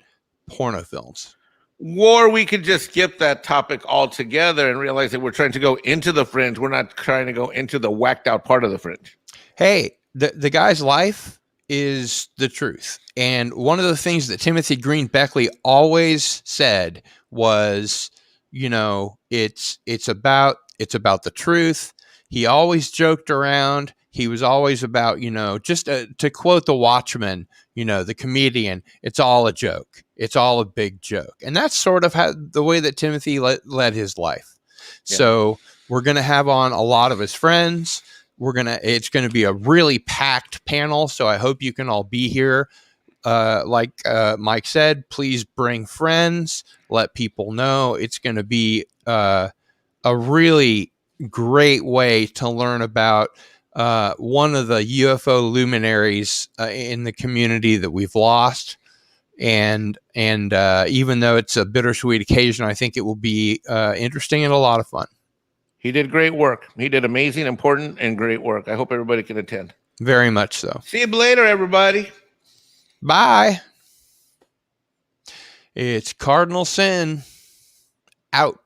porno films. Or we could just skip that topic altogether and realize that we're trying to go into the fringe. We're not trying to go into the whacked-out part of the fringe. Hey, the guy's life is the truth. And one of the things that Timothy Green Beckley always said was, it's about the truth. He always joked around. He was always about, just to quote the Watchman, the comedian, it's all a joke. It's all a big joke. And that's sort of the way that Timothy led his life. Yeah. So we're going to have on a lot of his friends. It's going to be a really packed panel. So I hope you can all be here. Like Mike said, please bring friends, let people know. It's going to be a really great way to learn about one of the UFO luminaries in the community that we've lost. And even though it's a bittersweet occasion, I think it will be interesting and a lot of fun. He did great work. He did amazing, important, and great work. I hope everybody can attend. Very much so. See you later, everybody. Bye. It's Cardinal Sin out.